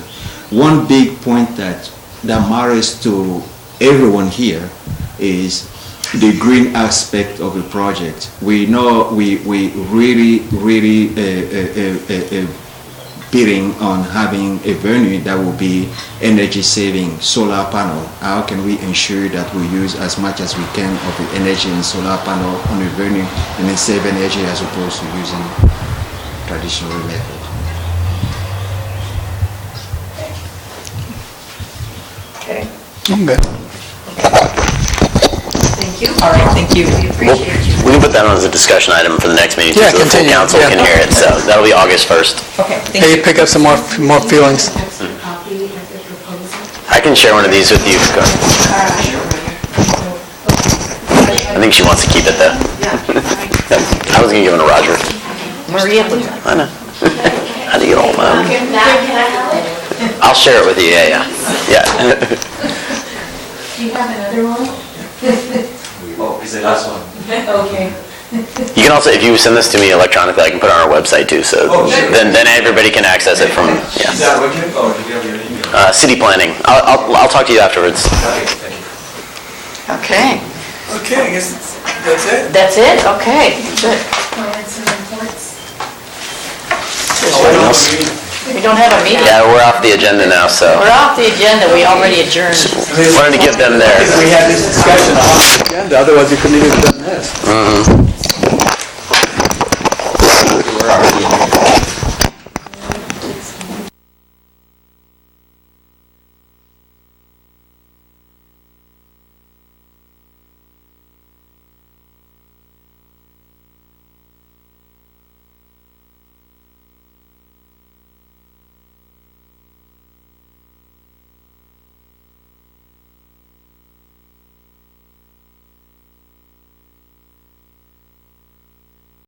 One big point that matters to everyone here is the green aspect of the project. We know we really bidding on having a venue that will be energy saving, solar panel. How can we ensure that we use as much as we can of the energy in solar panel on a venue and then save energy as opposed to using traditional method? Okay, I'm good. thank you. All right, thank you. We appreciate you. We can put that on as a discussion item for the next meeting, Yeah, so the full continue, council yeah. can hear it, so that'll be August 1st. Okay, thank Hey, you. pick up some more feelings. I can share one of these with you. Go. I think she wants to keep it though. I was gonna give it to Roger. Maria, please. I know. How do you get all mine? I'll share it with you, yeah. Do you have another one? Oh, is the last one? Okay. You can also, if you send this to me electronically, I can put it on our website too, so then everybody can access it from, Is that working or do you have your email? city planning. I'll talk to you afterwards. Okay, Okay, I guess that's it. that's it? Okay, good. Plans and reports. Anything else? We don't have a meeting. Yeah, we're off the agenda now, so We're off the agenda, we already adjourned. wanted to get them there. We had this discussion on the agenda, otherwise we couldn't even have done this.